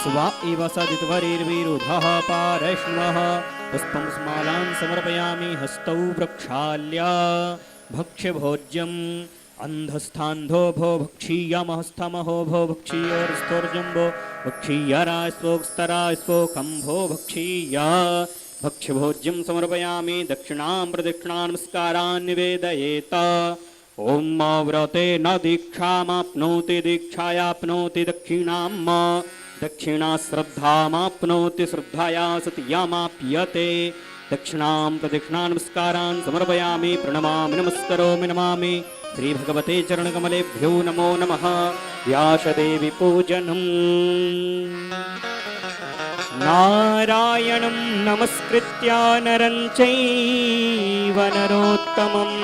स्वा एव सदित्वरिर्विरुधः पारश्वः पुष्पं स्मालान् समर्पयामि हस्तौ प्रक्षाल्य भक्ष्यभोज्यम् अंधस्थान्धो भो भक्षीयमहस्तमहो भो भक्षीयोर्स्थोर्जम्बो भक्षीयरास्वोक्स्तरास्वोकम्भो भक्षीय भक्ष्यभोज्यं समर्पयामि दक्षिणां प्रदक्षिणां नमस्कारान् निवेदयेत ओम व्रते न दीक्षामाप्नोति दीक्षायाप्नोति दक्षिणां दक्षिणा श्रद्धामाप्नोति श्रद्धाया सत्यमाप्यते दक्षिणां प्रदक्षिणां नमस्कारान् समर्पयामि प्रणमामि नमस्करोमि नमामि श्री भगवते चरणकमलेभ्यो नमो नमः व्यासदेवी पूजनम् नारायणं नमस्कृत्य नरं चैव नरोत्तमम्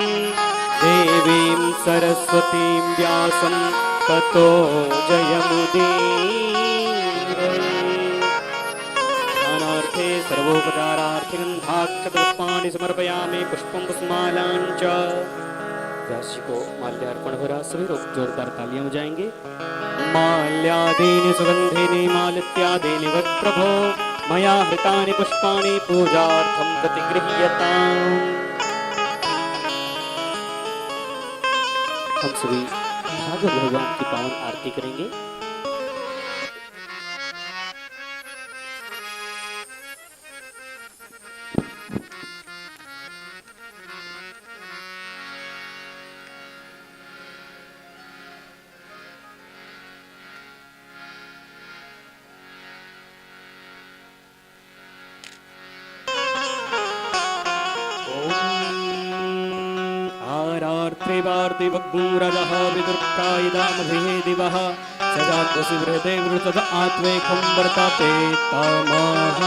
देवीं सरस्वतीं व्यासं ततो जयमुदीरये दानार्थे सर्वोपचारार्थे गन्धाक्षतपुष्पाणि समर्पयामि पुष्पं पुष्पमालां च व्यास जी को माल्यार्पण हो रहा, सभी लोग जोरदार तालियां बजाएंगे। माल्यादीनि सुगंधिनि मालित्यादीनि वक्प्रभो मया हृतानि पुष्पाणि पूजार्थं प्रतिगृह्यताम्। हम सभी भागवत भगवान की पावन आरती करेंगे। त्रिवार्तिवग्गुरजः विदुर्प्रायिदामभिः दिवः सजातशिवृते वृतद आत्मेकं वर्तते तमः।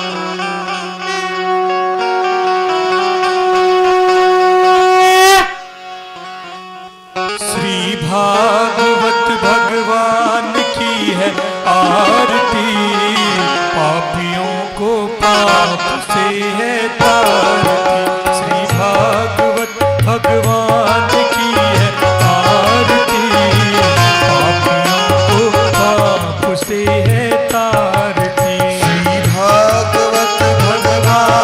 श्री भागवत भगवान की है आरती, पापियों को पाप से है तारती। श्री भागवत भगवान की है आरती, पापियों को पाप से है तारती। श्री भागवत भगवान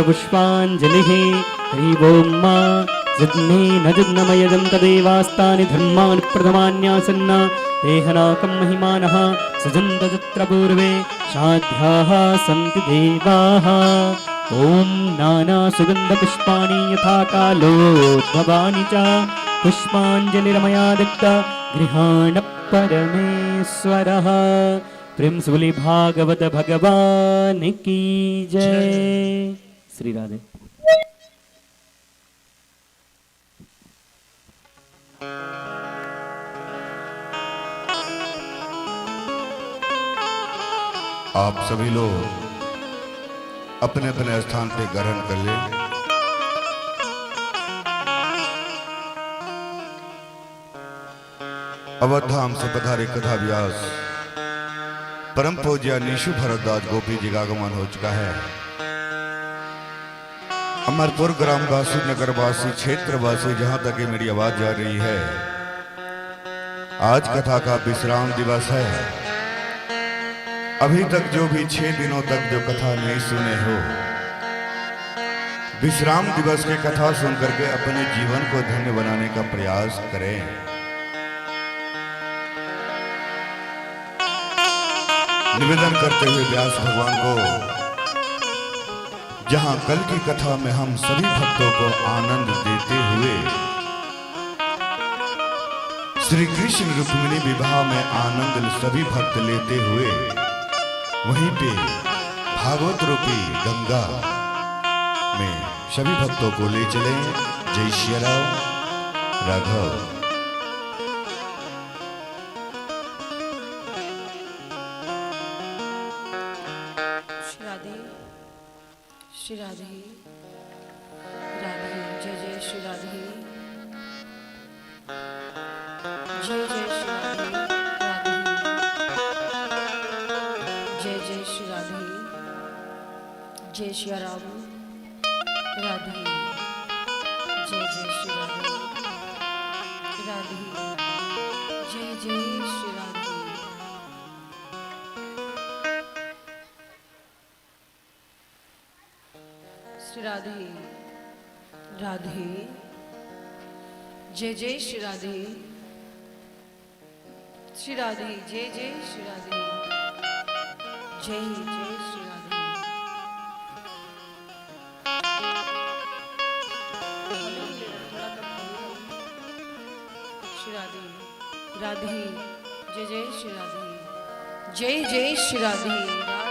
मंत्रपुष्पाञ्जलिः हरि ओं मा जग्नेन जग्नमयजं तदेवास्तानि धर्माणि प्रथमान्यासन्न देहनाकं महिमानः सजन्त तत्र पूर्वे साध्याः सन्ति देवाः ॐ नानासुगन्धपुष्पाणि यथा कालोद्भवानि च पुष्पाञ्जलिरमया दत्ता गृहाण परमेश्वरः। प्रेम से बोली भागवत भगवान की जय। श्री राधे। आप सभी लोग अपने अपने स्थान पे ग्रहण कर लें। अवध धाम से पधारे कथा व्यास परम पूज्य निशु भरद्वाज गोपी जी का आगमन हो चुका है। अमरपुर ग्रामवासी, नगरवासी, क्षेत्रवासी, जहां तक ये मेरी आवाज जा रही है, आज कथा का विश्राम दिवस है। अभी तक जो भी 6 दिनों तक जो कथा नहीं सुने हो, विश्राम दिवस की कथा सुन करके अपने जीवन को धन्य बनाने का प्रयास करें। निवेदन करते हुए व्यास भगवान को, जहां कल की कथा में हम सभी भक्तों को आनंद देते हुए श्री कृष्ण रुक्मिणी विवाह में आनंद सभी भक्त लेते हुए वहीं पे भागवत रूपी गंगा में सभी भक्तों को ले चले। जय श्री राम राघव। श्री राधे राधे, जय जय श्री राधे, जय जय श्री राधे राधे, जय जय श्री राधे, जय श्री राम राधे, जय जय श्री राधे राधे, जय जय श्री राधे। श्री राधे राधे, जय जय श्री राधे, श्री राधे, जय जय श्री राधे, जय जय श्री राधे। श्री राधे राधे, जय जय श्री राधे, जय जय श्री राधे राधे।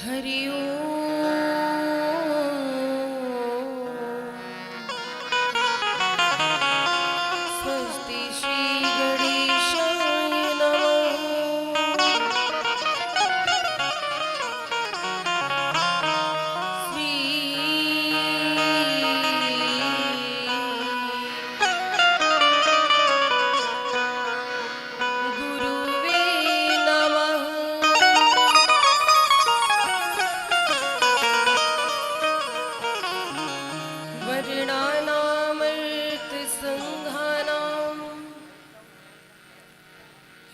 हरि ओम स्वस्ति श्री गणेशाय नमः। श्री गुरुवे नमः।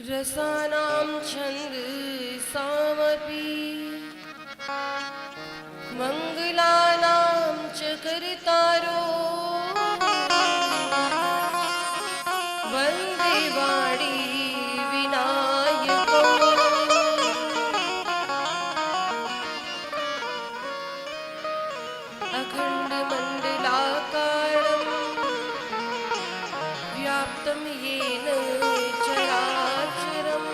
रसानां छन्दसामपि मङ्गलानां च कर्तारो वन्दे वाणी विनायकम्। अखण्डमण्डलाकारं व्याप्तं येन चराचरम्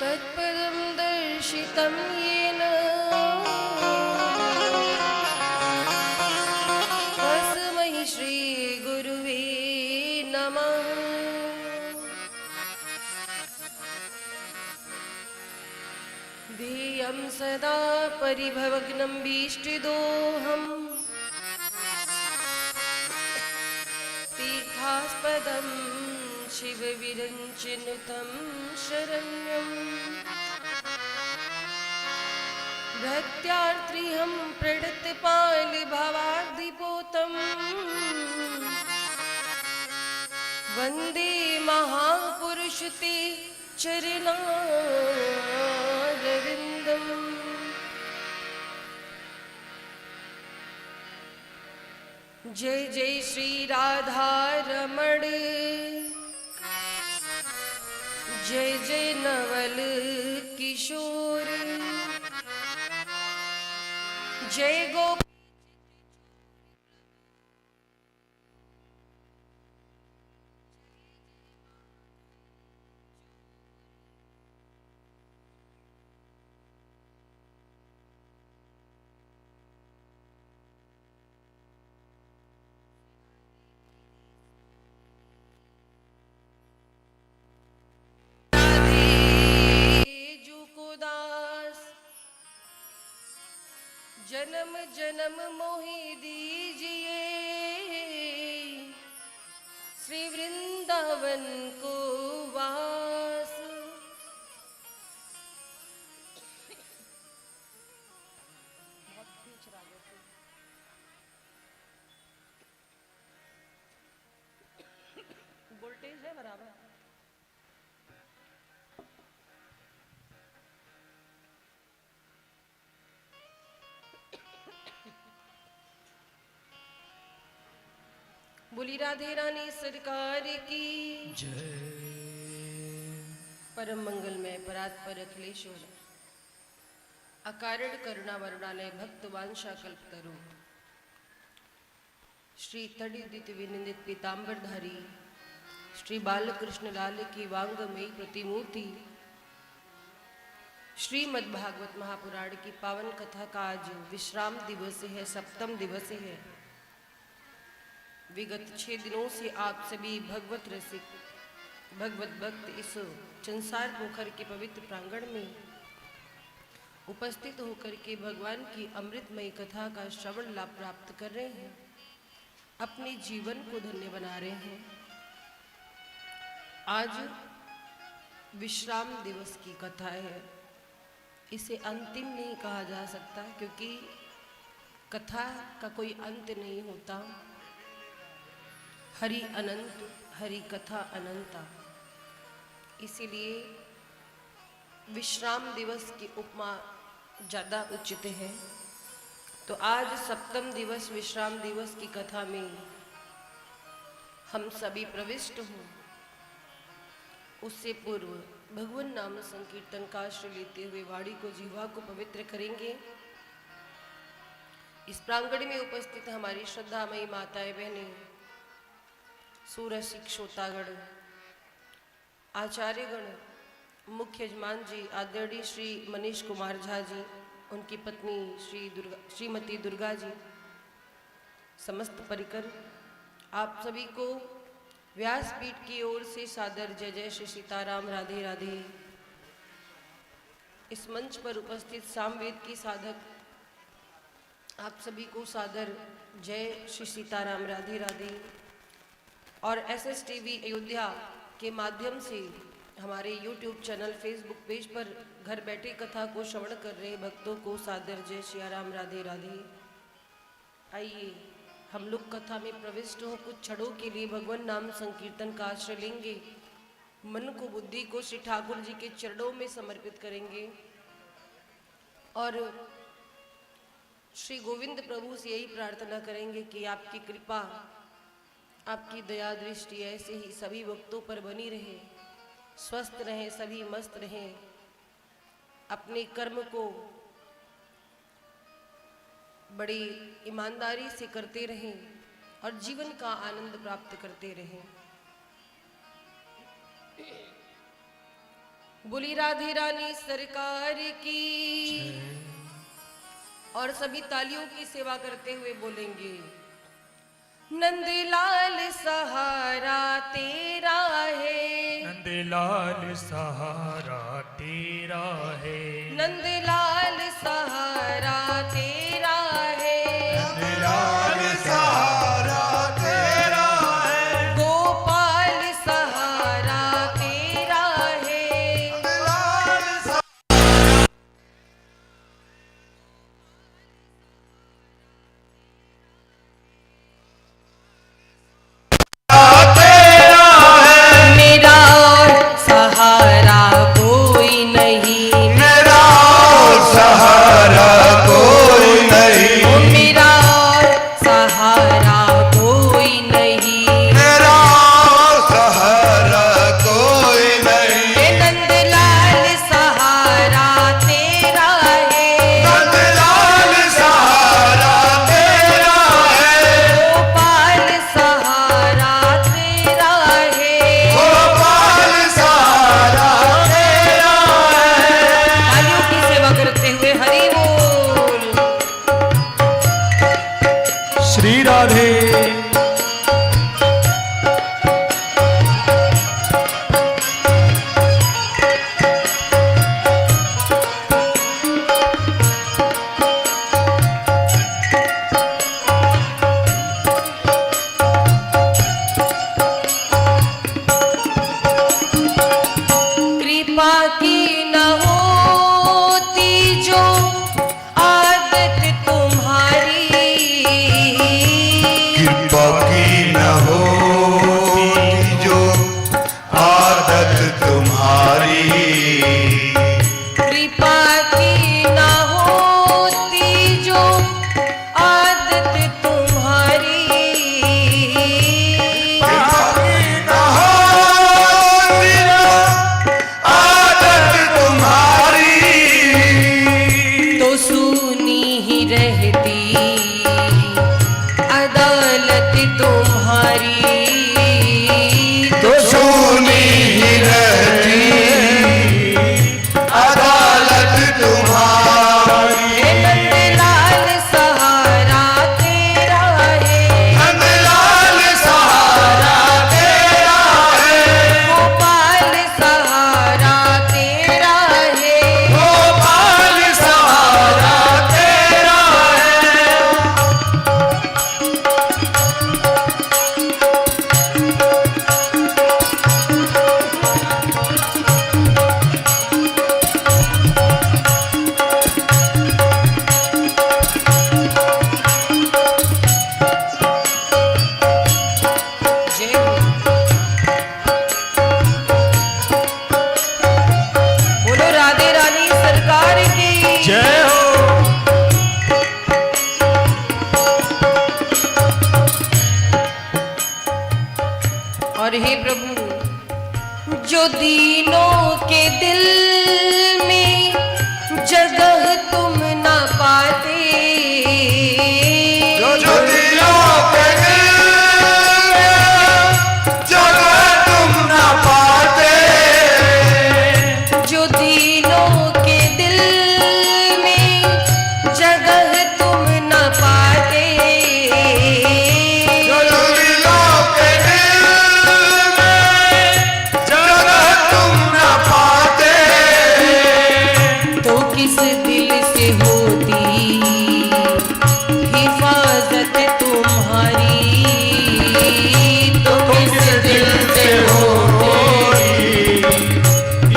तत्पदं दर्शितं येन तस्मै श्रीगुरुवे नमः। ध्येयं सदा परिभवग्नं भीष्टिदोहम् तीर्थास्पदं शिवविरञ्चिनुतं शरण्यम्। भृत्यार्त्रिहं प्रणतपालिभवार्धिपोतम् वन्दे महापुरुषते चरणारविन्दम्। जय जय श्री राधा रमण, जय जय नवल किशोर, जय गोप जन्म जन्म मोहि दीजिए श्री वृंदावन को वास। वोल्टेज है बराबर। बोली राधे रानी सरकार की जय। परम मंगलमय परात्पर अखिलेश्वर अकारण करुणा वरुणालय भक्त वांछा कल्पतरु श्री तड़िउदित विनिंदित पीतांबरधारी श्री बालकृष्ण लाल की वांगमयी प्रतिमूर्ति श्रीमद्भागवत महापुराण की पावन कथा का आज विश्राम दिवस है, सप्तम दिवस है। विगत 6 दिनों से आप सभी भगवत रसिक भगवत भक्त इस संसार पोखर के पवित्र प्रांगण में उपस्थित होकर के भगवान की अमृतमयी कथा का श्रवण लाभ प्राप्त कर रहे हैं, अपने जीवन को धन्य बना रहे हैं। आज विश्राम दिवस की कथा है, इसे अंतिम नहीं कहा जा सकता क्योंकि कथा का कोई अंत नहीं होता। हरि अनंत, हरि कथा अनंता, इसीलिए विश्राम दिवस की उपमा ज़्यादा उचित है। तो आज सप्तम दिवस विश्राम दिवस की कथा में हम सभी प्रविष्ट हों, उससे पूर्व भगवान नाम संकीर्तन का आश्रय लेते हुए वाणी को जीवा को पवित्र करेंगे। इस प्रांगण में उपस्थित हमारी श्रद्धामयी माताएं बहनें, सूरसिक श्रोतागण, आचार्यगण, मुख्य यजमान जी आदरणीय श्री मनीष कुमार झा जी, उनकी पत्नी श्रीमती दुर्गा जी, समस्त परिकर, आप सभी को व्यासपीठ की ओर से सादर जय जय श्री सीताराम राधे राधे। इस मंच पर उपस्थित सामवेद की साधक आप सभी को सादर जय श्री सीताराम राधे राधे। और SS TV अयोध्या के माध्यम से हमारे YouTube चैनल, फेसबुक पेज पर घर बैठे कथा को श्रवण कर रहे भक्तों को सादर जय श्री राम राधे राधे। आइए हम लोग कथा में प्रविष्ट हो, कुछ क्षणों के लिए भगवान नाम संकीर्तन का आश्रय लेंगे, मन को बुद्धि को श्री ठाकुर जी के चरणों में समर्पित करेंगे और श्री गोविंद प्रभु से यही प्रार्थना करेंगे कि आपकी कृपा, आपकी दया दृष्टि ऐसे ही सभी भक्तों पर बनी रहे, स्वस्थ रहें, सभी मस्त रहें, अपने कर्म को बड़ी ईमानदारी से करते रहें और जीवन का आनंद प्राप्त करते रहें। बोली राधे रानी सरकार की। और सभी तालियों की सेवा करते हुए बोलेंगे, नंदलाल सहारा तेरा है, नंदलाल सहारा तेरा है, नंदलाल सहारा तेरा है, नंदलाल सहारा तेरा है, गोपाल सहारा तेरा है, सूनी ही रहती अदालत तुम्हारी, तो सूनी ही रहती अदालत तुम्हारी। नंदलाल सहारा तेरा है, नंदलाल सहारा तेरा है, गोपाल सहारा तेरा है, गोपाल सहारा तेरा है। जय हो। बोलो राधे रानी सरकार की जय हो। और हे प्रभु, जो दीनों के दिल में जगह तुम ना पाते, जो दिलों के दिल में जगह तुम न पाते, जो दीनों के दिल में जगह तुम ना पाते, जो दिलों के दिल में जगह तुम न पाते, तो किस दिल से होती हिफाजत तुम्हारी, तो किस दिल से होती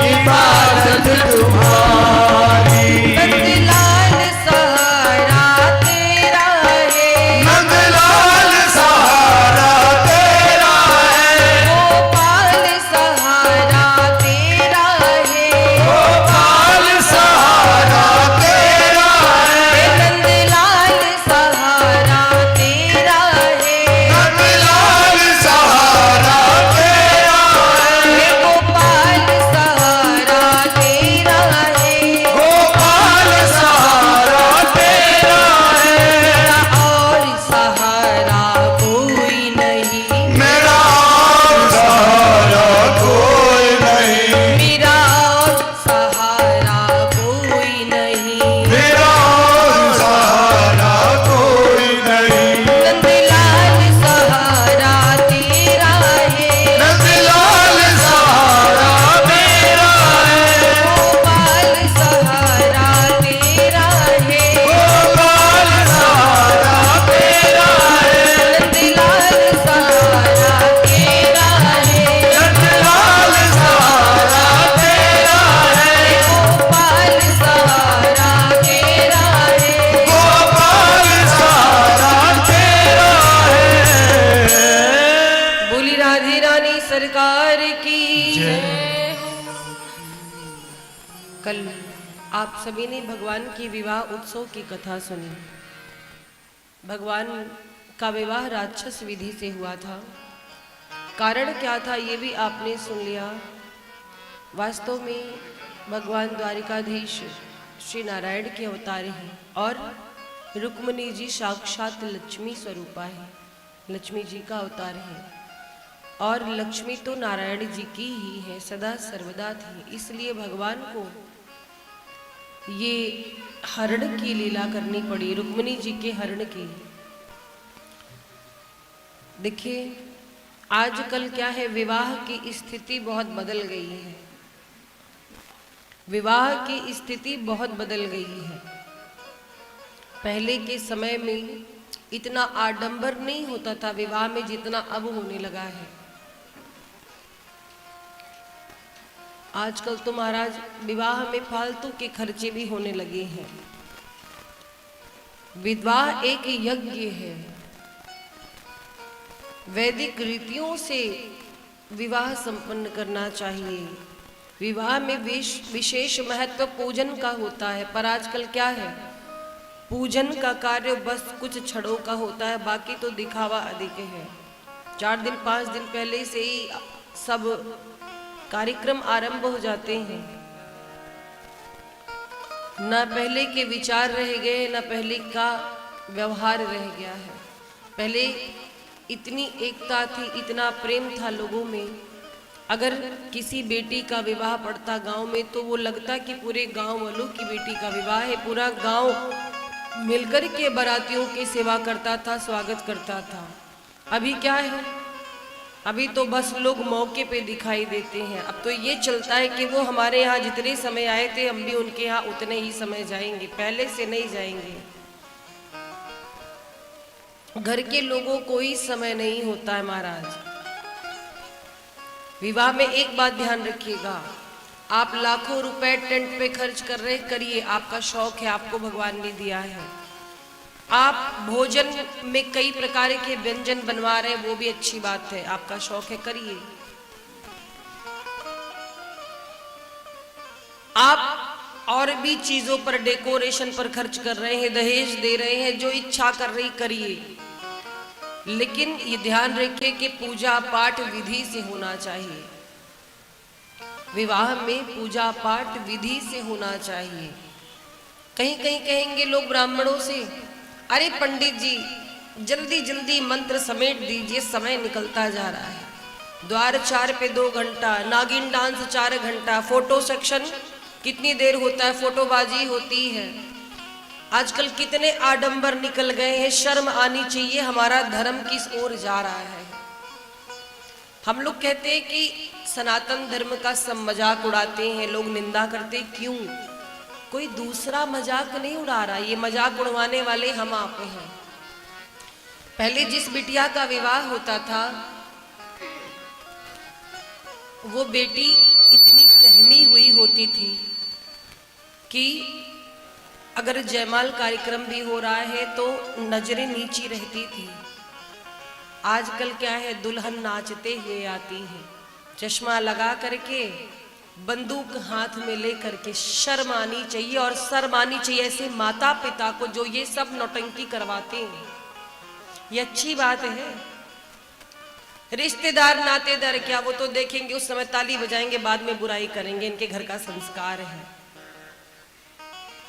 इबादत तुम्हारी। नंदलाल सहारा तेरा है, नंदलाल सहारा तेरा है, गोपाल सहारा तेरा है, गोपाल सहारा तेरा है, नंदलाल सहारा तेरा है, नंदलाल सहारा तेरा है, गोपाल सहारा तेरा है, गोपाल सहारा तेरा है। मेरा और सहारा कोई नहीं, मेरा और सहारा कोई नहीं, मेरा और सहारा कोई नहीं, मेरा और सहारा कोई नहीं। नंदलाल सहारा तेरा है, नंदलाल सहारा तेरा है, गोपाल सहारा तेरा है, गोपाल सहारा तेरा है, नंदलाल सहारा तेरा है, नंदलाल सहारा तेरा है, गोपाल सहारा तेरा है, गोपाल सहारा तेरा है। बोली राधे रानी सरकार की कल आप सभी ने भगवान के विवाह उत्सव की कथा सुनी। भगवान का विवाह राक्षस विधि से हुआ था। कारण क्या था ये भी आपने सुन लिया। वास्तव में भगवान द्वारिकाधीश श्री नारायण के अवतार हैं और रुक्मिणी जी साक्षात लक्ष्मी स्वरूपा है, लक्ष्मी जी का अवतार है। और लक्ष्मी तो नारायण जी की ही है, सदा सर्वदा थी। इसलिए भगवान को ये हरण की लीला करनी पड़ी, रुक्मिणी जी के हरण की। देखिए आजकल क्या है, विवाह की स्थिति बहुत बदल गई है। विवाह की स्थिति बहुत बदल गई है। पहले के समय में इतना आडंबर नहीं होता था विवाह में जितना अब होने लगा है। आजकल तो महाराज विवाह में फालतू के खर्चे भी होने लगे हैं। विवाह एक यज्ञ है। वैदिक रीतियों से विवाह संपन्न करना चाहिए। विवाह में विशेष महत्व पूजन का होता है, पर आजकल क्या है, पूजन का कार्य बस कुछ क्षणों का होता है, बाकी तो दिखावा अधिक है। 4 दिन 5 दिन पहले से ही सब कार्यक्रम आरंभ हो जाते हैं। ना पहले के विचार रह गए, ना पहले का व्यवहार रह गया है। पहले इतनी एकता थी, इतना प्रेम था लोगों में। अगर किसी बेटी का विवाह पड़ता गांव में तो वो लगता कि पूरे गांव वालों की बेटी का विवाह है। पूरा गांव मिलकर के बारातियों की सेवा करता था, स्वागत करता था। अभी क्या है, अभी तो बस लोग मौके पे दिखाई देते हैं। अब तो ये चलता है कि वो हमारे यहाँ जितने समय आए थे हम भी उनके यहाँ उतने ही समय जाएंगे, पहले से नहीं जाएंगे। घर के लोगों को ही समय नहीं होता है महाराज। विवाह में एक बात ध्यान रखिएगा, आप लाखों रुपए टेंट पे खर्च कर रहे, करिए, आपका शौक है, आपको भगवान ने दिया है। आप भोजन में कई प्रकार के व्यंजन बनवा रहे हैं, वो भी अच्छी बात है, आपका शौक है, करिए। आप और भी चीजों पर, डेकोरेशन पर खर्च कर रहे हैं, दहेज दे रहे हैं, जो इच्छा कर रही करिए, लेकिन ये ध्यान रखिए कि पूजा पाठ विधि से होना चाहिए। विवाह में पूजा पाठ विधि से होना चाहिए। कहीं कहीं कहेंगे लोग ब्राह्मणों से, अरे पंडित जी जल्दी जल्दी मंत्र समेट दीजिए, समय निकलता जा रहा है। द्वार 4 पे 2 घंटा, नागिन डांस 4 घंटा, फोटो सेक्शन कितनी देर होता है, फोटोबाजी होती है। आजकल कितने आडंबर निकल गए हैं, शर्म आनी चाहिए। हमारा धर्म किस ओर जा रहा है। हम लोग कहते हैं कि सनातन धर्म का सब मजाक उड़ाते हैं, लोग निंदा करते, क्यों? कोई दूसरा मजाक नहीं उड़ा रहा, ये मजाक उड़वाने वाले हम आप हैं। पहले जिस बिटिया का विवाह होता था वो बेटी इतनी सहमी हुई होती थी कि अगर जयमाल कार्यक्रम भी हो रहा है तो नजरें नीची रहती थी। आजकल क्या है, दुल्हन नाचते हुए आती है, चश्मा लगा करके, बंदूक हाथ में लेकर के। शर्म आनी चाहिए, और शर्म आनी चाहिए ऐसे माता पिता को जो ये सब नौटंकी करवाते हैं। ये अच्छी बात है। रिश्तेदार नातेदार क्या, वो तो देखेंगे, उस समय ताली बजाएंगे, बाद में बुराई करेंगे, इनके घर का संस्कार है।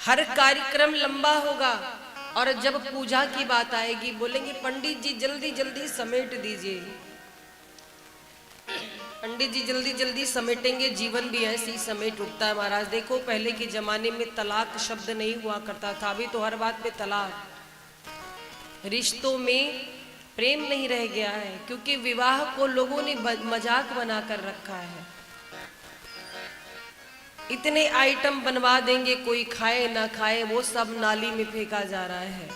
हर कार्यक्रम लंबा होगा और जब पूजा की बात आएगी बोलेंगे पंडित जी जल्दी जल्दी समेट दीजिए। पंडित जी जल्दी जल्दी समेटेंगे, जीवन भी ऐसे ही समेट उठता है महाराज। देखो पहले के जमाने में तलाक शब्द नहीं हुआ करता था, अभी तो हर बात पे तलाक। रिश्तों में प्रेम नहीं रह गया है, क्योंकि विवाह को लोगों ने मजाक बना कर रखा है। इतने आइटम बनवा देंगे, कोई खाए ना खाए, वो सब नाली में फेंका जा रहा है।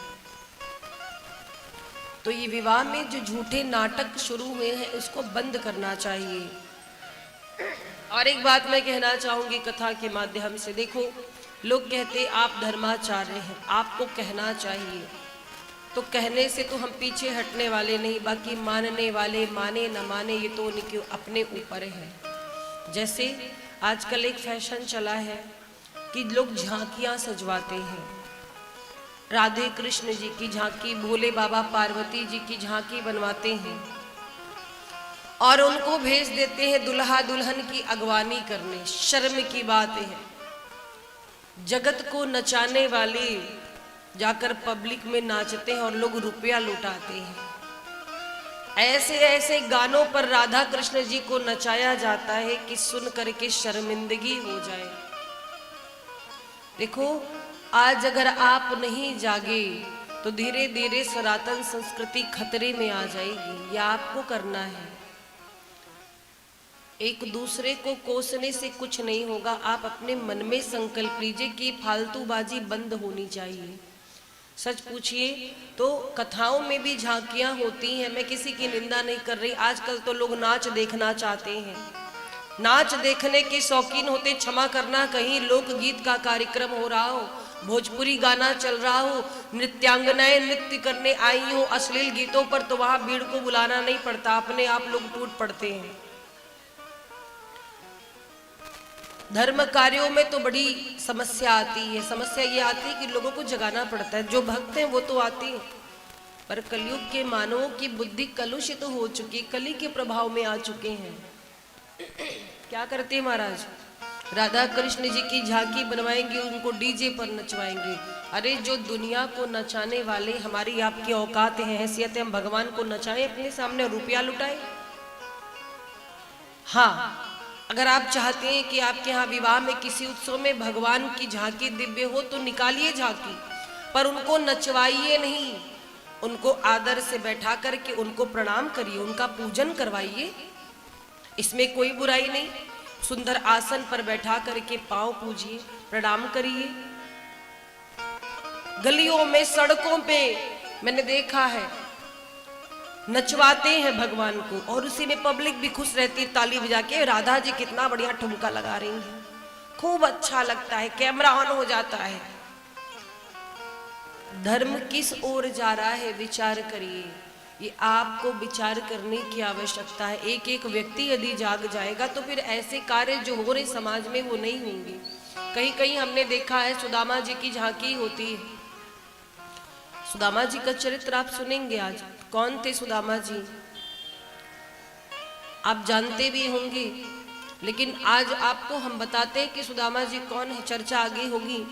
तो ये विवाह में जो झूठे नाटक शुरू हुए हैं उसको बंद करना चाहिए। और एक बात मैं कहना चाहूंगी कथा के माध्यम से, देखो लोग कहते आप धर्माचार्य हैं, आपको कहना चाहिए, तो कहने से तो हम पीछे हटने वाले नहीं, बाकी मानने वाले माने न माने ये तो उनके अपने ऊपर है। जैसे आजकल एक फैशन चला है कि लोग झांकियां सजवाते हैं, राधे कृष्ण जी की झांकी, भोले बाबा पार्वती जी की झांकी बनवाते हैं और उनको भेज देते हैं दुल्हा दुल्हन की अगवानी करने। शर्म की बात है, जगत को नचाने वाले जाकर पब्लिक में नाचते हैं और लोग रुपया लुटाते हैं। ऐसे ऐसे गानों पर राधा कृष्ण जी को नचाया जाता है कि सुन करके शर्मिंदगी हो जाए। देखो आज अगर आप नहीं जागे तो धीरे धीरे सनातन संस्कृति खतरे में आ जाएगी। यह आपको करना है। एक दूसरे को कोसने से कुछ नहीं होगा। आप अपने मन में संकल्प लीजिए कि फालतूबाजी बंद होनी चाहिए। सच पूछिए तो कथाओं में भी झांकियां होती हैं, मैं किसी की निंदा नहीं कर रही। आजकल तो लोग नाच देखना चाहते हैं, नाच देखने के शौकीन होते। क्षमा करना, कहीं लोकगीत का कार्यक्रम हो रहा हो, भोजपुरी गाना चल रहा हो, नृत्यांगनाएं नृत्य करने आई हो अश्लील गीतों पर, तो वहां भीड़ को बुलाना नहीं पड़ता, अपने आप लोग टूट पड़ते हैं। धर्म कार्यों में तो बड़ी समस्या आती है। समस्या ये आती है कि लोगों को जगाना पड़ता है। जो भक्त हैं वो तो आते हैं, पर कलयुग के मानवों की बुद्धि कलुषित तो हो चुकी, कली के प्रभाव में आ चुके हैं। क्या करते हैं महाराज, राधा कृष्ण जी की झांकी बनवाएंगे, उनको डीजे पर नचवाएंगे। अरे जो दुनिया को नचाने वाले हमारी आपकी औकात है, हैसियत है, हम भगवान को नचाएं अपने सामने, रुपया लुटाएं? हाँ, अगर आप चाहते हैं कि आपके यहाँ विवाह में किसी उत्सव में भगवान की झांकी दिव्य हो तो निकालिए झांकी, पर उनको नचवाइए नहीं, उनको आदर से बैठा करके उनको प्रणाम करिए, उनका पूजन करवाइए, इसमें कोई बुराई नहीं। सुंदर आसन पर बैठा करके पांव पूजिए, प्रणाम करिए। गलियों में, सड़कों पे मैंने देखा है नचवाते हैं भगवान को, और उसी में पब्लिक भी खुश रहती है, ताली बजा के राधा जी कितना बढ़िया ठुमका लगा रही हैं, खूब अच्छा लगता है, कैमरा ऑन हो जाता है। धर्म किस ओर जा रहा है विचार करिए, ये आपको विचार करने की आवश्यकता है। एक एक व्यक्ति यदि जाग जाएगा तो फिर ऐसे कार्य जो हो रहे समाज में वो नहीं होंगे। कहीं कहीं हमने देखा है सुदामा जी की झांकी होती है। सुदामा जी का चरित्र आप सुनेंगे आज। कौन थे सुदामा जी आप जानते भी होंगे, लेकिन आज आपको हम बताते हैं कि सुदामा जी कौन है, चर्चा आगे होगी।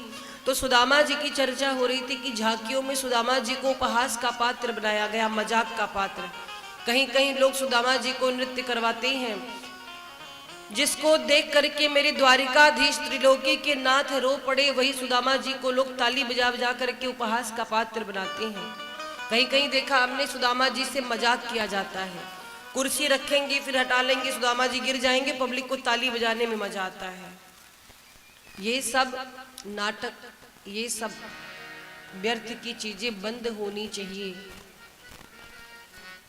तो सुदामा जी की चर्चा हो रही थी कि झांकियों में सुदामा जी को उपहास का पात्र बनाया गया, मजाक का पात्र। कहीं कहीं लोग सुदामा जी को नृत्य करवाते हैं, जिसको देख करके मेरे द्वारिकाधीश त्रिलोकी के नाथ रो पड़े, वही सुदामा जी को लोग ताली बजा बजा करके उपहास का पात्र बनाते हैं। कहीं कहीं देखा हमने सुदामा जी से मजाक किया जाता है, कुर्सी रखेंगे फिर हटा लेंगे, सुदामा जी गिर जाएंगे, पब्लिक को ताली बजाने में मजा आता है। ये सब नाटक, ये सब व्यर्थ की चीजें बंद होनी चाहिए।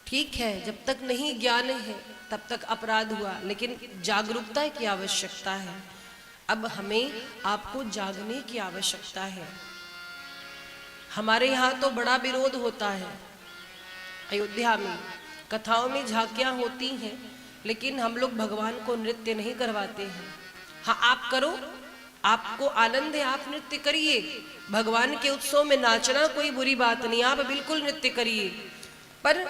ठीक है, जब तक नहीं ज्ञान है तब तक अपराध हुआ, लेकिन जागरूकता की आवश्यकता है। अब हमें आपको जागने की आवश्यकता है। हमारे यहाँ तो बड़ा विरोध होता है, अयोध्या में कथाओं में झांकियां होती हैं, लेकिन हम लोग भगवान को नृत्य नहीं करवाते हैं। हाँ, आप करो, आपको आनंद है, आप नृत्य करिए। भगवान के उत्सव में नाचना कोई बुरी बात नहीं, आप बिल्कुल नृत्य करिए, पर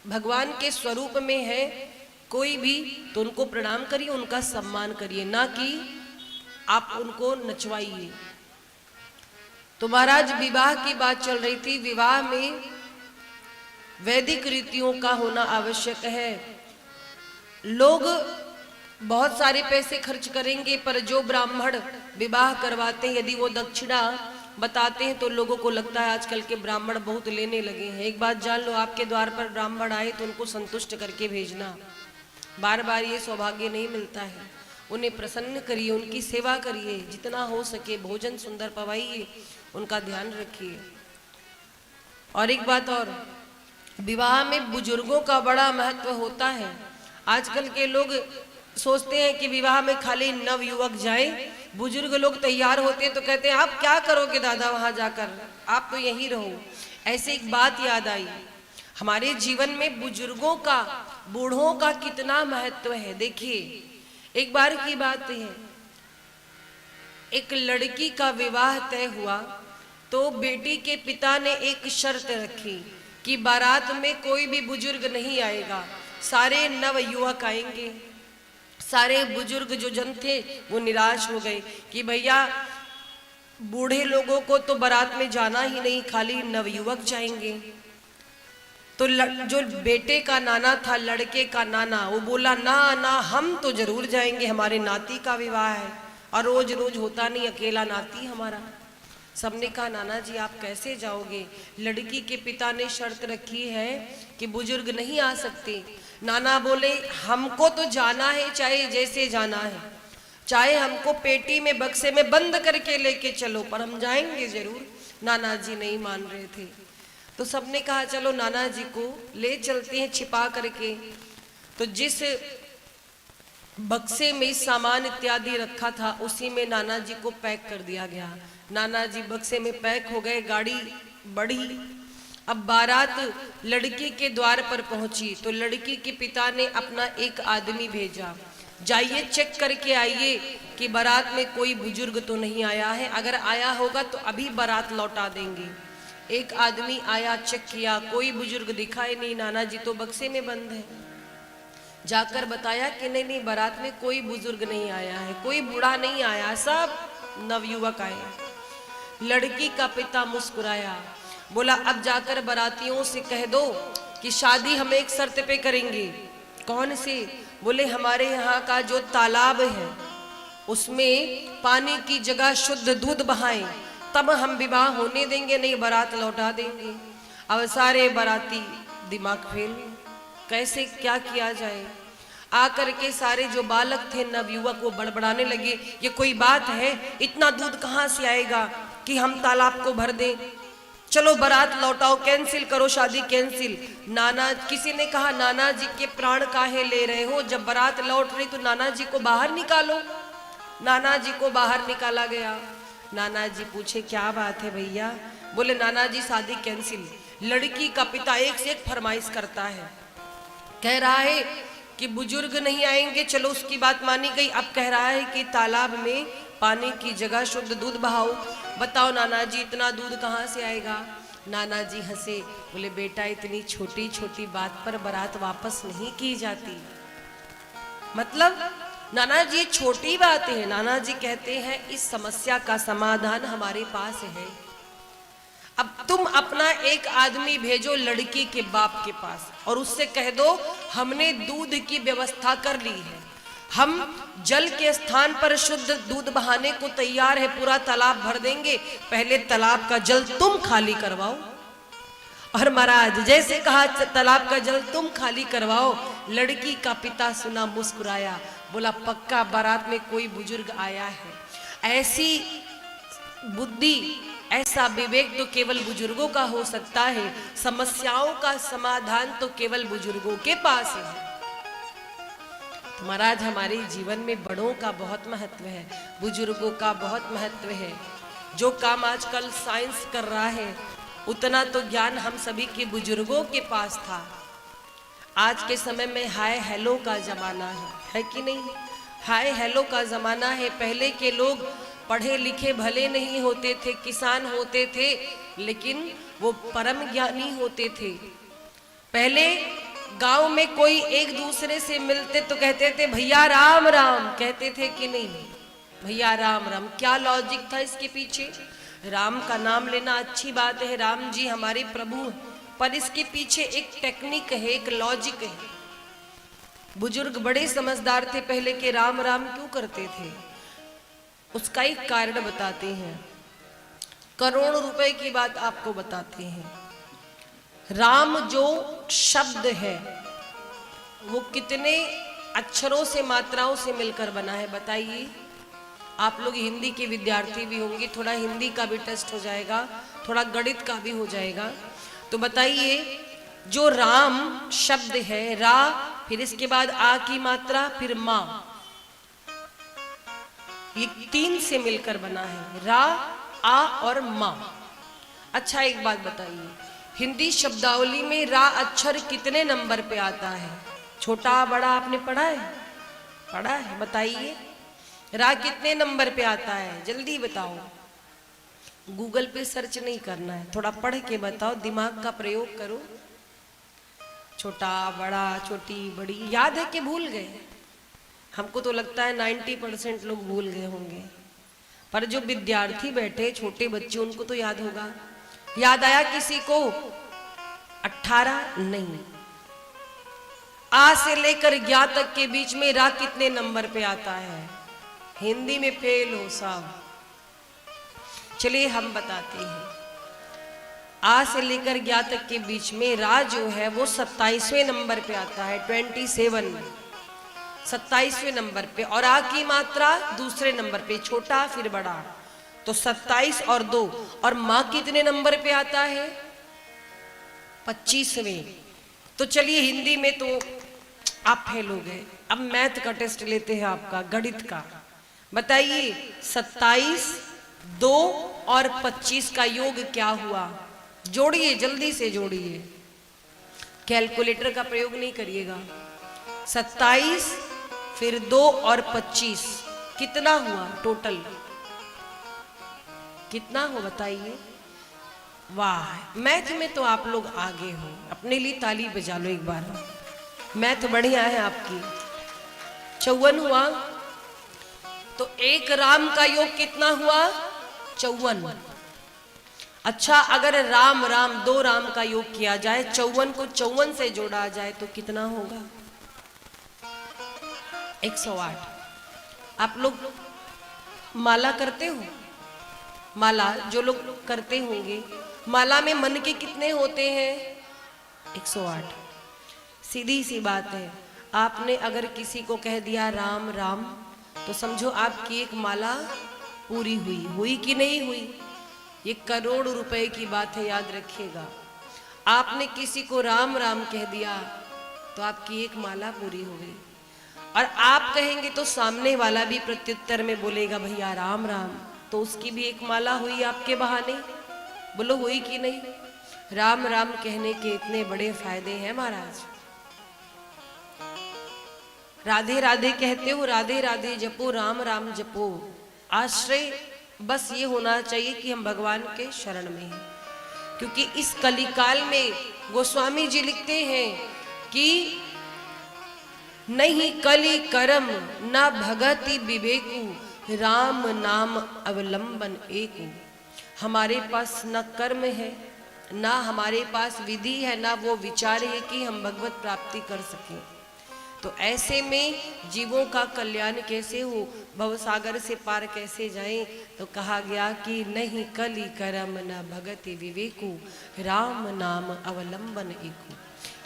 भगवान के स्वरूप में है कोई भी तो उनको प्रणाम करिए, उनका सम्मान करिए, ना कि आप उनको नचवाइए। तो महाराज विवाह की बात चल रही थी। विवाह में वैदिक रीतियों का होना आवश्यक है। लोग बहुत सारे पैसे खर्च करेंगे, पर जो ब्राह्मण विवाह करवाते हैं यदि वो दक्षिणा बताते हैं तो लोगों को लगता है आजकल के ब्राह्मण बहुत लेने लगे हैं। एक बात जान लो, आपके द्वार पर ब्राह्मण आए तो उनको संतुष्ट करके भेजना। बार बार ये सौभाग्य नहीं मिलता है। उन्हें प्रसन्न करिए, उनकी सेवा करिए, जितना हो सके भोजन सुंदर पवाइए, उनका ध्यान रखिए। और एक बात और, विवाह में बुजुर्गों का बड़ा महत्व होता है। आजकल के लोग सोचते हैं कि विवाह में खाली नव युवक जाएं, बुजुर्ग लोग तैयार होते हैं तो कहते हैं आप क्या करोगे दादा वहां जाकर, आप तो यहीं रहो। ऐसे एक बात याद आई, हमारे जीवन में बुजुर्गों का, बूढ़ों का कितना महत्व है। देखिए, एक बार की बात है, एक लड़की का विवाह तय हुआ तो बेटी के पिता ने एक शर्त रखी कि बारात में कोई भी बुजुर्ग नहीं आएगा, सारे नव युवक आएंगे। सारे बुजुर्ग जो जन थे वो निराश हो गए कि भैया बूढ़े लोगों को तो बारात में जाना ही नहीं, खाली नवयुवक जाएंगे। तो जो बेटे का नाना था, लड़के का नाना, वो बोला ना ना हम तो जरूर जाएंगे, हमारे नाती का विवाह है और रोज रोज होता नहीं, अकेला नाती हमारा। सबने कहा नाना जी आप कैसे जाओगे, लड़की के पिता ने शर्त रखी है कि बुजुर्ग नहीं आ सकते। नाना बोले हमको तो जाना है, चाहे जैसे जाना है, चाहे हमको पेटी में बक्से में बंद करके लेके चलो, पर हम जाएंगे जरूर। नाना जी नहीं मान रहे थे, तो सबने कहा चलो नाना जी को ले चलते हैं छिपा करके। तो जिस बक्से में सामान इत्यादि रखा था उसी में नाना जी को पैक कर दिया गया। नाना जी बक्से में पैक हो गए, गाड़ी बढ़ी। अब बारात लड़की के द्वार पर पहुंची तो लड़की के पिता ने अपना एक आदमी भेजा, जाइए चेक करके आइए कि बारात में कोई बुजुर्ग तो नहीं आया है, अगर आया होगा तो अभी बारात लौटा देंगे। एक आदमी आया, चेक किया, कोई बुजुर्ग दिखाई नहीं, नाना जी तो बक्से में बंद है। जाकर बताया कि नहीं नहीं, बारात में कोई बुजुर्ग नहीं आया है, कोई बूढ़ा नहीं आया, सब नवयुवक आए। लड़की का पिता मुस्कुराया, बोला अब जाकर बारातियों से कह दो कि शादी हम एक शर्त पे करेंगे। कौन सी? बोले हमारे यहाँ का जो तालाब है उसमें पानी की जगह शुद्ध दूध बहाएं, तब हम विवाह होने देंगे, नहीं बारात लौटा देंगे। अब सारे बाराती दिमाग फेल, कैसे क्या किया जाए। आकर के सारे जो बालक थे नवयुवक वो बड़बड़ाने लगे, ये कोई बात है, इतना दूध कहाँ से आएगा कि हम तालाब को भर दें। चलो बारात लौटाओ, कैंसिल करो, शादी कैंसिल। नाना, किसी ने कहा नाना जी के प्राण काहे ले रहे हो, जब बारात लौट रही तो नाना जी को बाहर निकालो। नाना जी को बाहर निकाला गया। नाना जी पूछे क्या बात है भैया? बोले नाना जी शादी कैंसिल। लड़की का पिता एक से एक फरमाइश करता है, कह रहा है कि बुजुर्ग नहीं आएंगे, चलो उसकी बात मानी गई। अब कह रहा है कि तालाब में पानी की जगह शुद्ध दूध बहाओ। बताओ नाना जी इतना दूध कहाँ से आएगा? नाना जी हंसे, बोले बेटा इतनी छोटी छोटी बात पर बारात वापस नहीं की जाती। मतलब नाना जी छोटी बात है। नाना जी कहते हैं इस समस्या का समाधान हमारे पास है। अब तुम अपना एक आदमी भेजो लड़की के बाप के पास और उससे कह दो हमने दूध की व्यवस्था कर ली है, हम जल के स्थान पर शुद्ध दूध बहाने को तैयार है, पूरा तालाब भर देंगे, पहले तालाब का जल तुम खाली करवाओ। और महाराज जैसे कहा तालाब का जल तुम खाली करवाओ, लड़की का पिता सुना, मुस्कुराया, बोला पक्का बारात में कोई बुजुर्ग आया है। ऐसी बुद्धि, ऐसा विवेक तो केवल बुजुर्गों का हो सकता है। समस्याओं का समाधान तो केवल बुजुर्गों के पास है। तो महाराज हमारे जीवन में बड़ों का बहुत महत्व है, बुजुर्गों का बहुत महत्व है। जो काम आजकल साइंस कर रहा है उतना तो ज्ञान हम सभी के बुजुर्गों के पास था। आज के समय में हाय हेलो का जमाना है कि नहीं? हाय हेलो का जमाना है। पहले के लोग पढ़े लिखे भले नहीं होते थे, किसान होते थे, लेकिन वो परम ज्ञानी होते थे। पहले गांव में कोई एक दूसरे से मिलते तो कहते थे भैया राम राम, कहते थे कि नहीं? भैया राम राम। क्या लॉजिक था इसके पीछे? राम का नाम लेना अच्छी बात है, राम जी हमारे प्रभु, पर इसके पीछे एक टेक्निक है, एक लॉजिक है। बुजुर्ग बड़े समझदार थे पहले के, राम राम क्यों करते थे? उसका एक कारण बताते हैं, करोड़ों रुपए की बात आपको बताते हैं। राम जो शब्द है वो कितने अक्षरों से, मात्राओं से मिलकर बना है बताइए? आप लोग हिंदी के विद्यार्थी भी होंगे, थोड़ा हिंदी का भी टेस्ट हो जाएगा, थोड़ा गणित का भी हो जाएगा। तो बताइए जो राम शब्द है, रा, फिर इसके बाद आ की मात्रा, फिर माँ, ये 3 से मिलकर बना है, रा, आ और माँ। अच्छा एक बात बताइए, हिंदी शब्दावली में रा अक्षर कितने नंबर पे आता है? छोटा बड़ा आपने पढ़ा है? पढ़ा है, बताइए रा कितने नंबर पे आता है? जल्दी बताओ। गूगल पे सर्च नहीं करना है, थोड़ा पढ़ के बताओ, दिमाग का प्रयोग करो। छोटा बड़ा, छोटी बड़ी, याद है कि भूल गए? हमको तो लगता है 90% लोग भूल गए होंगे, पर जो विद्यार्थी बैठे छोटे बच्चे उनको तो याद होगा। याद आया किसी को? 18 नहीं, आ से लेकर ज्ञा तक के बीच में रा कितने नंबर पे आता है? हिंदी में फेल हो साहब। चलिए हम बताते हैं, आ से लेकर ज्ञा तक के बीच में रा जो है वो 27वें नंबर पे आता है, 27, 27वें नंबर पे, और आ की मात्रा दूसरे नंबर पे, छोटा फिर बड़ा, तो 27 और 2, और माँ कितने नंबर पे आता है? 25वें। तो चलिए हिंदी में तो आप फेल हो गए, अब मैथ का टेस्ट लेते हैं आपका, गणित का। बताइए 27, 2 और 25 का योग क्या हुआ? जोड़िए, जल्दी से जोड़िए, कैलकुलेटर का प्रयोग नहीं करिएगा। 27 फिर 2 और 25 कितना हुआ टोटल? कितना हो बताइए? वाह, मैथ में तो आप लोग आगे हो, अपने लिए ताली बजा लो एक बार। मैथ बढ़िया है आपकी। 54 हुआ तो एक राम का योग कितना हुआ? 54। अच्छा, अगर राम राम 2 राम का योग किया जाए, 54 को 54 से जोड़ा जाए तो कितना होगा? 108। आप लोग माला करते हो? माला जो लोग करते होंगे, माला में मन के कितने होते हैं? 108। सीधी सी बात है, आपने अगर किसी को कह दिया राम राम तो समझो आपकी एक माला पूरी हुई। हुई कि नहीं हुई? ये करोड़ रुपए की बात है, याद रखिएगा। आपने किसी को राम राम कह दिया तो आपकी एक माला पूरी हो गई। और आप कहेंगे तो सामने वाला भी प्रत्युत्तर में बोलेगा भैया राम राम, तो उसकी भी एक माला हुई आपके बहाने। बोलो हुई कि नहीं? राम राम कहने के इतने बड़े फायदे हैं महाराज। राधे राधे कहते हो, राधे राधे जपो, राम राम जपो। आश्रय बस ये होना चाहिए कि हम भगवान के शरण में हैं। क्योंकि इस कलिकाल में गोस्वामी जी लिखते हैं कि नहीं कलि करम ना भगति विवेकु, राम नाम अवलंबन एकु। हमारे पास न कर्म है, ना हमारे पास विधि है, ना वो विचार है कि हम भगवत प्राप्ति कर सकें। तो ऐसे में जीवों का कल्याण कैसे हो, भवसागर से पार कैसे जाएं? तो कहा गया कि नहीं कलि करम न भगति विवेकु, राम नाम अवलंबन एकु।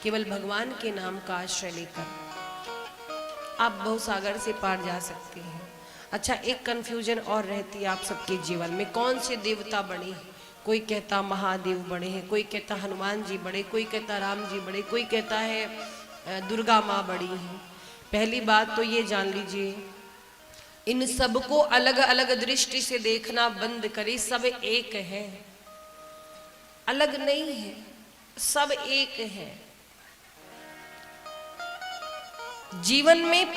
केवल भगवान के नाम का आश्रय लेकर आप भवसागर से पार जा सकते हैं। अच्छा, एक कंफ्यूजन और रहती है आप सबके जीवन में, कौन से देवता बड़े हैं? कोई कहता महादेव बड़े हैं, कोई कहता हनुमान जी बड़े, कोई कहता राम जी बड़े, कोई कहता है दुर्गा माँ बड़ी हैं। पहली बात तो ये जान लीजिए, इन सबको अलग अलग दृष्टि से देखना बंद करें। सब एक है, अलग नहीं है, सब एक है। जीवन में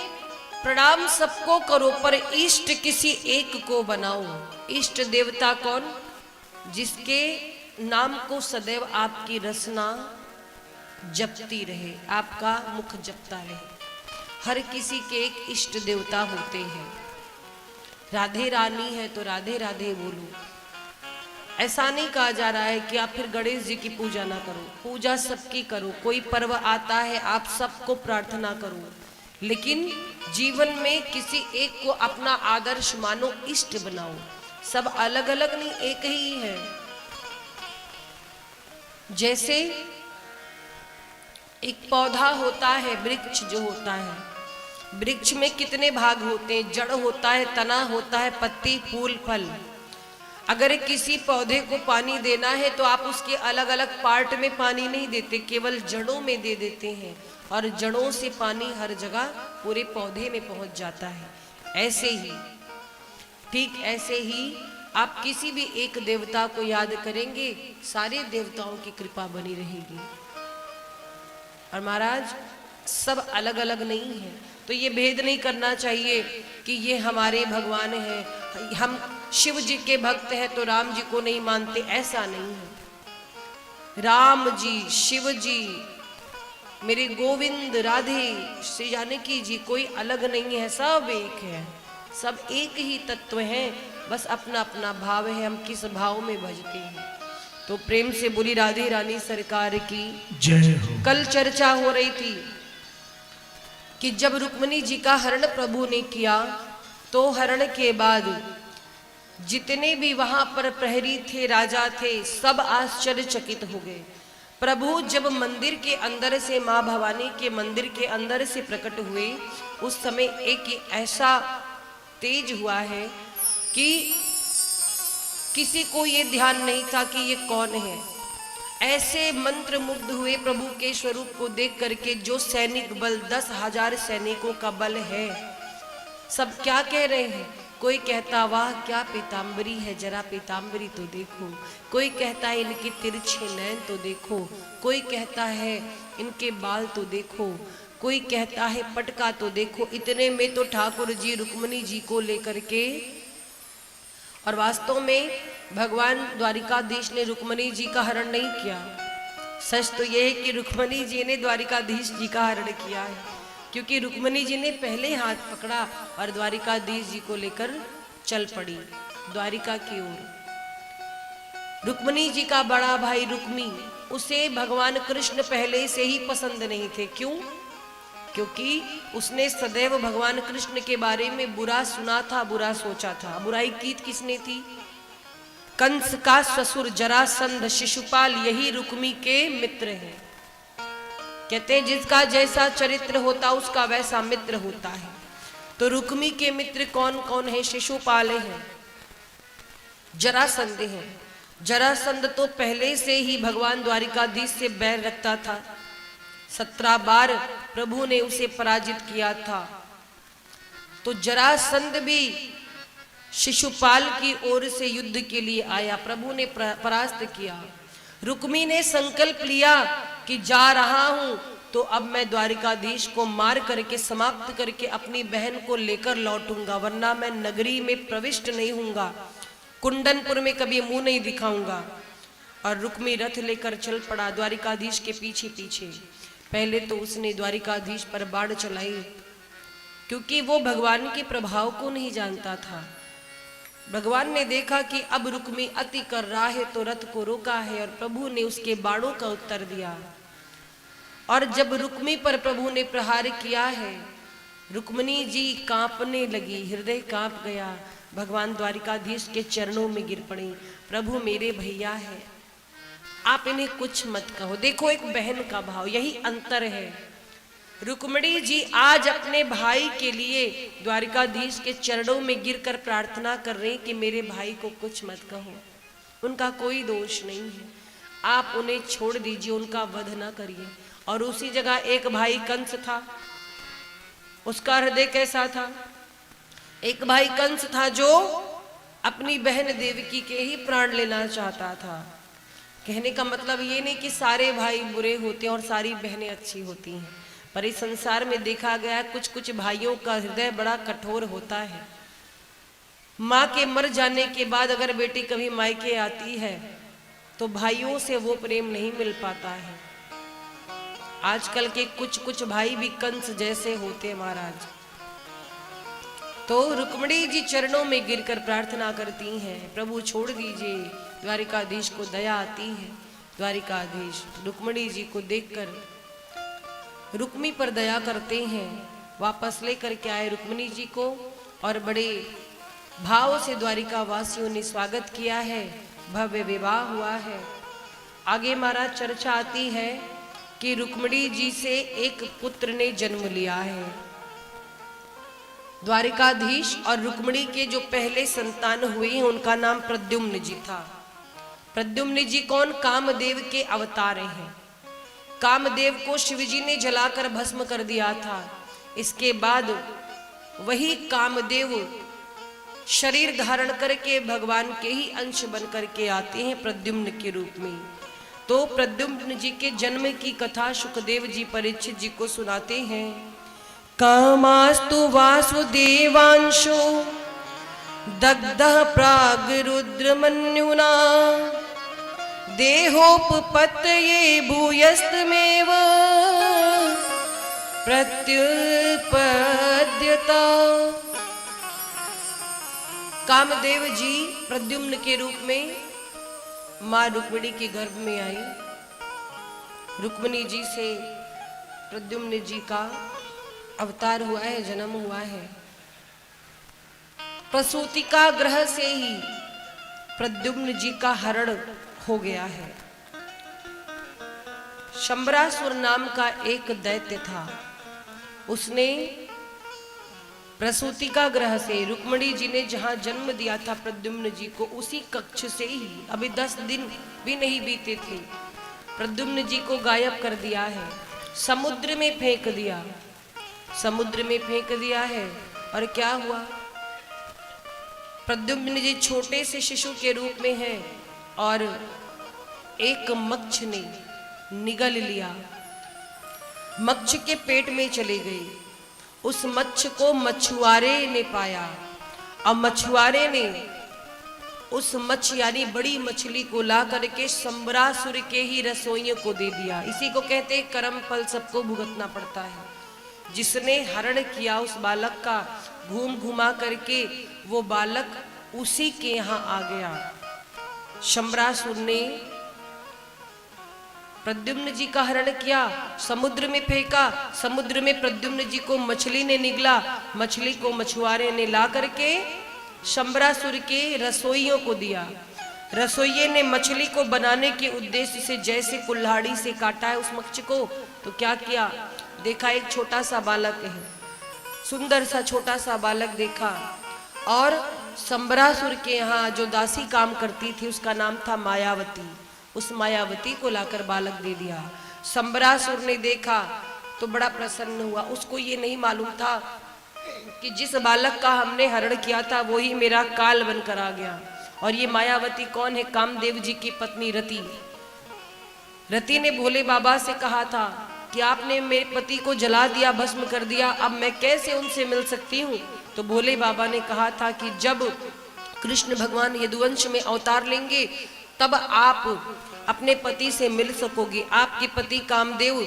प्रणाम सबको करो पर इष्ट किसी एक को बनाओ। इष्ट देवता कौन? जिसके नाम को सदैव आपकी रसना जपती रहे, आपका मुख जपता रहे। हर किसी के एक इष्ट देवता होते हैं। राधे रानी है तो राधे राधे बोलो। ऐसा नहीं कहा जा रहा है कि आप फिर गणेश जी की पूजा ना करो, पूजा सबकी करो। कोई पर्व आता है आप सबको प्रार्थना करो, लेकिन जीवन में किसी एक को अपना आदर्श मानो, इष्ट बनाओ। सब अलग अलग नहीं, एक ही है। जैसे एक पौधा होता है, वृक्ष जो होता है, वृक्ष में कितने भाग होते हैं? जड़ होता है, तना होता है, पत्ती, फूल, फल। अगर किसी पौधे को पानी देना है तो आप उसके अलग अलग पार्ट में पानी नहीं देते, केवल जड़ों में दे देते हैं, और जड़ों से पानी हर जगह पूरे पौधे में पहुंच जाता है। ऐसे ही, ठीक ऐसे ही आप किसी भी एक देवता को याद करेंगे, सारे देवताओं की कृपा बनी रहेगी। और महाराज सब अलग अलग नहीं है, तो ये भेद नहीं करना चाहिए कि ये हमारे भगवान हैं, हम शिव जी के भक्त हैं तो राम जी को नहीं मानते। ऐसा नहीं है। राम जी, शिव जी, मेरे गोविंद, राधे, श्री जानकी जी कोई अलग नहीं है, सब एक है, सब एक ही तत्व हैं। बस अपना अपना भाव है, हम किस भाव में भजते हैं। तो प्रेम से बोली राधे रानी सरकार की जय हो। कल चर्चा हो रही थी कि जब रुक्मिणी जी का हरण प्रभु ने किया तो हरण के बाद जितने भी वहां पर प्रहरी थे, राजा थे, सब आश्चर्यचकित हो गए। प्रभु जब मंदिर के अंदर से, माँ भवानी के मंदिर के अंदर से प्रकट हुए, उस समय एक ऐसा तेज हुआ है कि किसी को ये ध्यान नहीं था कि ये कौन है। ऐसे मंत्र मुग्ध हुए प्रभु के स्वरूप को देख करके। जो सैनिक बल 10,000 सैनिकों का बल है, सब क्या कह रहे हैं? कोई कहता वाह क्या पीताम्बरी है, जरा पीताम्बरी तो देखो। कोई कहता है इनके तिरछे नैन तो देखो। कोई कहता है इनके बाल तो देखो। कोई कहता है पटका तो देखो। इतने में तो ठाकुर जी रुक्मिणी जी को लेकर के, और वास्तव में भगवान द्वारिकाधीश ने रुक्मिणी जी का हरण नहीं किया, सच तो यह है कि रुक्मणी जी ने द्वारिकाधीश जी का हरण किया है, क्योंकि रुक्मणी जी ने पहले हाथ पकड़ा और द्वारिकाधीश जी को लेकर चल पड़ी द्वारिका की ओर। रुक्मणी जी का बड़ा भाई रुक्मी, उसे भगवान कृष्ण पहले से ही पसंद नहीं थे। क्यों? क्योंकि उसने सदैव भगवान कृष्ण के बारे में बुरा सुना था, बुरा सोचा था। बुराई की किसने थी? कंस का ससुर जरासंध, शिशुपाल, यही रुक्मी के मित्र हैं। कहते हैं जिसका जैसा चरित्र होता उसका वैसा मित्र होता है। तो रुक्मी के मित्र कौन कौन है? शिशुपाल हैं, जरासंध हैं। जरासंध तो पहले से ही भगवान द्वारिकाधीश से बैर रखता था। 17 बार प्रभु ने उसे पराजित किया था। तो जरासंध भी शिशुपाल की ओर से युद्ध के लिए आया, प्रभु ने परास्त किया। रुक्मी ने संकल्प लिया कि जा रहा हूं तो अब मैं द्वारिकाधीश को मार करके समाप्त करके अपनी बहन को लेकर लौटूंगा, वरना मैं नगरी में प्रविष्ट नहीं होऊंगा, कुंडनपुर में कभी मुंह नहीं दिखाऊंगा। और रुक्मी रथ लेकर चल पड़ा द्वारिकाधीश के पीछे पीछे। पहले तो उसने द्वारिकाधीश पर बाण चलाई, क्योंकि वो भगवान के प्रभाव को नहीं जानता था। भगवान ने देखा कि अब रुक्मी अति कर रहा है तो रथ को रोका है और प्रभु ने उसके बाणों का उत्तर दिया। और जब रुक्मी पर प्रभु ने प्रहार किया है, रुक्मिणी जी कांपने लगी, हृदय कांप गया। भगवान द्वारिकाधीश के चरणों में गिर पड़ी, प्रभु मेरे भैया है, आप इन्हें कुछ मत कहो। देखो एक बहन का भाव, यही अंतर है। रुक्मिणी जी आज अपने भाई के लिए द्वारिकाधीश के चरणों में गिरकर प्रार्थना कर रहे कि मेरे भाई को कुछ मत कहो, उनका कोई दोष नहीं है, आप उन्हें छोड़ दीजिए, उनका वध ना करिए। और उसी जगह एक भाई कंस था, उसका हृदय कैसा था? एक भाई कंस था जो अपनी बहन देवकी के ही प्राण लेना चाहता था। कहने का मतलब ये नहीं कि सारे भाई बुरे होते हैं और सारी बहनें अच्छी होती हैं, पर इस संसार में देखा गया कुछ कुछ भाइयों का हृदय बड़ा कठोर होता है। माँ के मर जाने के बाद अगर बेटी कभी मायके आती है तो भाइयों से वो प्रेम नहीं मिल पाता है। आजकल के कुछ कुछ भाई भी कंस जैसे होते हैं महाराज। तो रुक्मिणी जी चरणों में गिरकर प्रार्थना करती हैं, प्रभु छोड़ दीजिए, द्वारिकाधीश को दया आती है। द्वारिकाधीश रुक्मिणी जी को देखकर रुक्मी पर दया करते हैं, वापस लेकर के आए रुक्मिणी जी को और बड़े भाव से द्वारिका वासियों ने स्वागत किया है, भव्य विवाह हुआ है। आगे महाराज चर्चा आती है कि रुक्मिणी जी से एक पुत्र ने जन्म लिया है। द्वारिकाधीश और रुक्मिणी के जो पहले संतान हुए हैं उनका नाम प्रद्युम्न जी था। प्रद्युम्न जी कौन? कामदेव के अवतार हैं। कामदेव को शिवजी ने जलाकर भस्म कर दिया था। इसके बाद वही कामदेव शरीर धारण करके भगवान के ही अंश बन करके आते हैं प्रद्युम्न के रूप में। तो प्रद्युम्न जी के जन्म की कथा सुखदेव जी परीक्षित जी को सुनाते हैं। कामास्तु वासुदेवांशो दग्धः प्राग रुद्रमन्युना देहोपपत्तये भूयस्तमेव प्रत्युपद्यता। कामदेव जी प्रद्युम्न के रूप में मां रुक्मिणी के गर्भ में आई। रुक्मिणी जी से प्रद्युम्न जी का अवतार हुआ है, जन्म हुआ है। प्रसूति का ग्रह से ही प्रद्युम्न जी का हरण हो गया है। शंबरासुर नाम का एक दैत्य था, उसने प्रसूति का ग्रह से रुक्मिणी जी ने जहां जन्म दिया था प्रद्युम्न जी को, उसी कक्ष से ही अभी 10 दिन भी नहीं बीते थे, प्रद्युम्न जी को गायब कर दिया है, समुद्र में फेंक दिया। समुद्र में फेंक दिया है और क्या हुआ? प्रद्युम्न जी छोटे से शिशु के रूप में है और एक मच्छ ने निगल लिया, मच्छ के पेट में चले गई। उस मच्छ को मछुआरे ने पाया और मछुआरे ने उस मच्छ यानी बड़ी मछली को ला करके शंबरासुर के ही रसोइयों को दे दिया। इसी को कहते हैं कर्म फल सबको भुगतना पड़ता है। जिसने हरण किया उस बालक का, घूम घुमा करके वो बालक उसी के यहाँ आ गया। शंबरासुर ने प्रद्युम्न जी का हरण किया, समुद्र में फेंका, समुद्र में प्रद्युम्न जी को मछली ने निगला, मछली को मछुआरे ने ला करके शंबरासुर के रसोइयों को दिया। रसोइये ने मछली को बनाने के उद्देश्य से जैसे कुल्हाड़ी से काटा है उस मच्छी को, तो क्या किया, देखा एक छोटा सा बालक है, सुंदर सा छोटा सा बालक देखा, और शंबरासुर के यहाँ जो दासी काम करती थी उसका नाम था मायावती, उस मायावती को लाकर बालक दे दिया। शंबरासुर ने देखा तो बड़ा प्रसन्न हुआ। उसको ये नहीं मालूम था कि जिस बालक का हमने हरण किया था वही मेरा काल बनकर आ गया। और ये मायावती कौन है? कामदेव जी की पत्नी रति। रति ने भोले बाबा से कहा था कि आपने मेरे पति को जला दिया, भस्म कर दिया, अब मैं कैसे उनसे मिल सकती हूँ? तो भोले बाबा ने कहा था कि जब कृष्ण भगवान यदुवंश में अवतार लेंगे तब आप अपने पति से मिल सकोगे। आपके पति कामदेव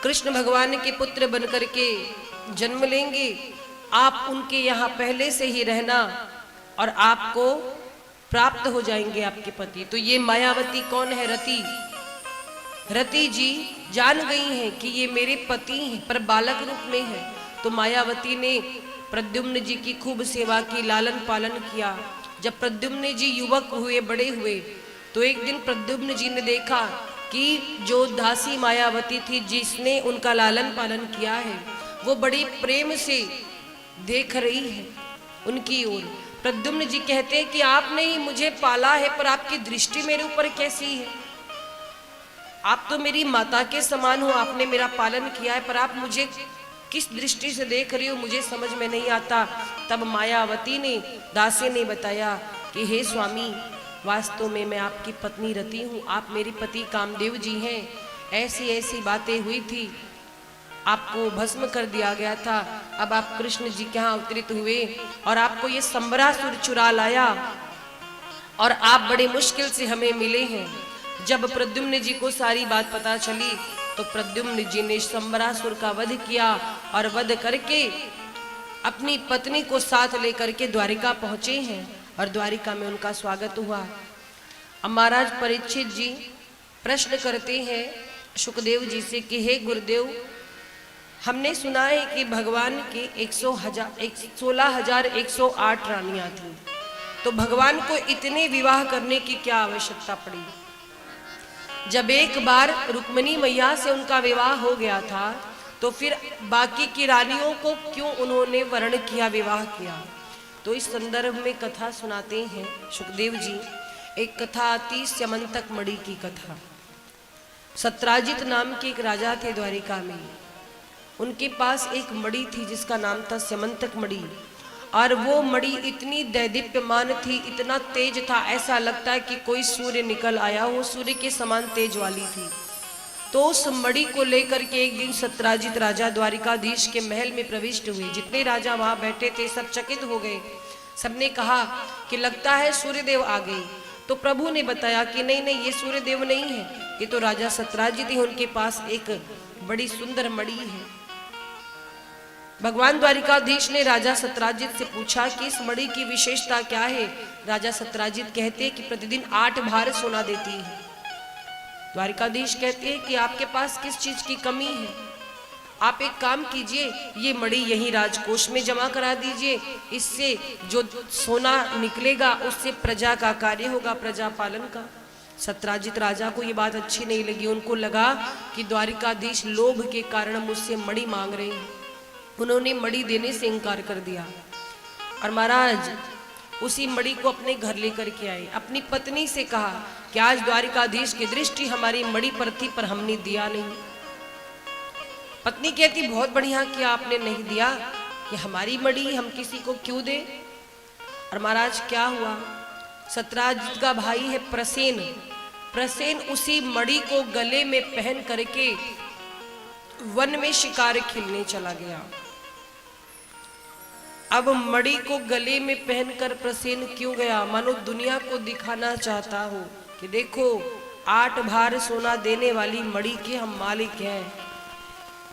कृष्ण भगवान के पुत्र बनकर के जन्म लेंगे, आप उनके यहाँ पहले से ही रहना और आपको प्राप्त हो जाएंगे आपके पति। तो ये मायावती कौन है? रति। रति जी जान गई हैं कि ये मेरे पति हैं पर बालक रूप में है। तो मायावती ने प्रद्युम्न जी की खूब सेवा की, लालन पालन किया। जब प्रद्युम्न जी युवक हुए, बड़े हुए, तो एक दिन प्रद्युम्न जी ने देखा कि जो दासी मायावती थी जिसने उनका लालन पालन किया है वो बड़ी प्रेम से देख रही है उनकी ओर। प्रद्युम्न जी कहते हैं कि आपने ही मुझे पाला है पर आपकी दृष्टि मेरे ऊपर कैसी है? आप तो मेरी माता के समान हो, आपने मेरा पालन किया है, पर आप मुझे किस दृष्टि से देख रही हो मुझे समझ में नहीं आता। तब मायावती ने, दासी ने बताया कि हे स्वामी, वास्तव में मैं आपकी पत्नी रति हूँ, आप मेरे पति कामदेव जी हैं। ऐसी ऐसी बातें हुई थी, आपको भस्म कर दिया गया था, अब आप कृष्ण जी के यहाँ अवतरित हुए और आपको ये शंबरासुर चुरा लाया और आप बड़े मुश्किल से हमें मिले हैं। जब प्रद्युम्न जी को सारी बात पता चली तो प्रद्युम्न जी ने शंबरासुर का वध किया और वध करके अपनी पत्नी को साथ लेकर के द्वारिका पहुंचे हैं और द्वारिका में उनका स्वागत हुआ। अब महाराज परीक्षित जी प्रश्न करते हैं शुकदेव जी से कि हे गुरुदेव, हमने सुना है कि भगवान की 16,108 रानियां थी, तो भगवान को इतने विवाह करने की क्या आवश्यकता पड़ी? जब एक बार रुक्मिणी मैया से उनका विवाह हो गया था तो फिर बाकी की रानियों को क्यों उन्होंने वर्ण किया, विवाह किया? तो इस संदर्भ में कथा सुनाते हैं शुकदेव जी। एक कथा आती स्यमंतक मणि की कथा। सत्राजित नाम के एक राजा थे द्वारिका में, उनके पास एक मणि थी जिसका नाम था स्यमंतक मणि, और वो मणि इतनी दैदीप्यमान थी, इतना तेज था, ऐसा लगता है कि कोई सूर्य निकल आया हो, सूर्य के समान तेज वाली थी। तो उस मणि को लेकर के एक दिन सत्राजित राजा द्वारिकाधीश के महल में प्रविष्ट हुए। जितने राजा वहां बैठे थे सब चकित हो गए, सबने कहा कि लगता है सूर्यदेव आ गए। तो प्रभु ने बताया कि नहीं नहीं, ये सूर्यदेव नहीं है, ये तो राजा सत्राजित ही, उनके पास एक बड़ी सुंदर मणि है। भगवान द्वारिकाधीश ने राजा सत्राजित से पूछा कि इस मणि की विशेषता क्या है? राजा सत्राजित कहते हैं कि प्रतिदिन 8 भार सोना देती है। द्वारिकाधीश कहते हैं कि आपके पास किस चीज की कमी है? आप एक काम कीजिए, ये मणि यहीं राजकोष में जमा करा दीजिए, इससे जो सोना निकलेगा उससे प्रजा का कार्य होगा, प्रजा पालन का। सत्राजित राजा को ये बात अच्छी नहीं लगी, उनको लगा कि द्वारिकाधीश लोभ के कारण मुझसे मणि मांग रहे हैं। उन्होंने मणि देने से इनकार कर दिया और महाराज उसी मणि को अपने घर लेकर के आए। अपनी पत्नी से कहा कि आज द्वारिकाधीश की दृष्टि हमारी मणि पर थी पर हमने दिया नहीं। पत्नी कहती बहुत बढ़िया किया आपने नहीं दिया, कि हमारी मणि हम किसी को क्यों दे। और महाराज क्या हुआ, सत्राजित का भाई है प्रसेन, प्रसेन उसी मणि को गले में पहन करके वन में शिकार खेलने चला गया। अब मणि को गले में पहनकर प्रसेन क्यों गया? मानो दुनिया को दिखाना चाहता हो कि देखो 8 भार सोना देने वाली मणि के हम मालिक हैं।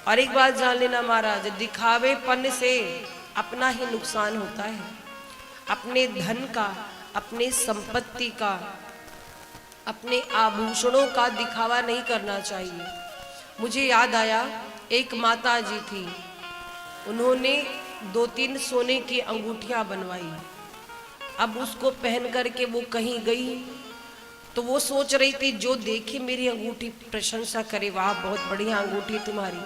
और एक बात जान लेना महाराज, दिखावेपन से अपना ही नुकसान होता है। अपने धन का, अपने संपत्ति का, अपने आभूषणों का दिखावा नहीं करना चाहिए। मुझे याद आया, एक माता जी थी, उन्होंने 2-3 सोने की अंगूठियां बनवाई। अब उसको पहन करके वो कहीं गई तो वो सोच रही थी जो देखे मेरी अंगूठी प्रशंसा करे, वाह बहुत बढ़िया अंगूठी तुम्हारी।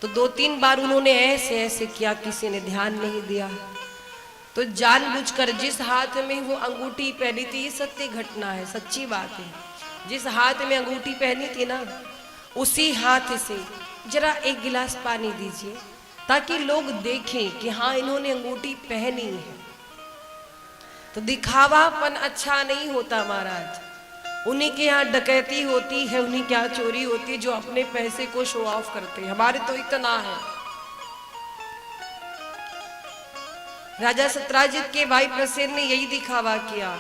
तो 2-3 बार उन्होंने ऐसे ऐसे किया, किसी ने ध्यान नहीं दिया। तो जानबूझकर जिस हाथ में वो अंगूठी पहनी थी, ये सत्य घटना है, सच्ची बात है, जिस हाथ में अंगूठी पहनी थी ना, उसी हाथ से जरा एक गिलास पानी दीजिए ताकि लोग देखें कि हाँ इन्होंने अंगूठी पहनी है। तो दिखावापन अच्छा नहीं होता महाराज। उन्हीं के यहाँ डकैती होती है, उन्हीं के यहाँ चोरी होती है जो अपने पैसे को शो ऑफ करते हैं। हमारे तो इतना है। राजा सत्राजित के भाई प्रसेन ने यही दिखावा किया।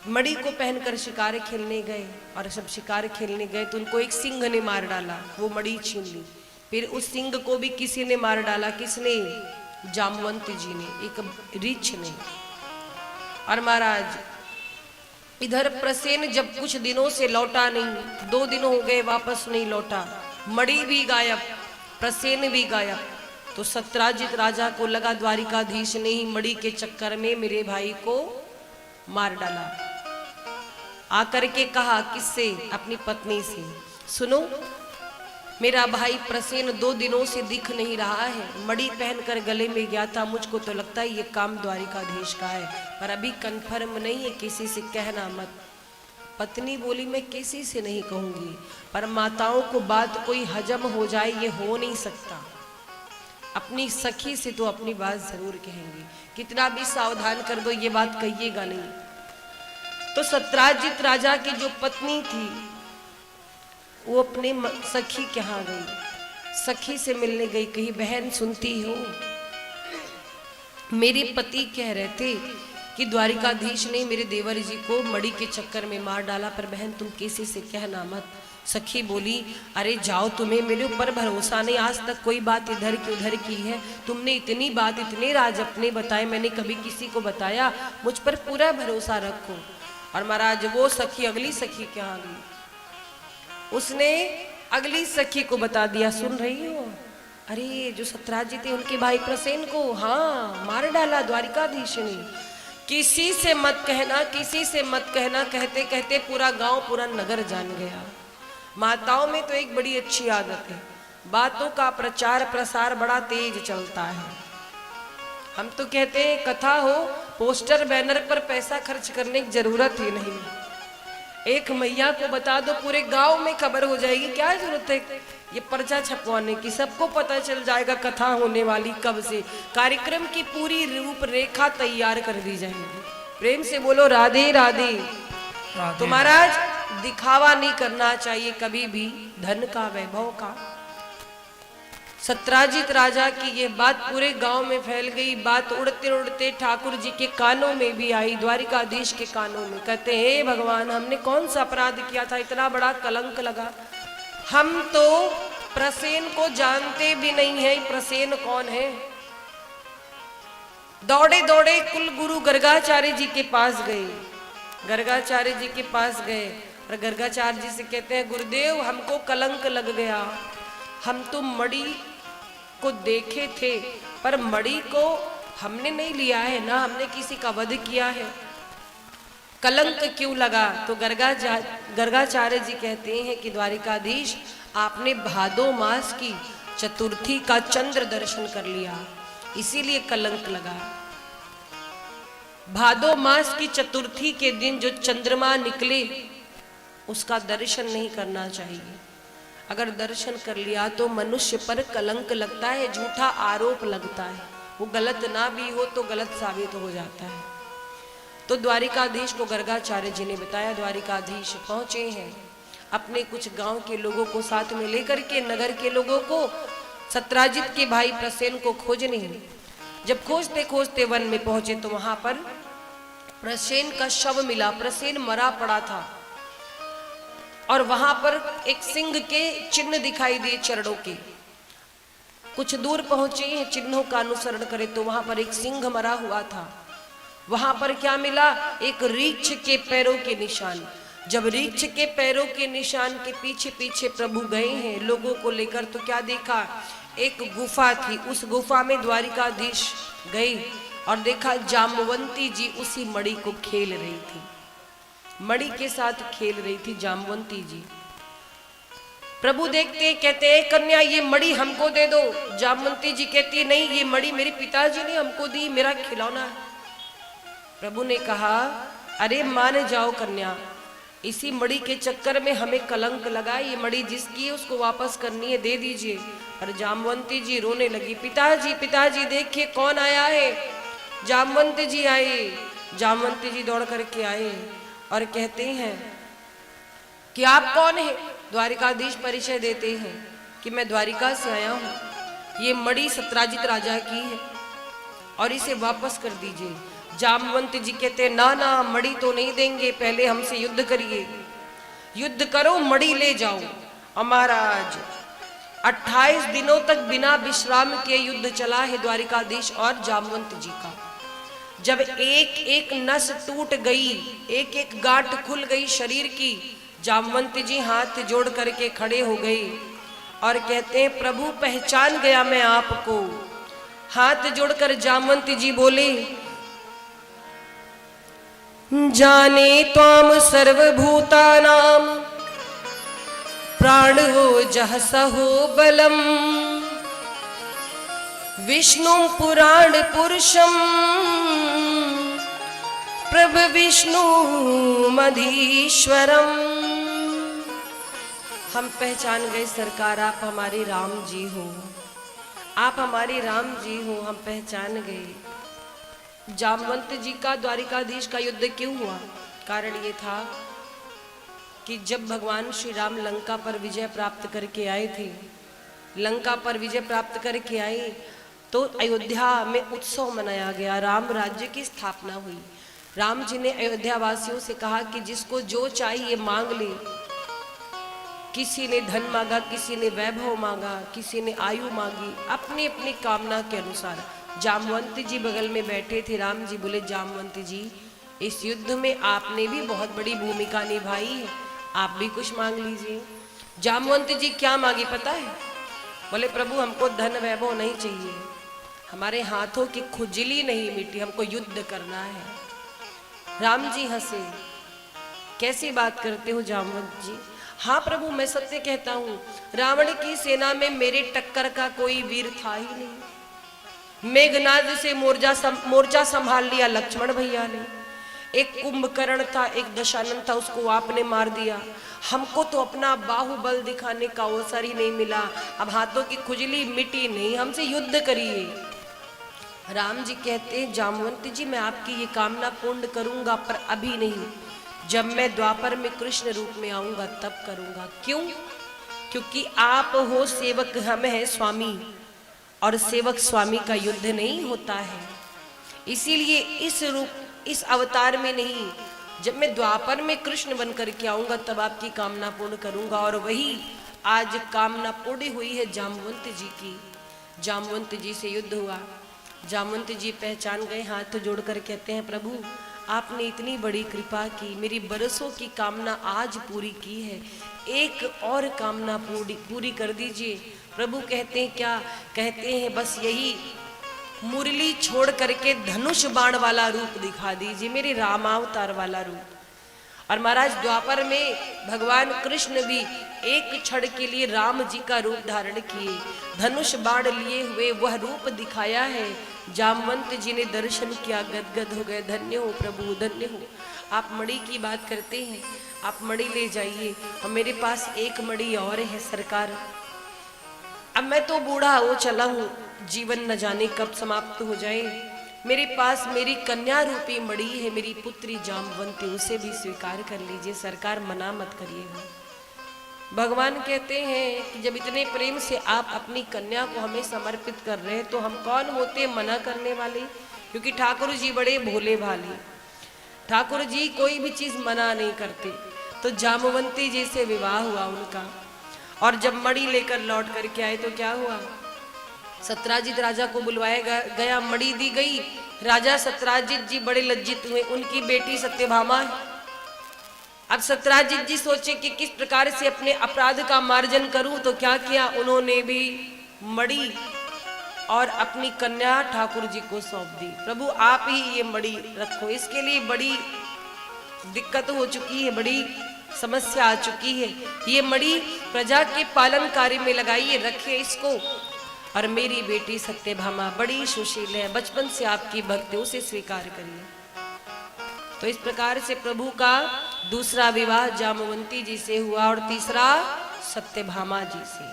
मणि को पहनकर शिकार खेलने गए और सब शिकार खेलने गए तो उनको एक सिंह ने मार डाला, वो मणि छीन ली। फिर उस सिंह को भी किसी ने मार डाला, किसने? जामवंत जी ने, एक रीछ ने। और महाराज इधर प्रसेन जब कुछ दिनों से लौटा नहीं, 2 दिन हो गए वापस नहीं लौटा, मणि भी गायब, प्रसेन भी गायब। तो सत्राजित राजा को लगा द्वारिकाधीश ने ही मणि के चक्कर में मेरे भाई को मार डाला। आकर के कहा, किससे? अपनी पत्नी से, सुनो मेरा भाई प्रसेन 2 दिनों से दिख नहीं रहा है, मणि पहनकर गले में गया था, मुझको तो लगता है ये काम द्वारिकाधीश का है, पर अभी कंफर्म नहीं है, किसी से कहना मत। पत्नी बोली, मैं किसी से नहीं कहूंगी, पर माताओं को बात कोई हजम हो जाए ये हो नहीं सकता। अपनी सखी से तो अपनी बात जरूर कहेंगे, कितना भी सावधान कर दो ये बात कहिएगा नहीं। तो सत्राजित राजा की जो पत्नी थी वो अपने सखी के यहाँ गई, सखी से मिलने गई। कही, बहन सुनती हो, मेरे पति कह रहे थे कि द्वारिकाधीश ने मेरे देवर जी को मणि के चक्कर में मार डाला, पर बहन तुम किसी से कहना मत। सखी बोली, अरे जाओ, तुम्हें मेरे ऊपर भरोसा नहीं, आज तक कोई बात इधर की उधर की है, तुमने इतनी बात इतने राज अपने बताए, मैंने कभी किसी को बताया, मुझ पर पूरा भरोसा रखो। और महाराज वो सखी अगली सखी के यहाँ गई, उसने अगली सखी को बता दिया, सुन रही हो, अरे जो सत्राजित थे उनके भाई प्रसेन को हाँ मार डाला द्वारिकाधीश ने, किसी से मत कहना, किसी से मत कहना। कहते कहते पूरा गांव पूरा नगर जान गया। माताओं में तो एक बड़ी अच्छी आदत है, बातों का प्रचार प्रसार बड़ा तेज चलता है। हम तो कहते हैं कथा हो, पोस्टर बैनर पर पैसा खर्च करने की जरूरत ही नहीं, एक मैया को बता दो पूरे गांव में खबर हो जाएगी, क्या जरूरत है ये पर्चा छपवाने की, सबको पता चल जाएगा कथा होने वाली कब से। कार्यक्रम की पूरी रूपरेखा तैयार कर दी जाएगी। प्रेम से बोलो राधे राधे। तो महाराज दिखावा नहीं करना चाहिए कभी भी धन का, वैभव का। सत्राजित राजा की ये बात पूरे गांव में फैल गई। बात उड़ते उड़ते ठाकुर जी के कानों में भी आई, द्वारिकाधीश के कानों में। कहते हैं, हे भगवान, हमने कौन सा अपराध किया था, इतना बड़ा कलंक लगा। हम तो प्रसेन को जानते भी नहीं है, प्रसेन कौन है। दौड़े दौड़े कुल गुरु गर्गाचार्य जी के पास गए। गर्गाचार्य जी के पास गए और गर्गाचार्य जी से कहते हैं, गुरुदेव हमको कलंक लग गया, हम तो मणि को देखे थे पर मणि को हमने नहीं लिया है ना, हमने किसी का वध किया है, कलंक क्यों लगा। तो गर्गाचार्य जी कहते हैं कि द्वारिकाधीश आपने भादो मास की चतुर्थी का चंद्र दर्शन कर लिया, इसीलिए कलंक लगा। भादो मास की चतुर्थी के दिन जो चंद्रमा निकले उसका दर्शन नहीं करना चाहिए। अगर दर्शन कर लिया तो मनुष्य पर कलंक लगता है, झूठा आरोप लगता है, वो गलत ना भी हो तो गलत साबित हो जाता है। तो द्वारिकाधीश को गर्गाचार्य जी ने बताया। द्वारिकाधीश पहुंचे हैं, अपने कुछ गांव के लोगों को साथ में लेकर के, नगर के लोगों को सत्राजित के भाई प्रसेन को खोजने। जब खोजते खोजते वन में पहुंचे तो वहां पर प्रसेन का शव मिला। प्रसेन मरा पड़ा था और वहां पर एक सिंह के चिन्ह दिखाई दिए चरणों के। कुछ दूर पहुंचे, चिन्हों का अनुसरण करे तो वहां पर एक सिंह मरा हुआ था। वहां पर क्या मिला? एक रीछ के पैरों के निशान। जब रीछ के पैरों के निशान के पीछे पीछे प्रभु गए हैं लोगों को लेकर, तो क्या देखा? एक गुफा थी। उस गुफा में द्वारिकाधीश गए और देखा जामवंती जी उसी मणि को खेल रही थी। मणि के साथ खेल रही थी जामवंती जी। प्रभु देखते कहते हैं कन्या ये मणि हमको दे दो। जामवंती जी कहती नहीं, ये मणि मेरे पिताजी ने हमको दी, मेरा खिलौना है। प्रभु ने कहा अरे मान जाओ कन्या, इसी मणि के चक्कर में हमें कलंक लगा। ये मणि जिसकी है उसको वापस करनी है, दे दीजिए। पर जामवंती जी रोने लगी, पिताजी पिताजी देखिए कौन आया है। जामवंती जी आए। जामवंती जी दौड़ करके आए और कहते हैं कि आप कौन है? द्वारिकाधीश परिचय देते हैं कि मैं द्वारिका से आया हूं, ये मणि सत्राजित राजा की है और इसे वापस कर दीजिए। जामवंती जी कहते ना ना, मणि तो नहीं देंगे, पहले हमसे युद्ध करिए। युद्ध करो, मणि ले जाओ। और महाराज 28 दिनों तक बिना विश्राम के युद्ध चला है द्वारिकाधीश और जामवंत जी का। जब एक एक नस टूट गई, एक एक गांठ खुल गई शरीर की, जामवंत जी हाथ जोड़ करके खड़े हो गए और कहते हैं प्रभु पहचान गया मैं आपको। हाथ जोड़कर जामवंत जी बोले जाने त्वाम सर्वभूतानां प्राणो जहसहो बलम विष्णु पुराण पुरुषम प्रभ विष्णु मधीश्वरम। हम पहचान गए सरकार, आप हमारे राम जी हो, आप हमारे राम जी हो, हम पहचान गए। जामवंत जी का द्वारिकाधीश का युद्ध क्यों हुआ? कारण ये था कि जब भगवान श्री राम लंका पर विजय प्राप्त करके आए थे, लंका पर विजय प्राप्त करके आए तो अयोध्या में उत्सव मनाया गया, राम राज्य की स्थापना हुई। राम जी ने अयोध्या वासियों से कहा कि जिसको जो चाहिए मांग ले। किसी ने धन मांगा, किसी ने वैभव मांगा, किसी ने आयु मांगी, अपनी अपनी कामना के अनुसार। जामवंत जी बगल में बैठे थे। राम जी बोले जामवंत जी इस युद्ध में आपने भी बहुत बड़ी भूमिका निभाई है, आप भी कुछ मांग लीजिए। जामवंत जी क्या मांगी पता है? बोले प्रभु हमको धन वैभव नहीं चाहिए, हमारे हाथों की खुजली नहीं मिटी, हमको युद्ध करना है। राम जी हंसे, कैसी बात करते हो जामवंत जी? हाँ प्रभु मैं सत्य कहता हूँ, रावण की सेना में मेरे टक्कर का कोई वीर था ही नहीं। मेघनाद से मोर्चा संभाल लिया लक्ष्मण भैया ने। एक कुंभकर्ण था, एक दशानन था, उसको आपने मार दिया। हमको तो अपना बाहुबल दिखाने का अवसर ही नहीं मिला, अब हाथों की खुजली मिटी नहीं, हमसे युद्ध करिए। राम जी कहते हैं जामवंत जी मैं आपकी ये कामना पूर्ण करूंगा, पर अभी नहीं, जब मैं द्वापर में कृष्ण रूप में आऊंगा तब करूंगा। क्यों? क्योंकि आप हो सेवक, हम है स्वामी, और सेवक स्वामी का युद्ध नहीं होता है। इसीलिए इस रूप, इस अवतार में नहीं, जब मैं द्वापर में कृष्ण बन करके आऊंगा तब आपकी कामना पूर्ण करूंगा। और वही आज कामना पूर्ण हुई है जामवंत जी की। जामवंत जी से युद्ध हुआ। जामवंत जी पहचान गए, हाथ जोड़कर कहते हैं प्रभु आपने इतनी बड़ी कृपा की, मेरी बरसों की कामना आज पूरी की है, एक और कामना पूरी कर दीजिए। प्रभु कहते हैं क्या? कहते हैं बस यही मुरली छोड़ करके धनुष बाण वाला रूप दिखा दीजिए, मेरे रामावतार वाला रूप। और महाराज द्वापर में भगवान कृष्ण भी एक क्षण के लिए राम जी का रूप धारण किए, धनुष बाण लिए हुए वह रूप दिखाया है। जामवंत जी ने दर्शन किया, गदगद हो गए, धन्य हो प्रभु धन्य हो। आप मणि की बात करते हैं, आप मणि ले जाइए, और मेरे पास एक मणि और है सरकार। अब मैं तो बूढ़ा हो चला हूँ, जीवन न जाने कब समाप्त हो जाए, मेरे पास मेरी कन्या रूपी मणि है, मेरी पुत्री जामवंती, उसे भी स्वीकार कर लीजिए सरकार, मना मत करिएगा। भगवान कहते हैं कि जब इतने प्रेम से आप अपनी कन्या को हमें समर्पित कर रहे हैं तो हम कौन होते मना करने वाले, क्योंकि ठाकुर जी बड़े भोले भाले, ठाकुर जी कोई भी चीज मना नहीं करते। तो जामवंती जी से विवाह हुआ उनका, और जब मणि लेकर लौट करके आए तो क्या हुआ, सत्राजित राजा को बुलवाया गया, मणि दी गई। राजा सत्राजित जी बड़े लज्जित हुए, उनकी बेटी सत्यभामा है। अब सत्राजित जी सोचे कि किस प्रकार से अपने अपराध का मार्जन करूं, तो क्या किया, उन्होंने भी मणि और अपनी कन्या ठाकुर जी को सौंप दी। प्रभु आप ही ये मणि रखो, इसके लिए बड़ी दिक्कत हो चुकी है, बड़ी समस्या आ चुकी है। ये मणि प्रजा के पालन कार्य में लगाइए, रखिए इसको। और मेरी बेटी सत्यभामा बड़ी सुशील है, बचपन से आपकी भक्ति, उसे स्वीकार करिए। तो इस प्रकार से प्रभु का दूसरा विवाह जामवंती जी से हुआ और तीसरा सत्यभामा जी से।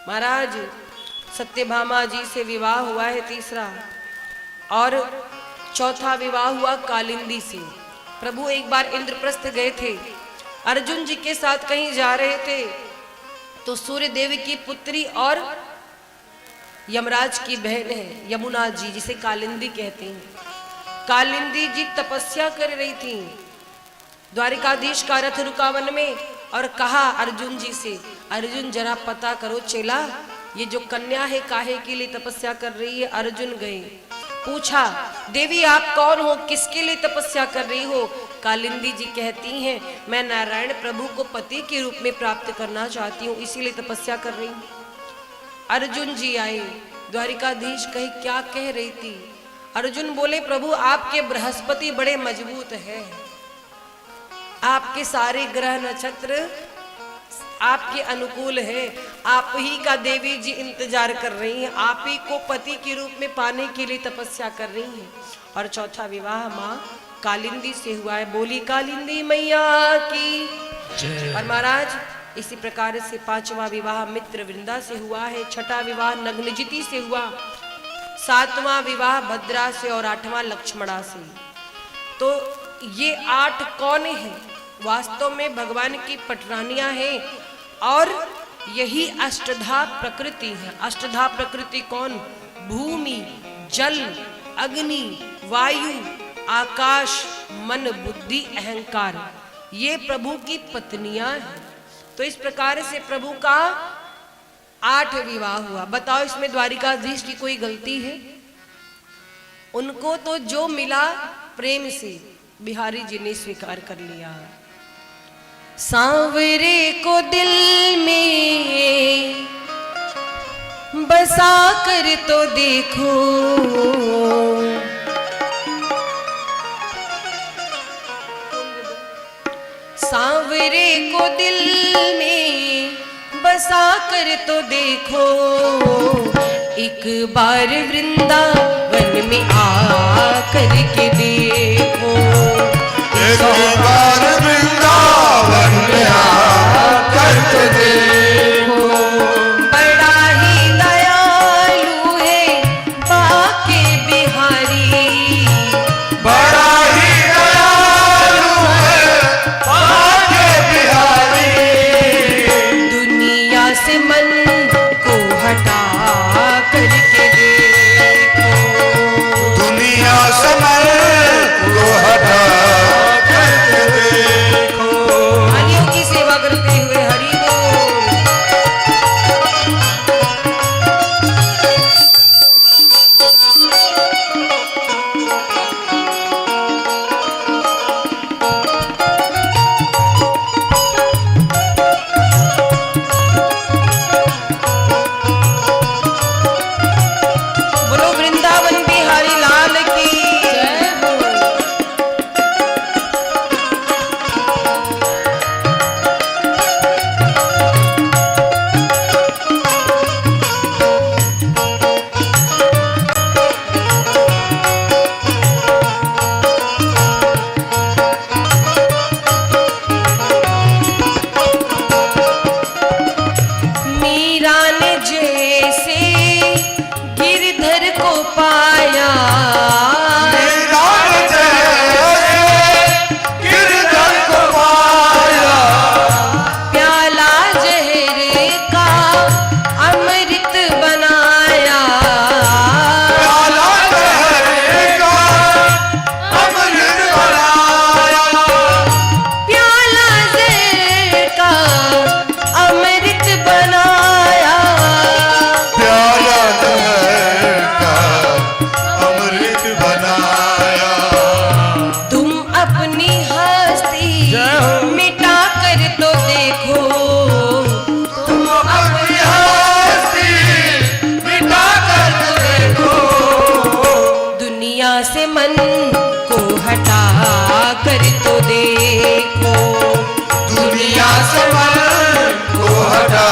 महाराज सत्यभामा जी से विवाह हुआ है तीसरा, और चौथा विवाह हुआ कालिंदी से। प्रभु एक बार इंद्रप्रस्थ गए थे, अर्जुन जी के साथ कहीं जा रहे थे, तो सूर्य देव की पुत्री और यमराज की बहन है यमुना जी, जिसे कालिंदी कहते हैं। कालिंदी जी तपस्या कर रही थी, द्वारिकाधीश का रथ रुका वन में, और कहा अर्जुन जी से, अर्जुन जरा पता करो चेला, ये जो कन्या है काहे के लिए तपस्या कर रही है। अर्जुन गए, पूछा देवी आप कौन हो, किसके लिए तपस्या कर रही हो। कालिंदी जी कहती हैं मैं नारायण प्रभु को पति के रूप में प्राप्त करना चाहती हूँ, इसीलिए तपस्या कर रही हूँ। अर्जुन जी आए, द्वारिकाधीश कहे क्या कह रही थी। अर्जुन बोले प्रभु आपके बृहस्पति बड़े मजबूत हैं, आपके सारे ग्रह नक्षत्र आपके अनुकूल है, आप ही का देवी जी इंतजार कर रही हैं, आप ही को पति के रूप में पाने के लिए तपस्या कर रही हैं। और चौथा विवाह माँ कालिंदी से हुआ है, बोली कालिंदी मैया की जय। और महाराज इसी प्रकार से पांचवा विवाह मित्र वृंदा से हुआ है, छठा विवाह नग्नजिति से हुआ, सातवां विवाह भद्रा से और आठवां लक्ष्मणा से। तो ये 8 कौन है, वास्तव में भगवान की पटरानियां हैं, और यही अष्टधा प्रकृति है। अष्टधा प्रकृति कौन, भूमि जल अग्नि वायु आकाश मन बुद्धि अहंकार, ये प्रभु की पत्नियां हैं। तो इस प्रकार से प्रभु का 8 विवाह हुआ। बताओ इसमें द्वारिकाधीश की कोई गलती है? उनको तो जो मिला प्रेम से बिहारी जी ने स्वीकार कर लिया। सांवरे को दिल में बसा कर तो देखो, सांवरे को दिल में बसा कर तो देखो, एक बार वृंदावन में आकर के देखो, एक बार वृंदावन में आकर तो देखो, बड़ा ही दयालु है बाके बिहारी, बड़ा ही दयालु है बाके बिहारी, दुनिया से मन को हटा करके देखो, दुनिया से मन को हटा करके देखो, से मन को हटा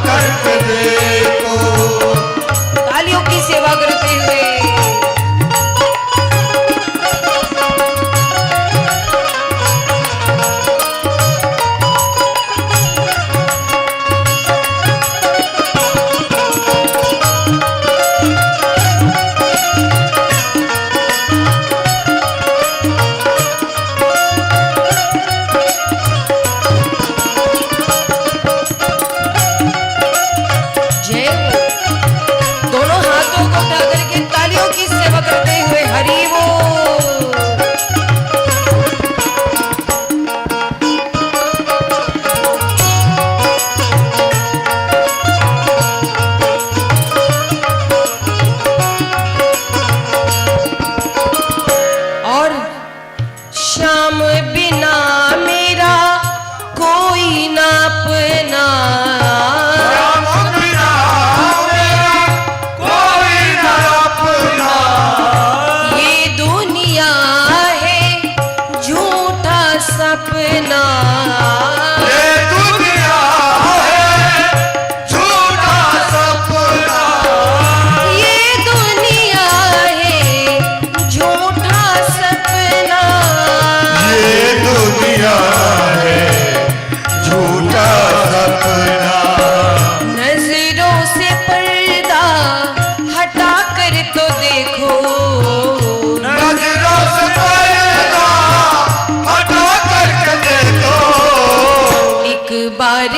करके देखो। तालियों की सेवा करते हुए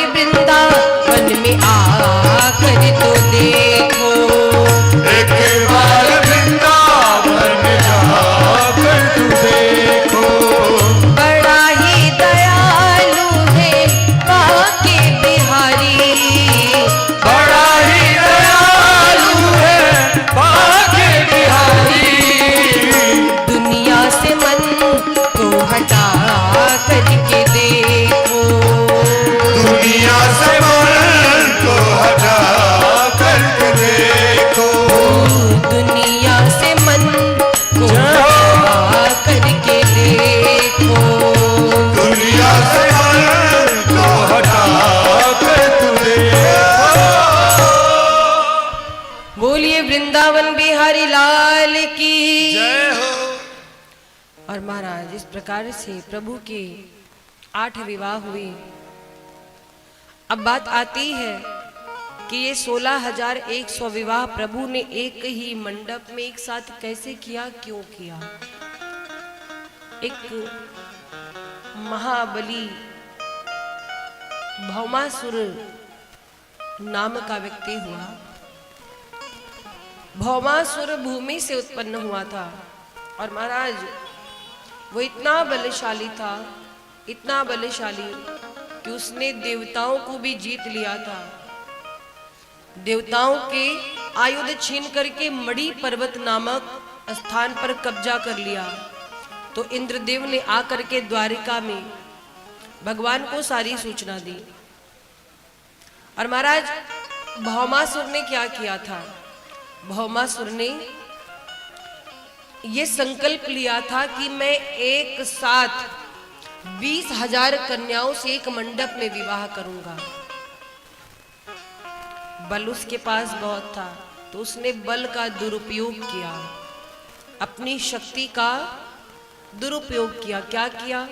वृंदावन में आकर तो देखो, एक बार वृंदावन में आकर तो देखो। बड़ा ही दयालु है बाके बिहारी, बड़ा ही दयालु है बाके बिहारी। दुनिया से मन को हटा करके देखो, दुनिया से मन को हटा करके देखो। दुनिया से मन को हटा करके देखो, दुनिया से मन को हटा करके देखो। बोलिए वृंदावन बिहारी लाल की जय हो। और महाराज इस प्रकार से प्रभु के 8 विवाह हुए। अब बात आती है कि ये 16,100 विवाह प्रभु ने एक ही मंडप में एक साथ कैसे किया, क्यों किया। एक महाबली भौमासुर नाम का व्यक्ति हुआ। भौमासुर भूमि से उत्पन्न हुआ था और महाराज वो इतना बलशाली था, इतना बलशाली कि उसने देवताओं को भी जीत लिया था। देवताओं के आयुध छीन करके मणि पर्वत नामक स्थान पर कब्जा कर लिया। तो इंद्रदेव ने आकर के द्वारिका में भगवान को सारी सूचना दी। और महाराज भौमासुर ने क्या किया था, भौमासुर ने ये संकल्प लिया था कि मैं एक साथ 20,000 कन्याओं से एक मंडप में विवाह करूंगा। बल उसके पास बहुत था तो उसने बल का दुरुपयोग किया, अपनी शक्ति का दुरुपयोग किया। क्या किया,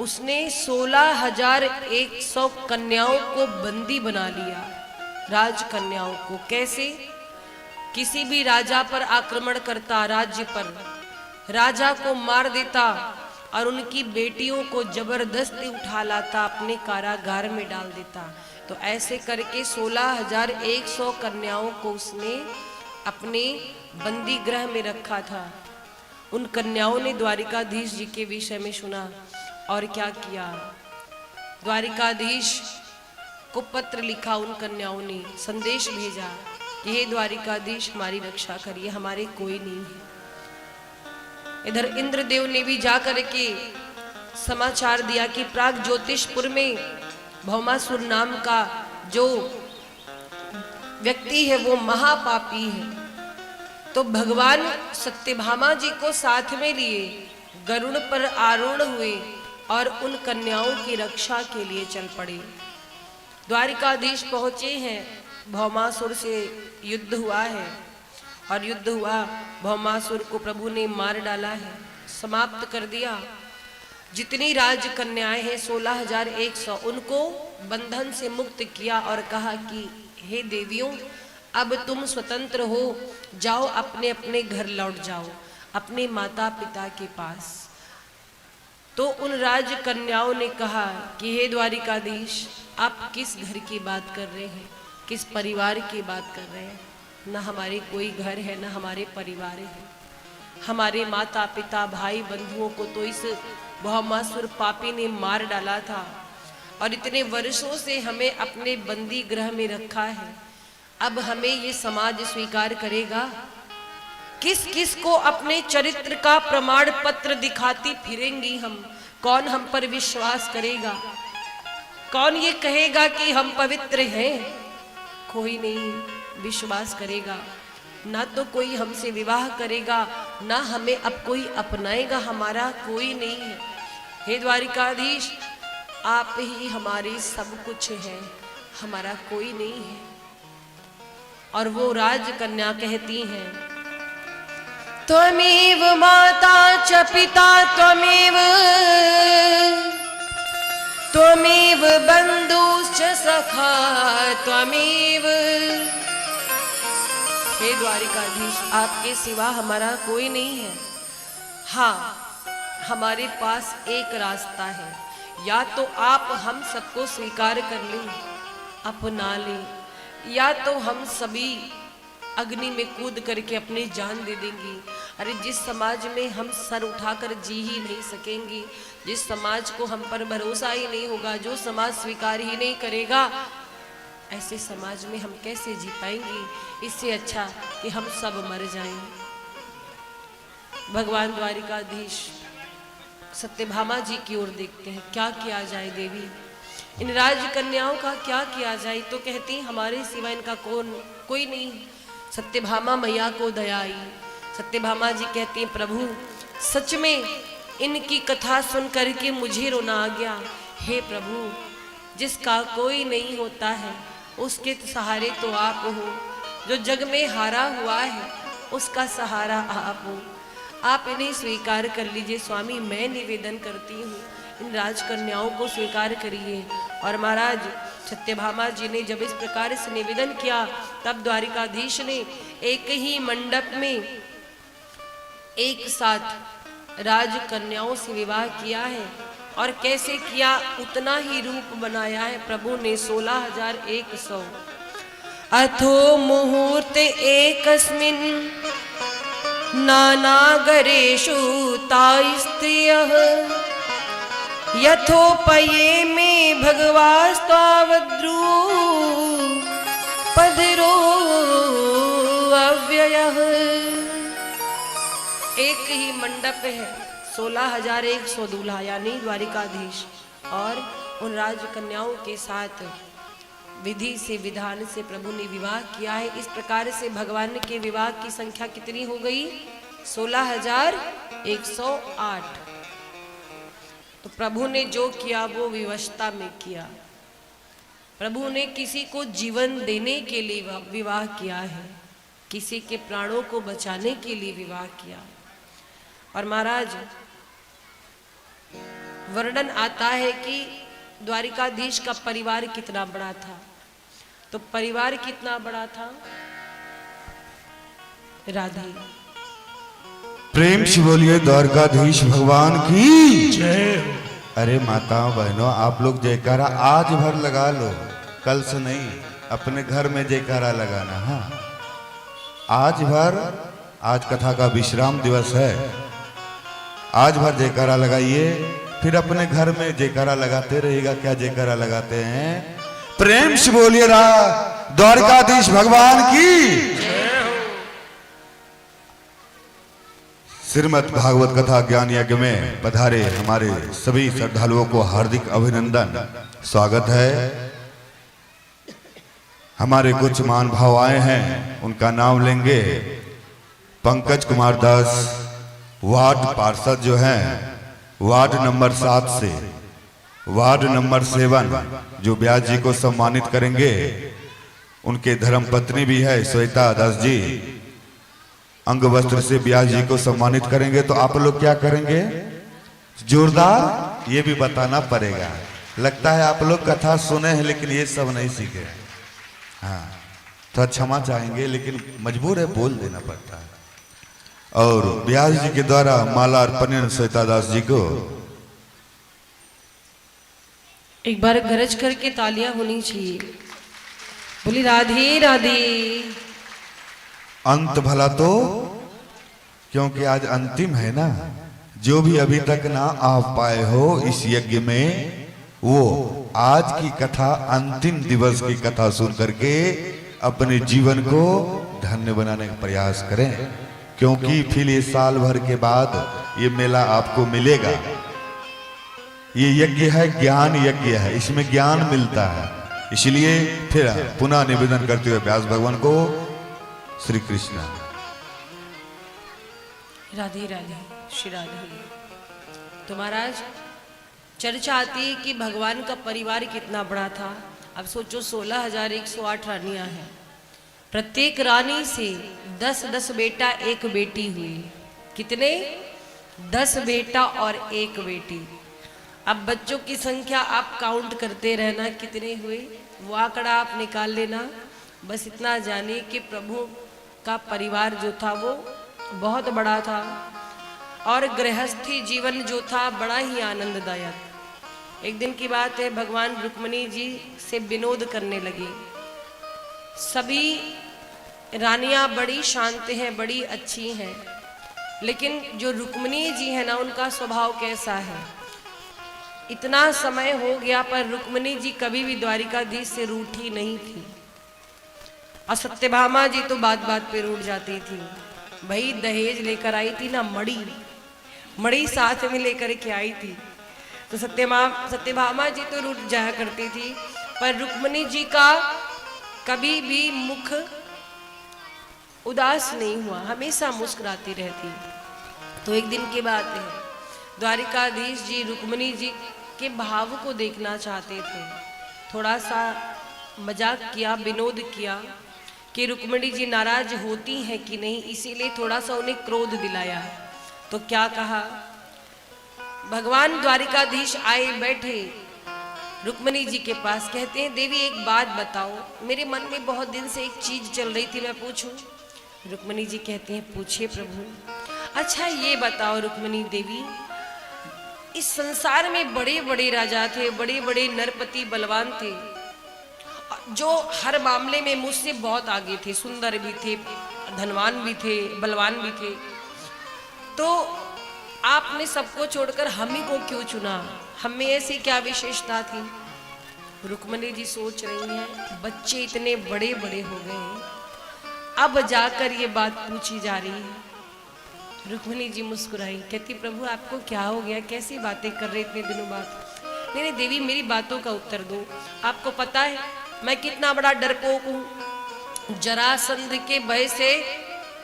उसने 16,100 कन्याओं को बंदी बना लिया, राजकन्याओं को। कैसे, किसी भी राजा पर आक्रमण करता, राज्य पर, राजा को मार देता और उनकी बेटियों को जबरदस्ती उठा लाता, अपने कारागार में डाल देता। तो ऐसे करके 16,100 कन्याओं को उसने अपने बंदी गृह में रखा था। उन कन्याओं ने द्वारिकाधीश जी के विषय में सुना और क्या किया, द्वारिकाधीश को पत्र लिखा। उन कन्याओं ने संदेश भेजा कि हे द्वारिकाधीश हमारी रक्षा करिए, हमारे कोई नहीं है। इधर इंद्रदेव ने भी जाकर के समाचार दिया कि प्राग ज्योतिषपुर में भौमासुर नाम का जो व्यक्ति है वो महापापी है। तो भगवान सत्यभामा जी को साथ में लिए गरुड़ पर आरूढ़ हुए और उन कन्याओं की रक्षा के लिए चल पड़े। द्वारिकाधीश पहुंचे हैं, भौमासुर से युद्ध हुआ है और युद्ध हुआ, भौमासुर को प्रभु ने मार डाला है, समाप्त कर दिया। जितनी राजकन्याएं हैं 16,100 उनको बंधन से मुक्त किया और कहा कि हे देवियों, अब तुम स्वतंत्र हो, जाओ अपने अपने घर लौट जाओ, अपने माता पिता के पास। तो उन राजकन्याओं ने कहा कि हे द्वारिकाधीश, आप किस घर की बात कर रहे हैं, किस परिवार की बात कर रहे हैं? ना हमारे कोई घर है, ना हमारे परिवार है। हमारे माता पिता भाई बंधुओं को तो इस भौमासुर पापी ने मार डाला था और इतने वर्षों से हमें अपने बंदी गृह में रखा है। अब हमें ये समाज स्वीकार करेगा? किस किस को अपने चरित्र का प्रमाण पत्र दिखाती फिरेंगी हम? कौन हम पर विश्वास करेगा? कौन ये कहेगा कि हम पवित्र हैं? कोई नहीं विश्वास करेगा। ना तो कोई हमसे विवाह करेगा, ना हमें अब कोई अपनाएगा, हमारा कोई नहीं है। हे द्वारिकाधीश, आप ही हमारी सब कुछ है, हमारा कोई नहीं है। और वो राजकन्या कहती हैं, त्वमेव माता च पिता त्वमेव, त्वमेव बंधुश्च सखा त्वमेव। हे द्वारिकाधीश, आपके सिवा हमारा कोई नहीं है। हाँ, हमारे पास एक रास्ता है, या तो आप हम सबको स्वीकार कर लें, अपना लें, या तो हम सभी अग्नि में कूद करके अपनी जान दे देंगे। अरे जिस समाज में हम सर उठाकर जी ही नहीं सकेंगे, जिस समाज को हम पर भरोसा ही नहीं होगा, जो समाज स्वीकार ही नहीं करेगा, ऐसे समाज में हम कैसे जी पाएंगे? इससे अच्छा कि हम सब मर जाएं। भगवान द्वारिकाधीश सत्यभामा जी की ओर देखते हैं, क्या किया जाए देवी, इन राजकन्याओं का क्या किया जाए? तो कहती हैं, हमारे सिवा इनका कोई नहीं। सत्यभामा मैया को दया आई। सत्यभामा जी कहती हैं, प्रभु सच में इनकी कथा सुन करके मुझे रोना आ गया। हे प्रभु, जिसका कोई नहीं होता है उसके सहारे तो आप हो, जो जग में हारा हुआ है उसका सहारा आप हो। आप इन्हें स्वीकार कर लीजिए स्वामी, मैं निवेदन करती हूँ, इन राजकन्याओं को स्वीकार करिए। और महाराज सत्यभामा जी ने जब इस प्रकार से निवेदन किया, तब द्वारिकाधीश ने एक ही मंडप में एक साथ राजकन्याओं से विवाह किया है। और कैसे किया, उतना ही रूप बनाया है प्रभु ने, 16,100। अथो मुहूर्त एकस्मिन् नानागरेषु तास्त्रियः, यथोपये में भगवास्तावद्रू पदरो अव्ययः। एक ही मंडप है, 16,100 दूल्हा यानी द्वारिकाधीश और उन राजकन्याओं के साथ विधि से विधान से प्रभु ने विवाह किया है। इस प्रकार से भगवान के विवाह की संख्या कितनी हो गई? 16,108। तो प्रभु ने जो किया वो विवशता में किया। प्रभु ने किसी को जीवन देने के लिए विवाह किया है, किसी के प्राणों को बचाने के लिए विवाह किया। और महाराज वर्णन आता है कि द्वारिकाधीश का परिवार कितना बड़ा था। तो परिवार कितना बड़ा था? राधे प्रेम से बोलिए द्वारकाधीश भगवान की जय हो। अरे माताओं बहनों, आप लोग जयकारा आज भर लगा लो, कल से नहीं, अपने घर में जयकारा लगाना। हाँ, आज भर, आज कथा का विश्राम दिवस है, आज भर जयकारा लगाइए, फिर अपने घर में जयकारा लगाते रहिएगा। क्या जयकारा लगाते हैं? प्रेम से बोलिए द्वारकाधीश भगवान की। श्रीमद् भागवत कथा ज्ञान यज्ञ में पधारे हमारे सभी श्रद्धालुओं को हार्दिक अभिनंदन, स्वागत है। हमारे कुछ मान भाव आए हैं, उनका नाम लेंगे। पंकज कुमार दास वार्ड पार्षद जो हैं, वार्ड नंबर 7 से वार्ड नंबर 7 जो ब्यास जी को सम्मानित करेंगे, उनके धर्म पत्नी भी है श्वेता दास जी, अंग वस्त्र से ब्यास जी को सम्मानित करेंगे। तो आप लोग क्या करेंगे? जोरदार, ये भी बताना पड़ेगा। लगता है आप लोग कथा सुने हैं लेकिन ये सब नहीं सीखे। हाँ, तो क्षमा चाहेंगे लेकिन मजबूर है, बोल देना पड़ता है। और ब्यास जी के द्वारा माला अर्पण श्वेता दास जी को। एक बार गरज करके तालियां होनी चाहिए। बोली राधे राधे। अंत भला तो, क्योंकि आज अंतिम है ना। जो भी अभी तक ना आ पाए हो इस यज्ञ में, वो आज की कथा, अंतिम दिवस की कथा सुन करके अपने जीवन को धन्य बनाने का प्रयास करें, क्योंकि फिर ये साल भर के बाद ये मेला आपको मिलेगा। ये यज्ञ है, ज्ञान यज्ञ है, इसमें ज्ञान मिलता है। इसलिए फिर पुनः निवेदन करते हुए व्यास भगवान को श्री कृष्ण। राधे राधे श्री राधे। तो महाराज चर्चा आती है कि भगवान का परिवार कितना बड़ा था। अब सोचो 16,108 रानियां हैं, प्रत्येक रानी से 10-10 बेटा 1 बेटी हुई। कितने? 10 बेटा और 1 बेटी। अब बच्चों की संख्या आप काउंट करते रहना कितने हुए, वो आंकड़ा आप निकाल लेना। बस इतना जानिए कि प्रभु का परिवार जो था वो बहुत बड़ा था और गृहस्थी जीवन जो था बड़ा ही आनंददायक। एक दिन की बात है, भगवान रुक्मिणी जी से विनोद करने लगे। सभी रानियां बड़ी शांत हैं, बड़ी अच्छी हैं, लेकिन जो रुक्मिणी जी है ना, उनका स्वभाव कैसा है। इतना समय हो गया पर रुक्मिणी जी कभी भी द्वारिकाधीश से रूठी नहीं थी। और सत्यभामा जी तो बात बात पे रूठ जाती थी। भाई दहेज लेकर आई थी ना, मड़ी साथ में लेकर के आई थी, तो सत्यभामा जी तो रूठ जाया करती थी, पर रुक्मिणी जी का कभी भी मुख उदास नहीं हुआ, हमेशा मुस्कुराती रहती। तो एक दिन की बात है, द्वारिकाधीश जी रुक्मिणी जी के भाव को देखना चाहते थे। थोड़ा सा मजाक किया, विनोद किया कि रुक्मिणी जी नाराज होती हैं कि नहीं, इसीलिए थोड़ा सा उन्हें क्रोध दिलाया। तो क्या कहा, भगवान द्वारिकाधीश आए बैठे रुक्मिणी जी के पास, कहते हैं देवी एक बात बताओ, मेरे मन में बहुत दिन से एक चीज चल रही थी, मैं पूछूं? रुक्मिणी जी कहते हैं पूछिए प्रभु। अच्छा ये बताओ रुक्मिणी देवी, इस संसार में बड़े बड़े राजा थे, बड़े बड़े नरपति बलवान थे, जो हर मामले में मुझसे बहुत आगे थे, सुंदर भी थे, धनवान भी थे, बलवान भी थे, तो आपने सबको छोड़कर हम ही को क्यों चुना? हम में ऐसी क्या विशेषता थी? रुक्मिणी जी सोच रही हैं, बच्चे इतने बड़े बड़े हो गए हैं, अब जाकर ये बात पूछी जा रही है। रुक्मिणी जी मुस्कुराई, कहती प्रभु आपको क्या हो गया, कैसी बातें कर रहे इतने दिनों बाद? नहीं देवी, मेरी बातों का उत्तर दो। आपको पता है मैं कितना बड़ा डरपोक हूँ, जरासंध के भय से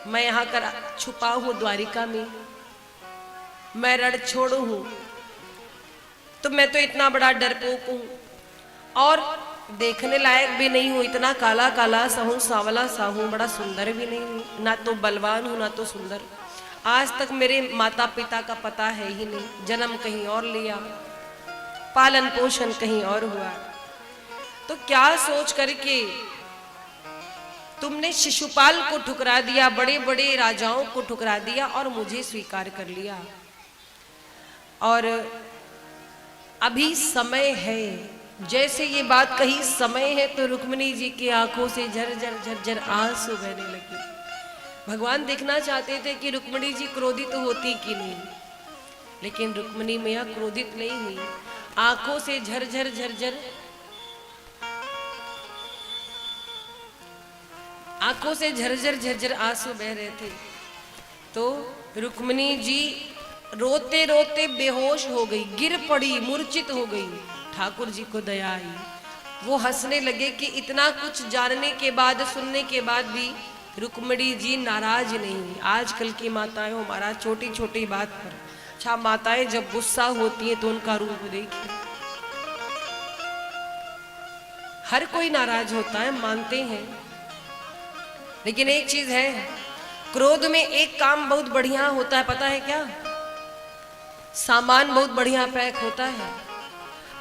मैं यहाँ कर छुपा हूँ द्वारिका में, मैं रण छोड़ू हूँ, तो मैं तो इतना बड़ा डरपोक हूँ और देखने लायक भी नहीं हूँ, इतना काला काला सा हूँ, सांवला सा हूँ, बड़ा सुंदर भी नहीं हूँ, ना तो बलवान हूँ ना तो सुंदर। आज तक मेरे माता पिता का पता है ही नहीं, जन्म कहीं और लिया, पालन पोषण कहीं और हुआ। तो क्या सोच करके तुमने शिशुपाल को ठुकरा दिया, बड़े बड़े राजाओं को ठुकरा दिया और मुझे स्वीकार कर लिया। और अभी समय है, जैसे ये बात कही समय है, तो रुक्मिणी जी की आंखों से झरझर झरझर आंसू बहने लगे। भगवान देखना चाहते थे कि रुक्मिणी जी क्रोधित होती कि नहीं, लेकिन रुक्मिणी मैया क्रोधित नहीं हुई, आंखों से झरझर झरझर आंखों से झरझर झरझर आंसू बह रहे थे। तो रुक्मिणी जी रोते रोते बेहोश हो गई, गिर पड़ी, मूर्छित हो गई। ठाकुर जी को दया आई, वो हंसने लगे कि इतना कुछ जानने के बाद, सुनने के बाद भी रुक्मिणी जी नाराज नहीं। आजकल की माताएं हमारा छोटी छोटी बात पर अच्छा, माताएं जब गुस्सा होती हैं तो उनका रूप देखिए। हर कोई नाराज होता है, मानते हैं, लेकिन एक चीज है, क्रोध में एक काम बहुत बढ़िया होता है, पता है क्या? सामान बहुत बढ़िया पैक होता है।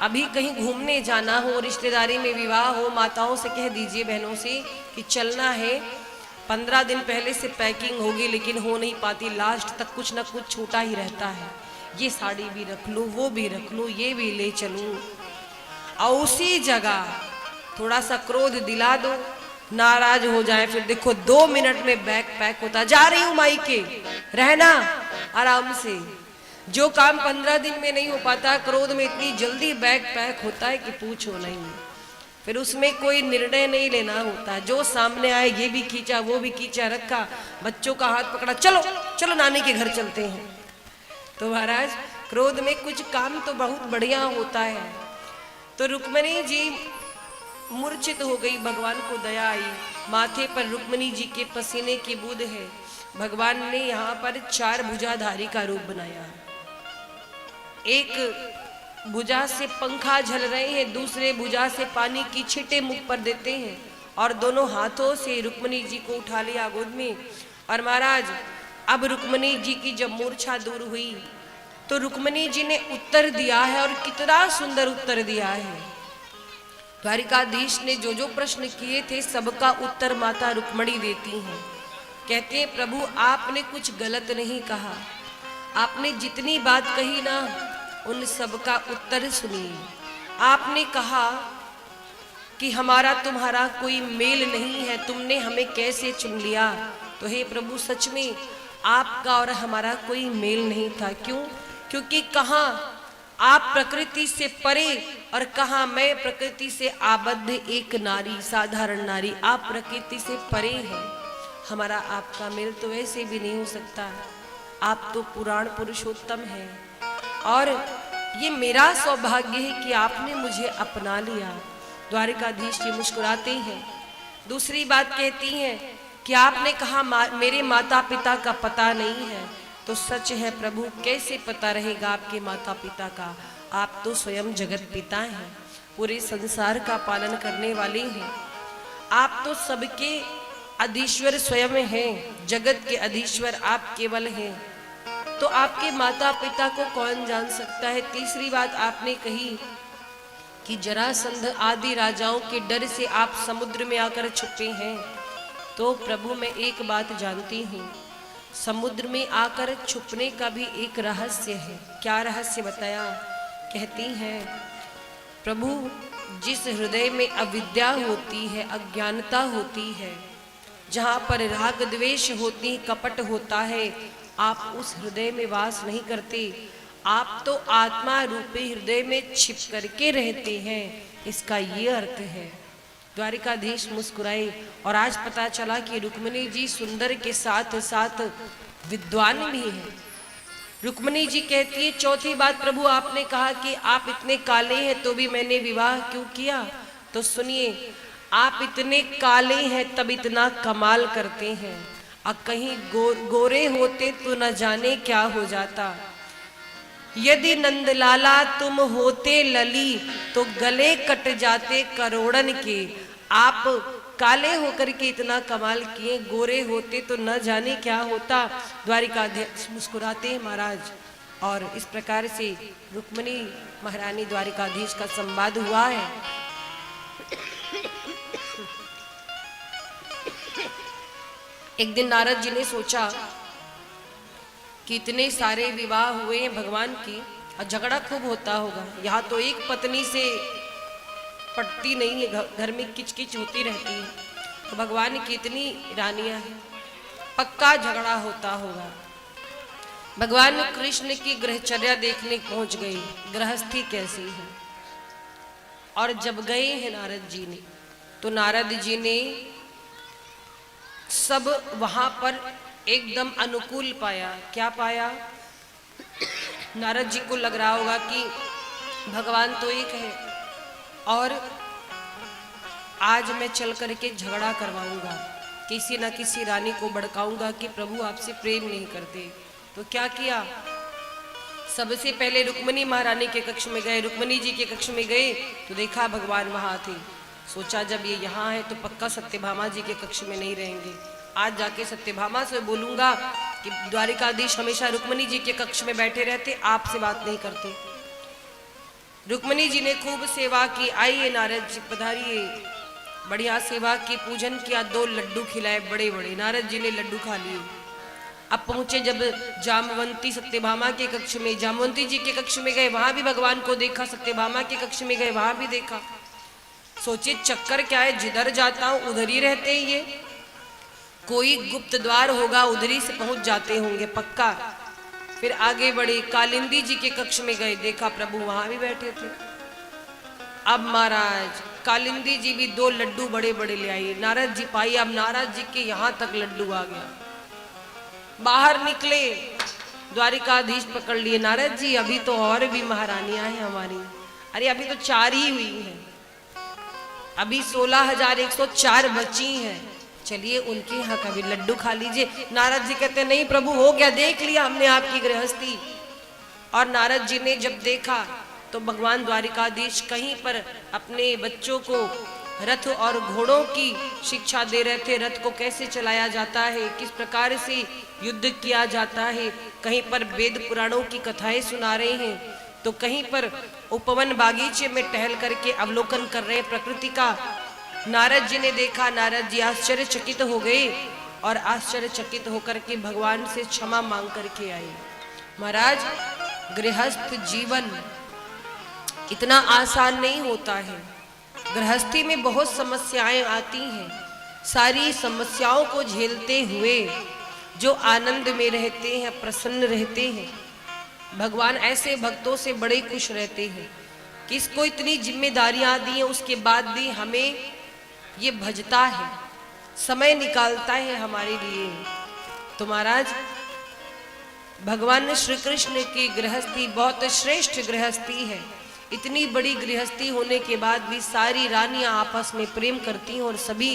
अभी कहीं घूमने जाना हो, रिश्तेदारी में विवाह हो, माताओं से कह दीजिए, बहनों से कि चलना है, 15 दिन पहले से पैकिंग होगी, लेकिन हो नहीं पाती, लास्ट तक कुछ ना कुछ छूटा ही रहता है। ये साड़ी भी रख लूं, वो भी रख लूं, ये भी ले चलूं, और उसी जगह थोड़ा सा क्रोध दिला दो, नाराज हो जाए, फिर देखो 2 मिनट में बैग पैक होता। जा रही हूं मायके, रहना आराम से। जो काम 15 दिन में नहीं हो पाता, क्रोध में इतनी जल्दी बैग पैक होता है कि पूछो नहीं। फिर उसमें कोई निर्णय नहीं लेना होता, जो सामने आए ये भी खींचा, वो भी खींचा रखा, बच्चों का हाथ पकड़ा, चलो चलो नानी के घर चलते हैं। तो महाराज, क्रोध में कुछ काम तो बहुत बढ़िया होता है। तो रुक्मिणी जी मूर्छित हो गई, भगवान को दया आई, माथे पर रुक्मिणी जी के पसीने की बूंद है। भगवान ने यहाँ पर 4 भुजाधारी का रूप बनाया। एक भुजा से पंखा झल रहे हैं, दूसरे भुजा से पानी की छींटे मुख पर देते हैं, और दोनों हाथों से रुक्मिणी जी को उठा लिया गोद में। और महाराज, अब रुक्मिणी जी की जब मूर्छा दूर हुई तो रुक्मिणी जी ने उत्तर दिया है, और कितना सुंदर उत्तर दिया है। द्वारिकाधीश ने जो जो प्रश्न किए थे, सबका उत्तर माता रुक्मिणी देती हैं। कहते हैं, प्रभु आपने कुछ गलत नहीं कहा, आपने जितनी बात कही ना, उन सब का उत्तर सुनिए। आपने कहा कि हमारा तुम्हारा कोई मेल नहीं है, तुमने हमें कैसे चुन लिया? तो हे प्रभु, सच में आपका और हमारा कोई मेल नहीं था। क्यों? क्योंकि कहाँ आप प्रकृति से परे और कहाँ मैं प्रकृति से आबद्ध एक नारी, साधारण नारी। आप प्रकृति से परे हैं, हमारा आपका मेल तो ऐसे भी नहीं हो सकता। आप तो पुराण पुरुषोत्तम हैं, और ये मेरा सौभाग्य है कि आपने मुझे अपना लिया। द्वारिकाधीश जी मुस्कुराते हैं। दूसरी बात कहती हैं कि आपने कहा मेरे माता पिता का पता नहीं है, तो सच है प्रभु, कैसे पता रहेगा आपके माता पिता का? आप तो स्वयं जगत पिता हैं, पूरे संसार का पालन करने वाले हैं। आप तो सबके अधीश्वर स्वयं हैं, जगत के अधीश्वर आप केवल हैं, तो आपके माता पिता को कौन जान सकता है? तीसरी बात आपने कही कि जरासंध आदि राजाओं के डर से आप समुद्र में आकर छुपे हैं। तो प्रभु, मैं एक बात जानती हूँ, समुद्र में आकर छुपने का भी एक रहस्य है। क्या रहस्य बताया? कहती हैं, प्रभु, जिस हृदय में अविद्या होती है, अज्ञानता होती है, जहाँ पर राग द्वेष होती, कपट होता है, आप उस हृदय में वास नहीं करते। आप तो आत्मा रूपी हृदय में छिप करके रहते हैं, इसका ये अर्थ है। द्वारिकाधीश मुस्कुराए, और आज पता चला कि रुक्मिणी जी सुंदर के साथ साथ विद्वान भी हैं। रुक्मिणी जी कहती है, चौथी बात, प्रभु आपने कहा कि आप इतने काले हैं तो भी मैंने विवाह क्यों किया? तो सुनिए, आप इतने काले हैं तब इतना कमाल करते हैं, और कहीं गोरे होते तो न जाने क्या हो जाता। यदि नंदलाला तुम होते लली तो गले कट जाते करोड़न के। आप काले होकर के इतना कमाल किए, गोरे होते तो न जाने क्या होता। द्वारिकाधीश मुस्कुराते हैं महाराज, और इस प्रकार से रुक्मिणी महारानी द्वारिकाधीश का संवाद हुआ है। एक दिन नारद जी ने सोचा कि इतने सारे विवाह हुए हैं भगवान की, और झगड़ा खूब होता होगा। यहाँ तो एक पत्नी से पटती नहीं है, घर में किचकिच होती रहती है, तो भगवान की इतनी रानियां हैं, पक्का झगड़ा होता होगा। भगवान कृष्ण की गृहचर्या देखने पहुंच गई, गृहस्थी कैसी है। और जब गए हैं नारद जी ने, तो नारद जी ने सब वहां पर एकदम अनुकूल पाया। क्या पाया? नारद जी को लग रहा होगा कि भगवान तो एक है, और आज मैं चल करके झगड़ा करवाऊंगा, किसी न किसी रानी को भड़काऊंगा कि प्रभु आपसे प्रेम नहीं करते। तो क्या किया? सबसे पहले रुक्मिणी महारानी के कक्ष में गए। रुक्मिणी जी के कक्ष में गए तो देखा भगवान वहां थे। सोचा जब ये यहाँ है तो पक्का सत्यभामा जी के कक्ष में नहीं रहेंगे। आज जाके सत्यभामा से बोलूंगा कि द्वारिकाधीश हमेशा रुक्मिणी जी के कक्ष में बैठे रहते, आपसे बात नहीं करते। रुक्मिणी जी ने खूब सेवा की। आइए नारद जी पधारिए। बढ़िया सेवा की, पूजन किया, 2 लड्डू खिलाए बड़े बड़े। नारद जी ने लड्डू खा लिए। अब पहुंचे जब जामवंती सत्यभामा के कक्ष में, जामवंती जी के कक्ष में गए, वहां भी भगवान को देखा। सत्यभामा के कक्ष में गए, वहां भी देखा। सोचे चक्कर क्या है, जिधर जाता हूं उधर ही रहते हैं ये, कोई गुप्त द्वार होगा, उधर ही से पहुंच जाते होंगे पक्का। फिर आगे बढ़े, कालिंदी जी के कक्ष में गए, देखा प्रभु वहां भी बैठे थे। अब महाराज कालिंदी जी भी 2 लड्डू बड़े बड़े ले आई। नारद जी पाई, अब नारद जी के यहां तक लड्डू आ गया। बाहर निकले, द्वारिकाधीश पकड़ लिए। नारद जी अभी तो और भी महारानियां हैं हमारी। अरे अभी तो 4 ही हुई हैं, अभी 16,104 बची हैं, चलिए उनके यहाँ का भी लड्डू खा लीजिए। नारद जी कहते नहीं प्रभु हो गया, देख लिया हमने आपकी गृहस्थी। और नारद जी ने जब देखा तो भगवान द्वारिकाधीश कहीं पर अपने बच्चों को रथ और घोड़ों की शिक्षा दे रहे थे। रथ को कैसे चलाया जाता है, किस प्रकार से युद्ध किया जाता है। कहीं पर वेद पुराणों की कथाएं सुना रहे हैं, तो कहीं पर उपवन बागीचे में टहल करके अवलोकन कर रहे प्रकृति का। नारद जी ने देखा, नारद जी आश्चर्यचकित हो गए और आश्चर्यचकित होकर के भगवान से क्षमा मांग करके आए। महाराज गृहस्थ जीवन इतना आसान नहीं होता है। गृहस्थी में बहुत समस्याएं आती हैं। सारी समस्याओं को झेलते हुए जो आनंद में रहते हैं, प्रसन्न रहते हैं, भगवान ऐसे भक्तों से बड़े खुश रहते हैं। किसको इतनी जिम्मेदारियां दी हैं, उसके बाद भी हमें ये भजता है, समय निकालता है हमारे लिए। तो महाराज भगवान श्री कृष्ण की गृहस्थी बहुत श्रेष्ठ गृहस्थी है। इतनी बड़ी गृहस्थी होने के बाद भी सारी रानियां आपस में प्रेम करती हैं और सभी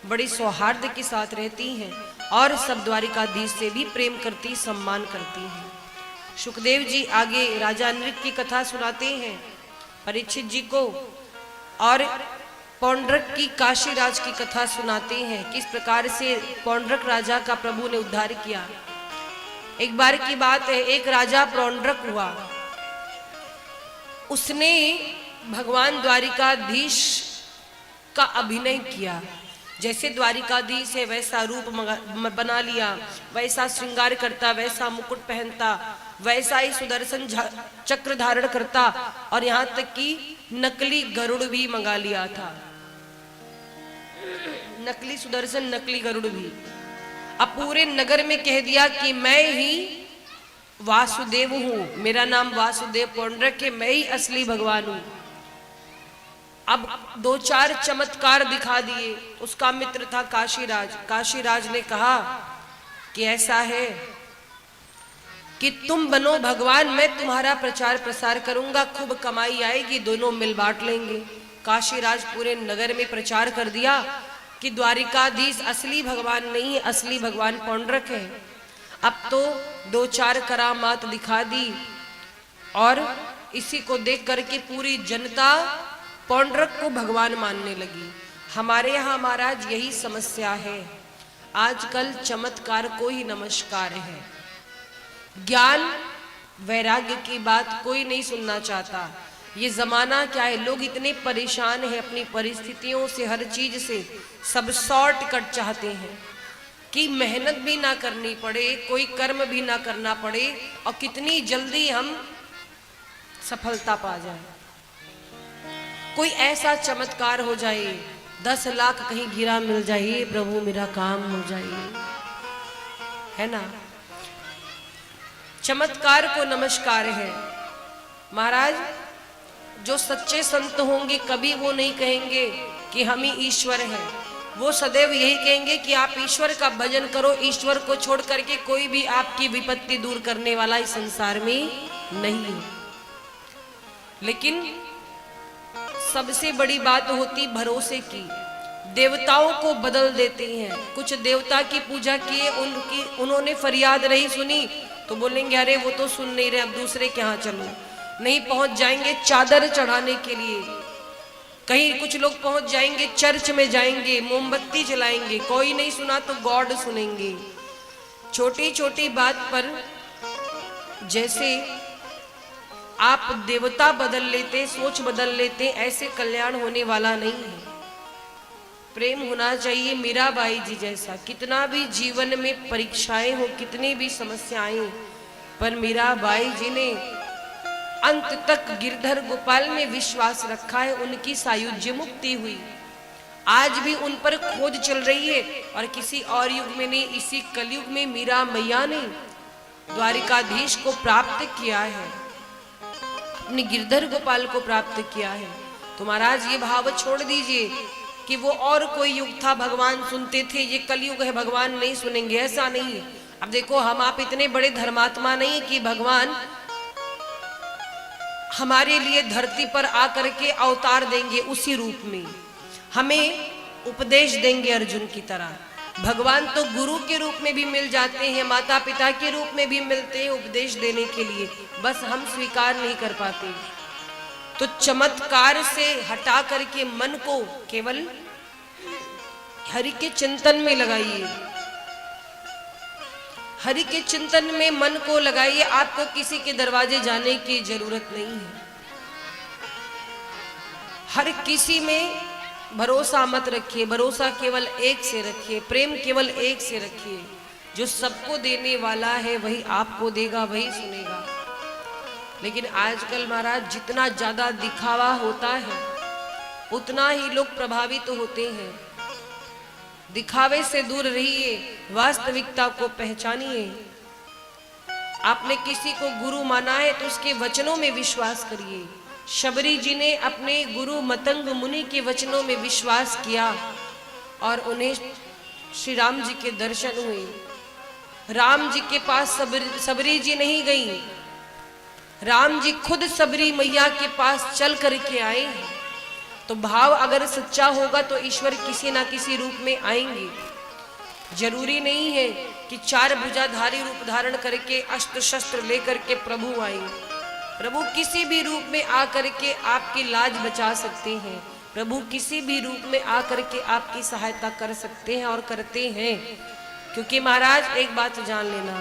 बड़ी सौहार्द के साथ रहती हैं और सब द्वारिकाधीश से भी प्रेम करती, सम्मान करती हैं। सुखदेव जी आगे राजा नृप की कथा सुनाते हैं परीक्षित जी को, और पौंड्रक की काशीराज की कथा सुनाते हैं, किस प्रकार से पौंड्रक राजा का प्रभु ने उद्धार किया। एक बार की बात है, एक राजा पौंड्रक हुआ, उसने भगवान द्वारिकाधीश का अभिनय किया। जैसे द्वारिकाधीश है वैसा रूप बना लिया, वैसा श्रृंगार करता, वैसा मुकुट पहनता, वैसा ही सुदर्शन चक्र धारण करता, और यहाँ तक कि नकली गरुड़ भी मंगा लिया था। नकली सुदर्शन, नकली गरुड़ भी। अब पूरे नगर में कह दिया कि मैं ही वासुदेव हूं, मेरा नाम वासुदेव पौंड्रक है, मैं ही असली भगवान हूं। अब 2-4 चमत्कार दिखा दिए। उसका मित्र था काशीराज। काशीराज ने कहा कि ऐसा है कि तुम बनो भगवान, मैं तुम्हारा प्रचार प्रसार करूंगा, खूब कमाई आएगी, दोनों मिल बांट लेंगे। काशीराज पूरे नगर में प्रचार कर दिया कि द्वारिकाधीश असली भगवान नहीं है, असली भगवान पौंड्रक है। अब तो 2-4 करामात दिखा दी और इसी को देख करके पूरी जनता पौंड्रक को भगवान मानने लगी। हमारे यहाँ महाराज यही समस्या है, आजकल चमत्कार को ही नमस्कार है। ज्ञान वैराग्य की बात कोई नहीं सुनना चाहता। ये जमाना क्या है, लोग इतने परेशान हैं अपनी परिस्थितियों से, हर चीज से, सब शॉर्टकट चाहते हैं कि मेहनत भी ना करनी पड़े, कोई कर्म भी ना करना पड़े, और कितनी जल्दी हम सफलता पा जाए। कोई ऐसा चमत्कार हो जाए, 10 लाख कहीं गिरा मिल जाए, प्रभु मेरा काम हो जाए, है ना। चमत्कार को नमस्कार है। महाराज जो सच्चे संत होंगे कभी वो नहीं कहेंगे कि हम ही ईश्वर हैं, वो सदैव यही कहेंगे कि आप ईश्वर का भजन करो, ईश्वर को छोड़ करके कोई भी आपकी विपत्ति दूर करने वाला इस संसार में नहीं है। लेकिन सबसे बड़ी बात होती भरोसे की। देवताओं को बदल देते हैं। कुछ देवता की पूजा किए, उन्होंने फरियाद नहीं सुनी तो बोलेंगे अरे वो तो सुन नहीं रहे, अब दूसरे के यहाँ चलो। नहीं पहुंच जाएंगे चादर चढ़ाने के लिए, कहीं कुछ लोग पहुंच जाएंगे चर्च में जाएंगे, मोमबत्ती जलाएंगे, कोई नहीं सुना तो गॉड सुनेंगे। छोटी छोटी बात पर जैसे आप देवता बदल लेते, सोच बदल लेते, ऐसे कल्याण होने वाला नहीं है। प्रेम होना चाहिए मीराबाई जी जैसा। कितना भी जीवन में परीक्षाएं हो, कितनी भी समस्याएं, पर मीराबाई जी ने अंत तक गिरधर गोपाल में विश्वास रखा है, उनकी सायुज्य मुक्ति हुई। आज भी उन पर खोज चल रही है, और किसी और युग में नहीं, इसी कलयुग में मीरा मैया ने द्वारिकाधीश को प्राप्त किया है, अपने गिरधर गोपाल को प्राप्त किया है। तो महाराज ये भाव छोड़ दीजिए कि वो और कोई युग था भगवान सुनते थे, ये कलयुग है भगवान नहीं सुनेंगे, ऐसा नहीं है। अब देखो हम आप इतने बड़े धर्मात्मा नहीं कि भगवान हमारे लिए धरती पर आकर के अवतार देंगे उसी रूप में, हमें उपदेश देंगे अर्जुन की तरह। भगवान तो गुरु के रूप में भी मिल जाते हैं, माता पिता के रूप में भी मिलते हैं उपदेश देने के लिए, बस हम स्वीकार नहीं कर पाते। तो चमत्कार से हटा करके मन को केवल हरि के चिंतन में लगाइए, हरि के चिंतन में मन को लगाइए। आपको किसी के दरवाजे जाने की जरूरत नहीं है। हर किसी में भरोसा मत रखिए, भरोसा केवल एक से रखिए, प्रेम केवल एक से रखिए। जो सबको देने वाला है वही आपको देगा, वही सुनेगा। लेकिन आजकल महाराज जितना ज्यादा दिखावा होता है उतना ही लोग प्रभावित होते हैं। दिखावे से दूर रहिए, वास्तविकता को पहचानिए। आपने किसी को गुरु माना है तो उसके वचनों में विश्वास करिए। शबरी जी ने अपने गुरु मतंग मुनि के वचनों में विश्वास किया और उन्हें श्री राम जी के दर्शन हुए। राम जी के पास सबरी जी नहीं गई, राम जी खुद सबरी मैया के पास चल करके आए। तो भाव अगर सच्चा होगा तो ईश्वर किसी ना किसी रूप में आएंगे। जरूरी नहीं है कि चार भुजाधारी रूप धारण करके अस्त्र शस्त्र लेकर के प्रभु आएंगे। प्रभु किसी भी रूप में आकर के आपकी लाज बचा सकते हैं, प्रभु किसी भी रूप में आकर के आपकी सहायता कर सकते हैं और करते हैं। क्योंकि महाराज एक बात जान लेना,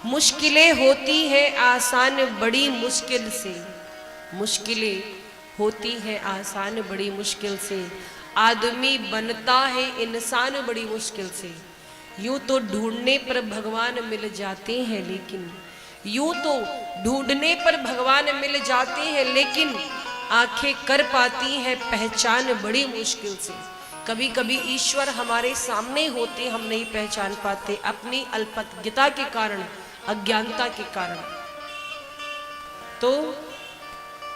मुश्किलें होती हैं आसान बड़ी मुश्किल से, मुश्किलें होती हैं आसान बड़ी मुश्किल से, आदमी बनता है इंसान बड़ी मुश्किल से। यूं तो ढूंढने पर भगवान मिल जाते हैं, लेकिन यूं तो ढूंढने पर भगवान मिल जाते हैं, लेकिन आंखें कर पाती हैं पहचान बड़ी मुश्किल से। कभी कभी ईश्वर हमारे सामने होते हम नहीं पहचान पाते, अपनी अल्पज्ञता के कारण, अज्ञानता के कारण। तो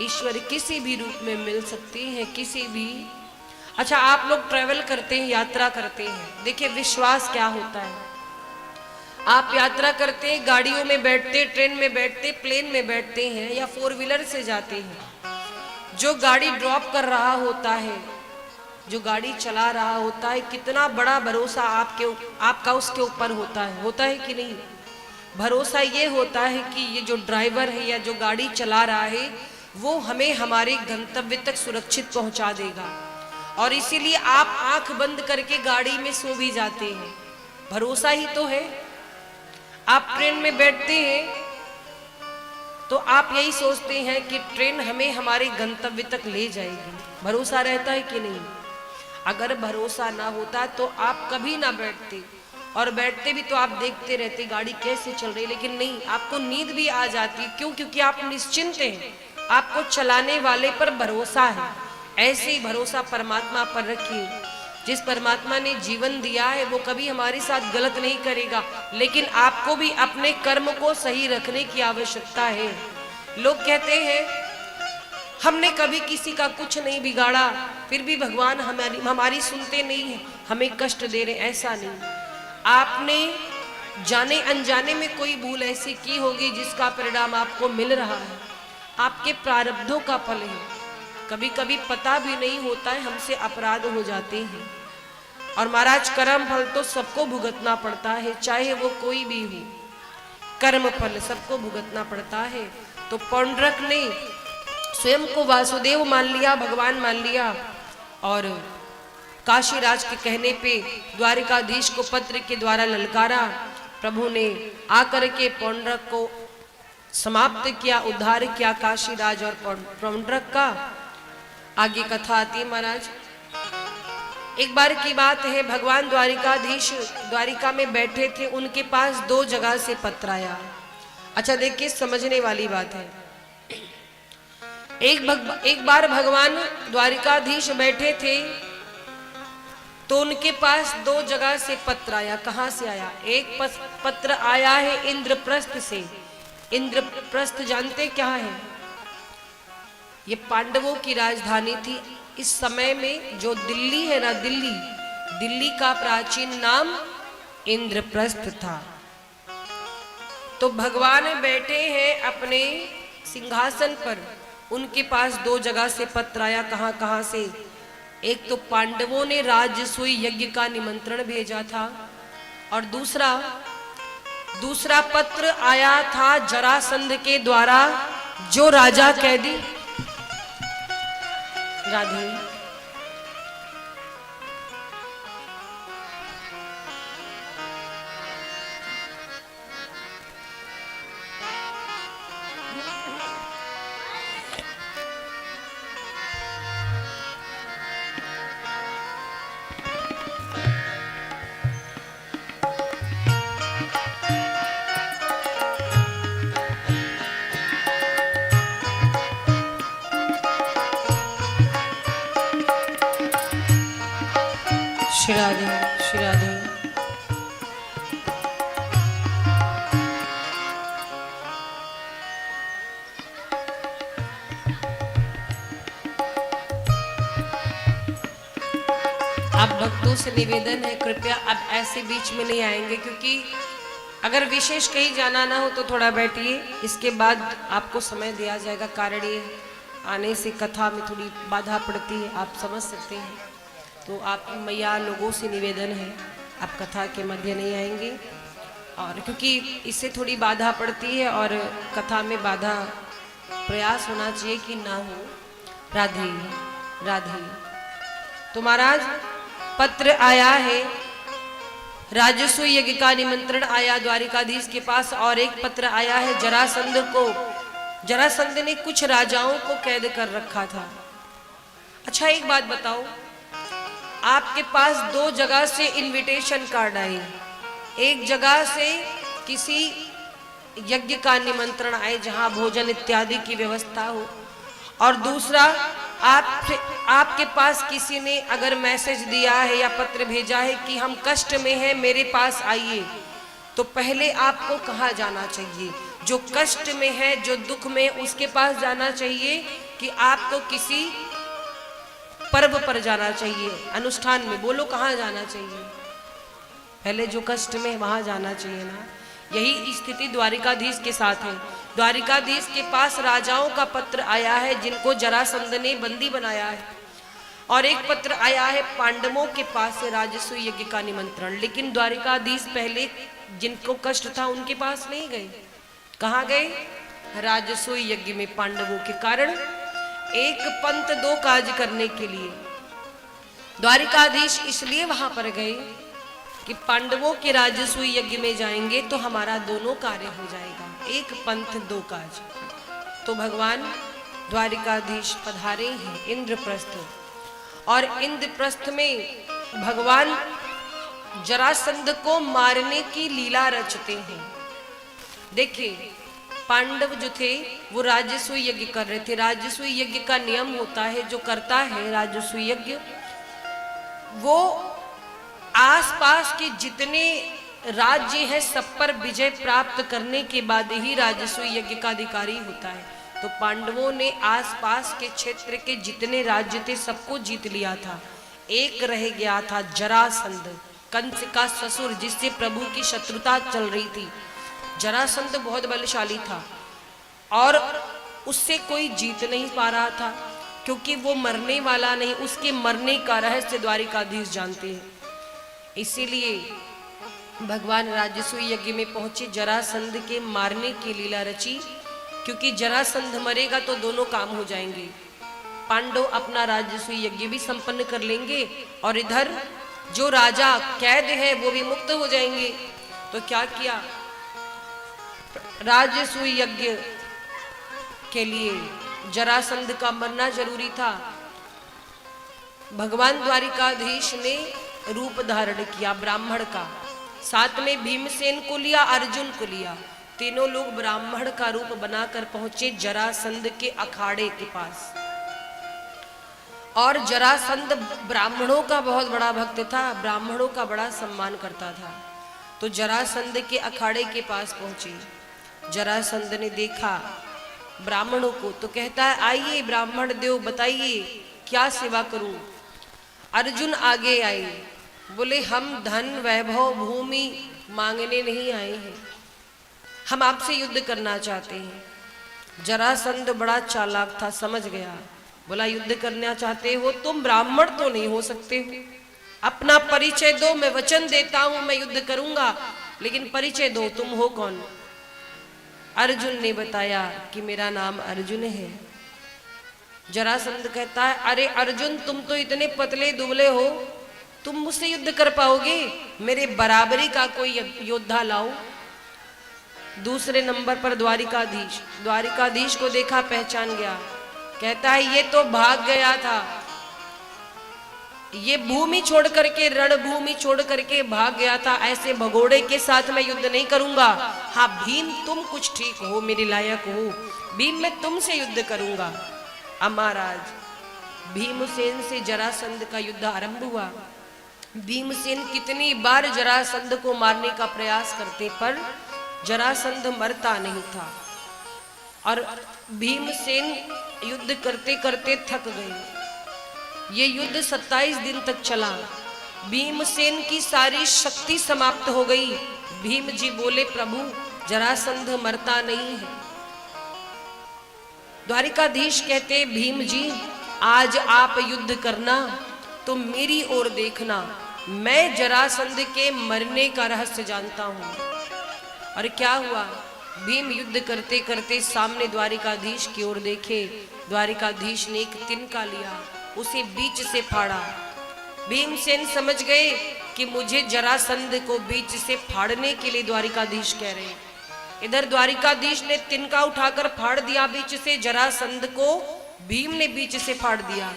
ईश्वर किसी भी रूप में मिल सकते हैं, किसी भी। अच्छा, आप लोग ट्रैवल करते हैं, यात्रा करते हैं, देखिए विश्वास क्या होता है। आप यात्रा करते हैं, गाड़ियों में बैठते, ट्रेन में बैठते, प्लेन में बैठते हैं या फोर व्हीलर से जाते हैं। जो गाड़ी ड्रॉप कर रहा होता है, जो गाड़ी चला रहा होता है, कितना बड़ा भरोसा आपका उसके ऊपर होता है कि नहीं? भरोसा ये होता है कि ये जो ड्राइवर है या जो गाड़ी चला रहा है वो हमें हमारे गंतव्य तक सुरक्षित पहुंचा देगा। और इसीलिए आप आंख बंद करके गाड़ी में सो भी जाते हैं, भरोसा ही तो है। आप ट्रेन में बैठते हैं तो आप यही सोचते हैं कि ट्रेन हमें हमारे गंतव्य तक ले जाएगी, भरोसा रहता है कि नहीं? अगर भरोसा ना होता तो आप कभी ना बैठते, और बैठते भी तो आप देखते रहते गाड़ी कैसे चल रही, लेकिन नहीं, आपको नींद भी आ जाती। क्यों? क्योंकि आप निश्चिंत हैं, आपको चलाने वाले पर भरोसा है। ऐसे ही भरोसा परमात्मा पर रखिए। जिस परमात्मा ने जीवन दिया है वो कभी हमारे साथ गलत नहीं करेगा, लेकिन आपको भी अपने कर्म को सही रखने की आवश्यकता है। लोग कहते हैं हमने कभी किसी का कुछ नहीं बिगाड़ा, फिर भी भगवान हमारी सुनते नहीं है, हमें कष्ट दे रहे। ऐसा नहीं, आपने जाने अनजाने में कोई भूल ऐसी की होगी जिसका परिणाम आपको मिल रहा है, आपके प्रारब्धों का फल है। कभी कभी पता भी नहीं होता है, हमसे अपराध हो जाते हैं। और महाराज कर्म फल तो सबको भुगतना पड़ता है, चाहे वो कोई भी हो। कर्म फल सबको भुगतना पड़ता है। तो पौंड्रक ने स्वयं को वासुदेव मान लिया, भगवान मान लिया, और काशीराज के कहने पे द्वारिकाधीश को पत्र के द्वारा ललकारा। प्रभु ने आकर के पौंड्रक को समाप्त किया, उद्धार किया काशीराज और पौंड्रक का। आगे कथा आती है महाराज। एक बार की बात है, भगवान द्वारिकाधीश द्वारिका में बैठे थे, उनके पास 2 जगह से पत्र आया। अच्छा देखिए, समझने वाली बात है। एक बार भगवान द्वारिकाधीश बैठे थे तो उनके पास 2 जगह से पत्र आया। कहां से आया? एक पत्र आया है इंद्रप्रस्थ से। इंद्रप्रस्थ जानते क्या है? ये पांडवों की राजधानी थी। इस समय में जो दिल्ली है ना, दिल्ली का प्राचीन नाम इंद्रप्रस्थ था। तो भगवान बैठे हैं अपने सिंहासन पर, उनके पास 2 जगह से पत्र आया। कहां से? एक तो पांडवों ने राजसूय यज्ञ का निमंत्रण भेजा था, और दूसरा पत्र आया था जरासंध के द्वारा, जो राजा कैदी। राधे श्री राधे। आप भक्तों से निवेदन है, कृपया अब ऐसे बीच में नहीं आएंगे, क्योंकि अगर विशेष कहीं जाना ना हो तो थोड़ा बैठिए, इसके बाद आपको समय दिया जाएगा। कारण ये आने से कथा में थोड़ी बाधा पड़ती है, आप समझ सकते हैं। तो आप मैया लोगों से निवेदन है, आप कथा के मध्य नहीं आएंगे, और क्योंकि इससे थोड़ी बाधा पड़ती है और कथा में बाधा प्रयास होना चाहिए कि ना हो। राधे राधे। तो महाराज पत्र आया है, राजसूय यज्ञ का निमंत्रण आया द्वारिकाधीश के पास, और एक पत्र आया है जरासंध को। जरासंध ने कुछ राजाओं को कैद कर रखा था। अच्छा एक बात बताओ, आपके पास 2 जगह से इनविटेशन कार्ड आए। एक जगह से किसी यज्ञ का निमंत्रण आए जहां भोजन इत्यादि की व्यवस्था हो, और दूसरा आपके पास किसी ने अगर मैसेज दिया है या पत्र भेजा है कि हम कष्ट में हैं, मेरे पास आइए, तो पहले आपको कहाँ जाना चाहिए? जो कष्ट में है, जो दुख में, उसके पास जाना चाहिए कि आपको किसी पर्व पर जाना चाहिए, अनुष्ठान में? बोलो कहाँ जाना चाहिए? पहले जो कष्ट में वहां जाना चाहिए ना। यही स्थिति द्वारिकाधीश के साथ है। द्वारिकाधीश के पास राजाओं का पत्र आया है जिनको जरासंध ने बंदी बनाया है, और एक पत्र आया है पांडवों के पास से राजसूय यज्ञ का निमंत्रण। लेकिन द्वारिकाधीश पहले जिनको कष्ट था उनके पास नहीं गए। कहाँ गए? राजसूय यज्ञ में। पांडवों के कारण एक पंथ 2 काज करने के लिए द्वारिकाधीश इसलिए वहां पर गए कि पांडवों के राजसूय यज्ञ में जाएंगे तो हमारा दोनों कार्य हो जाएगा, एक पंथ 2 काज। तो भगवान द्वारिकाधीश पधारे हैं इंद्रप्रस्थ, और इंद्रप्रस्थ में भगवान जरासंध को मारने की लीला रचते हैं। देखिए पांडव जो थे वो राजसूय यज्ञ कर रहे थे। राजसूय यज्ञ का नियम होता है, जो करता है राजसूय यज्ञ वो आसपास के जितने राज्य हैं सब पर विजय प्राप्त करने के बाद ही राजसूय यज्ञ का अधिकारी होता है। तो पांडवों ने आसपास के क्षेत्र के जितने राज्य थे सबको जीत लिया था। एक रह गया था जरासंध, कंस का ससुर, जिससे प्रभु की शत्रुता चल रही थी। जरासंध बहुत बलशाली था और उससे कोई जीत नहीं पा रहा था, क्योंकि वो मरने वाला नहीं, उसके मरने का रहस्य द्वारिकाधीश जानते हैं। इसीलिए भगवान राजसूय यज्ञ में पहुंचे, जरासंध के मारने की लीला रची, क्योंकि जरासंध मरेगा तो दोनों काम हो जाएंगे। पांडव अपना राजसूय यज्ञ भी संपन्न कर लेंगे और इधर जो राजा कैद है वो भी मुक्त हो जाएंगे। तो क्या किया, राजसूय यज्ञ के लिए जरासंध का मरना जरूरी था। भगवान द्वारिकाधीश ने रूप धारण किया ब्राह्मण का, साथ में भीमसेन को लिया, अर्जुन को लिया। तीनों लोग ब्राह्मण का रूप बनाकर पहुंचे जरासंध के अखाड़े के पास। और जरासंध ब्राह्मणों का बहुत बड़ा भक्त था, ब्राह्मणों का बड़ा सम्मान करता था। तो जरासंध के अखाड़े के पास पहुंचे। जरासंध ने देखा ब्राह्मणों को तो कहता है, आइए ब्राह्मण देव, बताइए क्या सेवा करूं। अर्जुन आगे आए, बोले हम धन वैभव भूमि मांगने नहीं आए हैं, हम आपसे युद्ध करना चाहते हैं। जरासंध बड़ा चालाक था, समझ गया, बोला युद्ध करना चाहते हो, तुम ब्राह्मण तो नहीं हो सकते हो, अपना परिचय दो, मैं वचन देता हूं मैं युद्ध करूंगा, लेकिन परिचय दो, तुम हो कौन। अर्जुन ने बताया कि मेरा नाम अर्जुन है। जरासंध कहता है, अरे अर्जुन तुम तो इतने पतले दुबले हो, तुम मुझसे युद्ध कर पाओगे, मेरे बराबरी का कोई योद्धा लाओ। दूसरे नंबर पर द्वारिकाधीश, द्वारिकाधीश को देखा, पहचान गया, कहता है ये तो भाग गया था, ये भूमि छोड़ करके, रणभूमि छोड़ करके भाग गया था, ऐसे भगोड़े के साथ मैं युद्ध नहीं करूंगा। हाँ भीम तुम कुछ ठीक हो, मेरे लायक हो, भीम मैं तुमसे युद्ध करूंगा। अब महाराज भीमसेन से जरासंध का युद्ध आरंभ हुआ। भीमसेन कितनी बार जरासंध को मारने का प्रयास करते, पर जरासंध मरता नहीं था। और भीमसेन युद्ध करते करते थक गए। ये युद्ध 27 दिन तक चला। भीमसेन की सारी शक्ति समाप्त हो गई। भीम जी बोले, प्रभु जरासंध मरता नहीं है। द्वारिकाधीश कहते, भीम जी आज आप युद्ध करना तो मेरी ओर देखना, मैं जरासंध के मरने का रहस्य जानता हूं। और क्या हुआ, भीम युद्ध करते करते सामने द्वारिकाधीश की ओर देखे। द्वारिकाधीश ने एक तिनका लिया, उसे बीच से फाड़ा। भीमसेन समझ गए कि मुझे जरासंध को बीच से फाड़ने के लिए द्वारिकाधीश कह रहे हैं। इधर द्वारिकाधीश ने तिनका उठाकर फाड़ दिया बीच से, जरासंध को भीम ने बीच से फाड़ दिया।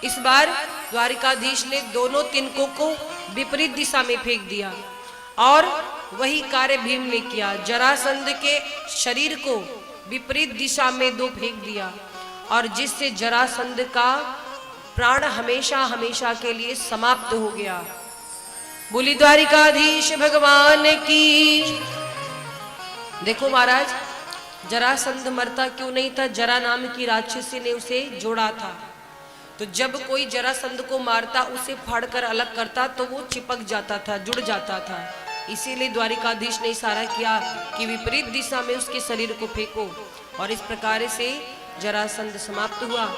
इस बार द्वारिकाधीश ने दोनों तिनकों को विपरीत दिशा में फेंक दिया और वही कार्य भीम ने किया। जरासंध के शरीर को विपरीत दिशा में दो फेंक दिया और जिससे जरासंध का प्राण हमेशा हमेशा के लिए समाप्त हो गया। बोली द्वारिकाधीश भगवान की। देखो महाराज, जरासंध मरता क्यों नहीं था, जरा नाम की राक्षसी ने उसे जोड़ा था। तो जब कोई जरासंध को मारता, उसे फाड़कर अलग करता तो वो चिपक जाता था, जुड़ जाता था। इसीलिए द्वारिकाधीश ने इशारा किया कि विपरीत दिशा में उसके शरीर को फेंको, और इस प्रकार से जरासंध समाप्त हुआ।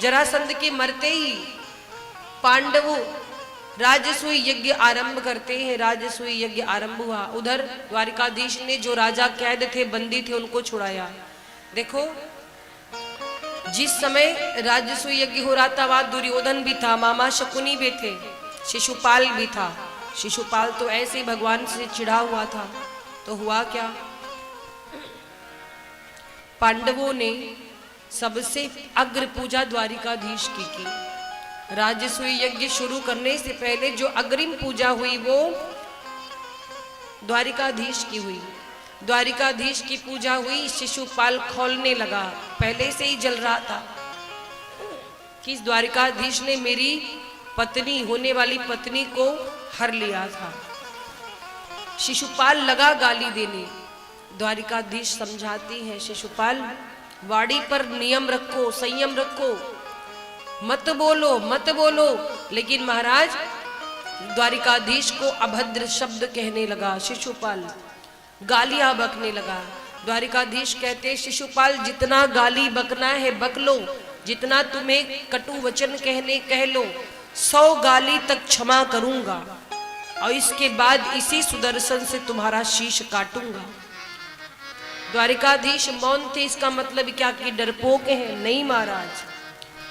जरासंध के मरते ही पांडवों राजसूय यज्ञ आरंभ करते हैं। राजसूय यज्ञ आरंभ हुआ। उधर द्वारिकाधीश ने जो राजा कैद थे, बंदी थे, उनको छुड़ाया। देखो, जिस समय राजसूय यज्ञ हो रहा था वहां दुर्योधन भी था, मामा शकुनी भी थे, शिशुपाल भी था। शिशुपाल तो ऐसे ही भगवान से चिढ़ा हुआ था। तो हुआ क्या, पांडवों ने सबसे अग्र पूजा द्वारिकाधीश की। राजसूय यज्ञ शुरू करने से पहले जो अग्रिम पूजा हुई वो द्वारिकाधीश की हुई। द्वारिकाधीश की पूजा हुई। शिशुपाल खोलने लगा, पहले से ही जल रहा था कि इस द्वारिकाधीश ने मेरी पत्नी, होने वाली पत्नी को हर लिया था। शिशुपाल लगा गाली देने। द्वारिकाधीश समझाती है, शिशुपाल वाणी पर नियम रखो, संयम रखो, मत बोलो मत बोलो। लेकिन महाराज द्वारिकाधीश को अभद्र शब्द कहने लगा। शिशुपाल गालियां बकने लगा। द्वारिकाधीश कहते, शिशुपाल जितना गाली बकना है बक लो, जितना तुम्हें कटु वचन कहने कह लो, 100 गाली तक क्षमा करूंगा। और इसके बाद इसी सुदर्शन से तुम्हारा शीश काटूंगा। द्वारिकाधीश मौन थे, इसका मतलब क्या कि डरपोक हैं? नहीं महाराज,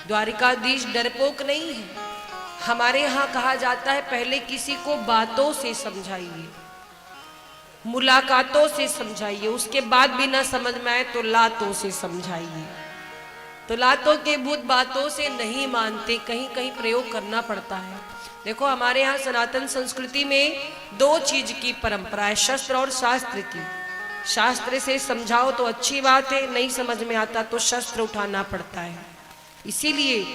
द्वारिकाधीश डरपोक नहीं है। हमारे यहाँ कहा जाता है पहले किसी को बातों से समझाइए, मुलाकातों से समझाइए, उसके बाद भी ना समझ में आए तो लातों से समझाइए। तो लातों के भूत बातों से नहीं मानते, कहीं कहीं प्रयोग करना पड़ता है। देखो हमारे यहाँ सनातन संस्कृति में दो चीज की परंपरा है, शस्त्र और शास्त्र की। शास्त्र से समझाओ तो अच्छी बात है, नहीं समझ में आता तो शस्त्र उठाना पड़ता है। इसीलिए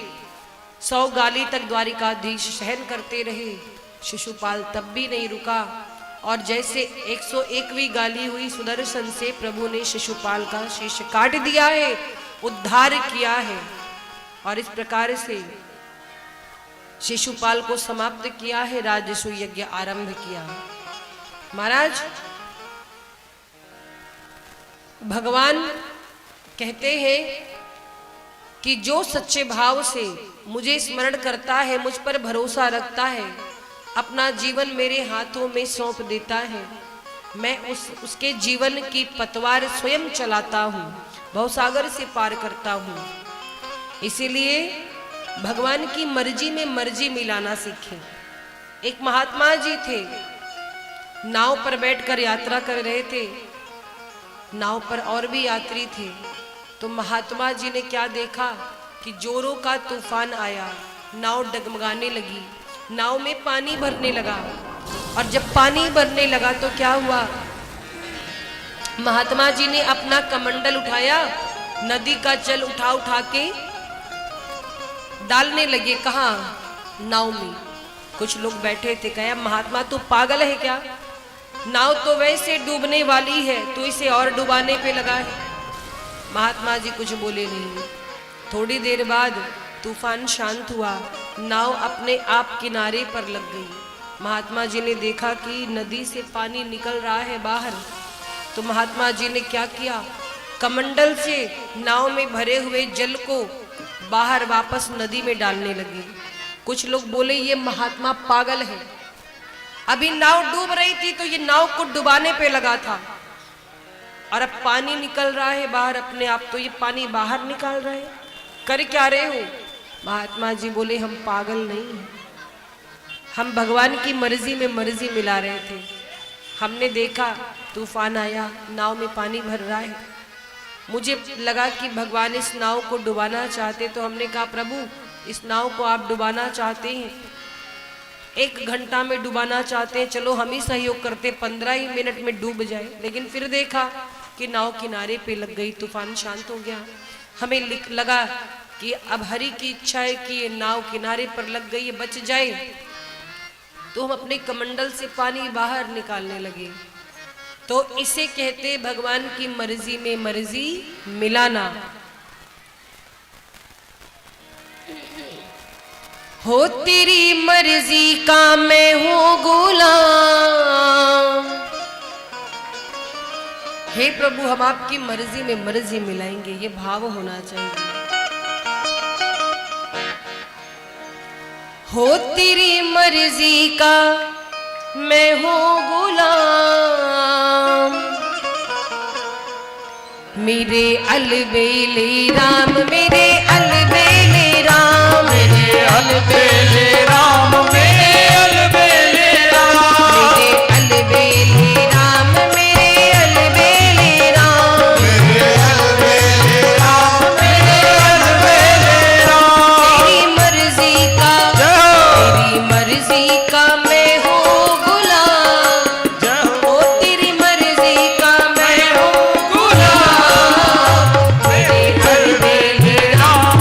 100 गाली तक द्वारिकाधीश सहन करते रहे, शिशुपाल तब भी नहीं रुका। और जैसे 101वीं गाली हुई सुदर्शन से, प्रभु ने शिशुपाल का शीश काट दिया है, उद्धार किया है। और इस प्रकार से शिशुपाल को समाप्त किया है, राजसूय यज्ञ आरंभ किया। महाराज भगवान कहते हैं कि जो सच्चे भाव से मुझे स्मरण करता है, मुझ पर भरोसा रखता है, अपना जीवन मेरे हाथों में सौंप देता है, मैं उसके जीवन की पतवार स्वयं चलाता हूँ, भवसागर से पार करता हूँ। इसीलिए भगवान की मर्जी में मर्जी मिलाना सीखें। एक महात्मा जी थे, नाव पर बैठकर यात्रा कर रहे थे। नाव पर और भी यात्री थे। तो महात्मा जी ने क्या देखा कि जोरों का तूफान आया, नाव डगमगाने लगी, नाव में पानी भरने लगा। और जब पानी भरने लगा तो क्या हुआ, महात्मा जी ने अपना कमंडल उठाया, नदी का जल उठा उठा के डालने लगे। कहाँ? नाव में। कुछ लोग बैठे थे, कहा महात्मा तू पागल है क्या, नाव तो वैसे डूबने वाली है, तू इसे और डुबाने पे लगा है। महात्मा जी कुछ बोले नहीं। थोड़ी देर बाद तूफान शांत हुआ, नाव अपने आप किनारे पर लग गई। महात्मा जी ने देखा कि नदी से पानी निकल रहा है बाहर। तो महात्मा जी ने क्या किया, कमंडल से नाव में भरे हुए जल को बाहर वापस नदी में डालने लगे। कुछ लोग बोले ये महात्मा पागल है, अभी नाव डूब रही थी तो ये नाव को डुबाने पे लगा था, और अब पानी निकल रहा है बाहर अपने आप, तो ये पानी बाहर निकाल रहे, कर क्या रहे हो? महात्मा जी बोले हम पागल नहीं हैं, हम भगवान की मर्जी में मर्जी मिला रहे थे। हमने देखा तूफान आया, नाव में पानी भर रहा है, मुझे लगा कि भगवान इस नाव को डुबाना चाहते, तो हमने कहा प्रभु इस नाव को आप डुबाना चाहते हैं, 1 घंटा में डुबाना चाहते हैं, चलो हम ही सहयोग करते, 15 ही मिनट में डूब जाए। लेकिन फिर देखा कि नाव किनारे पे लग गई, तूफान शांत हो गया। हमें लगा कि अब हरि की इच्छा है कि ये नाव किनारे पर लग गई है, बच जाए, तो हम अपने कमंडल से पानी बाहर निकालने लगे। तो इसे कहते भगवान की मर्जी में मर्जी मिलाना। हो तेरी मर्जी का मैं हूँ गुलाम, हे प्रभु हम आपकी मर्जी में मर्जी मिलाएंगे, ये भाव होना चाहिए। हो तेरी मर्जी का मैं हूँ गुलाम, मेरे अलबेले राम, मेरे अलबेले राम, मेरे अलबेले राम, मेरे अलबेले राम, मेरे अलबेले राम, मेरे अलबेले राम, मेरे अलबेले राम, मेरे अलबेले राम। तेरी मर्जी का, तेरी मर्जी का मैं हूँ गुलाम, ओ तेरी मर्जी का मैं हूँ गुलाम, मेरे अलबेले राम,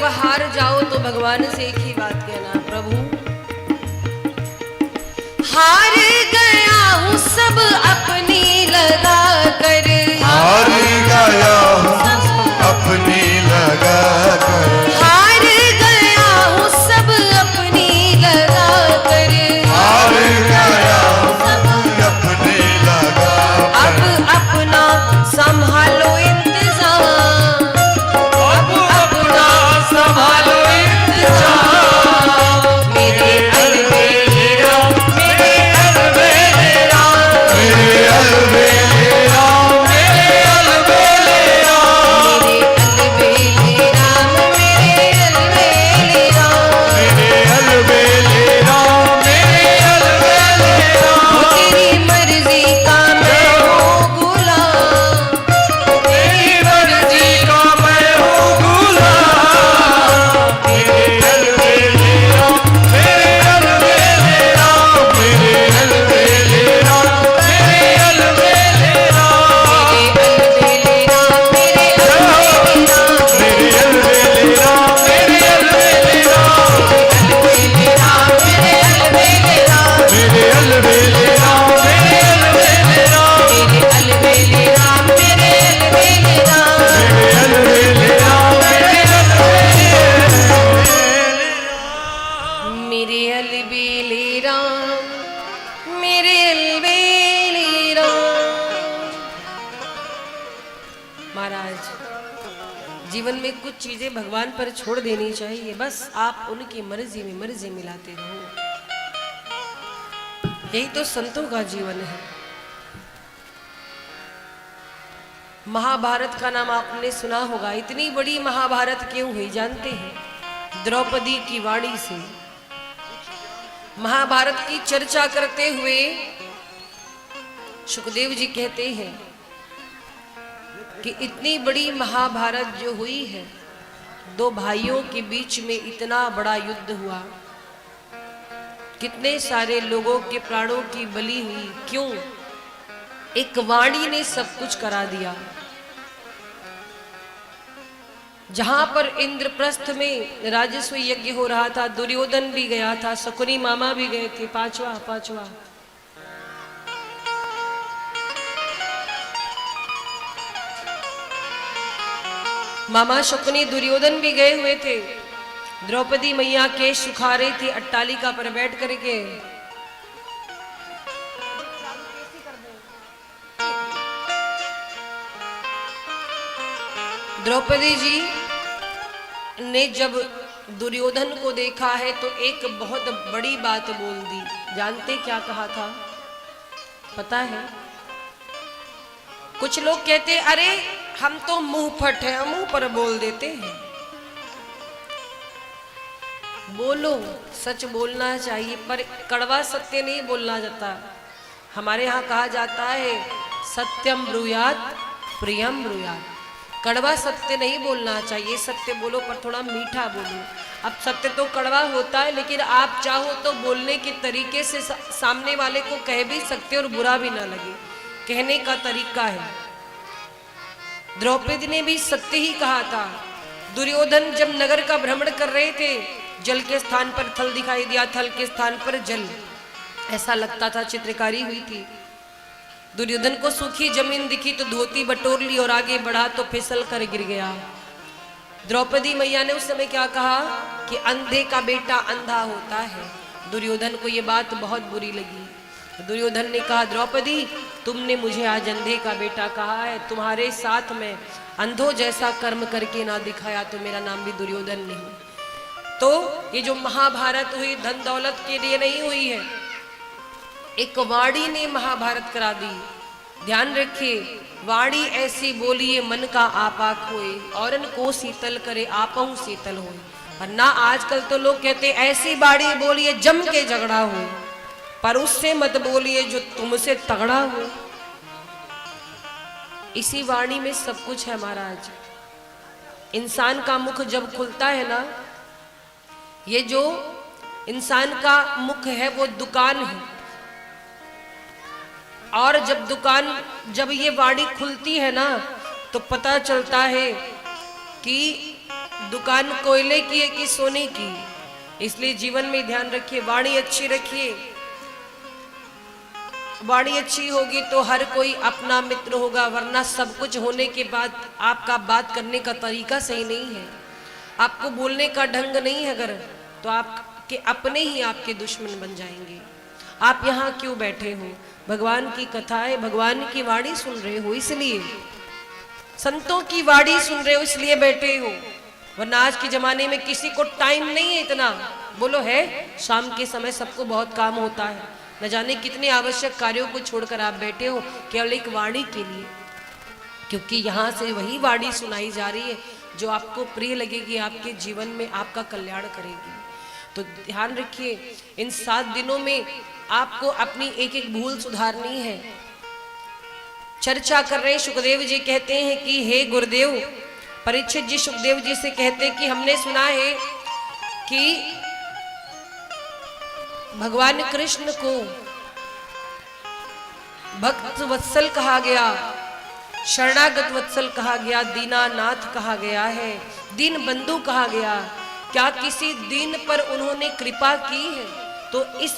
जब हार जाओ तो भगवान से एक ही बात कहना, प्रभु हार गया हूँ सब अपनी लगा कर, हार गया हूँ अपनी लगा कर, हार गया हूँ सब अपनी लगा कर, हार गया हूँ अपनी लगा कर। अब अपना संभालो इंतजाम, अब अपना संभालो इंतजाम, मेरे अलबेले राम, मेरे अलबेले राम, मेरे अलबेले राम, मेरे अलबेले राम, मेरे अलबेले राम, मेरे अलबेले राम, मेरे अलबेले राम, मेरे अलबेले राम। तेरी मर्जी का मैं हूँ गुलाम, तेरी मर्जी का मैं हूँ गुलाम, मेरे अलबेले राम, मेरे अलबेले राम, मेरे अलबेले राम, मेरे अलबेले राम, अलबेले राम, मेरे अलबेले राम, मेरे अलबेले राम, मेरे अलबेले राम, अलबेले राम, मेरे अलबेले राम, मेरे अलबेले राम, मेरे अलबेले राम, मेरे अलबेले राम, मेरे अलबेले राम, मेरे अलबेले राम, मेरे मेरे अलबेले राम, मेरे अलबेले राम। महाराज, जीवन में कुछ चीजें भगवान पर छोड़ देनी चाहिए, बस आप उनकी मर्जी में मर्जी मिलाते रहो। यही तो संतों का जीवन है। महाभारत का नाम आपने सुना होगा। इतनी बड़ी महाभारत क्यों हुई जानते हैं? द्रौपदी की वाणी से। महाभारत की चर्चा करते हुए सुखदेव जी कहते हैं कि इतनी बड़ी महाभारत जो हुई है, दो भाइयों के बीच में इतना बड़ा युद्ध हुआ, कितने सारे लोगों के प्राणों की बलि हुई, क्यों? एक वाणी ने सब कुछ करा दिया। जहां पर इंद्रप्रस्थ में राजस्व यज्ञ हो रहा था, दुर्योधन भी गया था, शकुनी मामा भी गए थे, पांचवा मामा शकुनी दुर्योधन भी गए हुए थे। द्रौपदी मैया केश सुखा रही थी अट्टालिका पर बैठ करके। द्रौपदी जी ने जब दुर्योधन को देखा है तो एक बहुत बड़ी बात बोल दी। जानते क्या कहा था? पता है? कुछ लोग कहते अरे हम तो मुंह फट है, हम मुंह पर बोल देते हैं। बोलो, सच बोलना चाहिए, पर कड़वा सत्य नहीं बोलना जाता। हमारे यहाँ कहा जाता है सत्यम ब्रूयात प्रियम ब्रूयात। कड़वा सत्य नहीं बोलना चाहिए, सत्य बोलो पर थोड़ा मीठा बोलो। अब सत्य तो कड़वा होता है, लेकिन आप चाहो तो बोलने के तरीके से सामने वाले को कह भी सकते और बुरा भी ना लगे, कहने का तरीका है। द्रौपदी ने भी सत्य ही कहा था। दुर्योधन जब नगर का भ्रमण कर रहे थे, जल के स्थान पर थल दिखाई दिया, थल के स्थान पर जल, ऐसा लगता था चित्रकारी हुई थी। दुर्योधन को सूखी जमीन दिखी तो धोती बटोर ली और आगे बढ़ा तो फिसल कर गिर गया। द्रौपदी मैया ने उस समय क्या कहा कि अंधे का बेटा अंधा होता है। दुर्योधन को ये बात बहुत बुरी लगी। दुर्योधन ने कहा द्रौपदी तुमने मुझे आज अंधे का बेटा कहा है, तुम्हारे साथ में अंधों जैसा कर्म करके ना दिखाया तो मेरा नाम भी दुर्योधन नहीं। तो ये जो महाभारत हुई धन दौलत के लिए नहीं हुई है, एक वाणी ने महाभारत करा दी। ध्यान रखिए, वाणी ऐसी बोलिए मन का आपा खोए, औरन को शीतल करे आपहु शीतल होए। वरना आजकल तो लोग कहते ऐसी वाणी बोलिए जम के झगड़ा हो, पर उससे मत बोलिए जो तुमसे तगड़ा हो। इसी वाणी में सब कुछ है महाराज। इंसान का मुख जब खुलता है ना, ये जो इंसान का मुख है वो दुकान है, और जब ये वाणी खुलती है ना तो पता चलता है कि दुकान कोयले की है कि सोने की, इसलिए जीवन में ध्यान रखिए, वाणी अच्छी रखिए। वाणी अच्छी होगी तो हर कोई अपना मित्र होगा, वरना सब कुछ होने के बाद आपका बात करने का तरीका सही नहीं है, आपको बोलने का ढंग नहीं है अगर, तो आपके अपने ही आपके दुश्मन बन जाएंगे। आप यहाँ क्यों बैठे हो? भगवान की कथाएं, भगवान की वाणी सुन रहे हो, इसलिए संतों की वाणी सुन रहे हो इसलिए बैठे हो, वरना आज के जमाने में किसी को टाइम नहीं है इतना। बोलो है, शाम के समय सबको बहुत काम होता है, न जाने कितने आवश्यक कार्यों को छोड़कर आप बैठे हो केवल एक वाणी के लिए, क्योंकि यहाँ से वही वाणी सुनाई जा रही है जो आपको प्रिय लगेगी, आपके जीवन में आपका कल्याण करेगी। तो ध्यान रखिए, इन 7 दिनों में आपको अपनी एक एक भूल सुधारनी है। चर्चा कर रहे सुखदेव जी कहते हैं कि हे गुरुदेव, परीक्षित जी सुखदेव जी से कहते हैं कि हमने सुना है कि भगवान कृष्ण को भक्त वत्सल कहा गया, शरणागत वत्सल कहा गया, दीनानाथ कहा गया है, दीन बंधु कहा गया। क्या किसी दीन पर उन्होंने कृपा की है? तो इस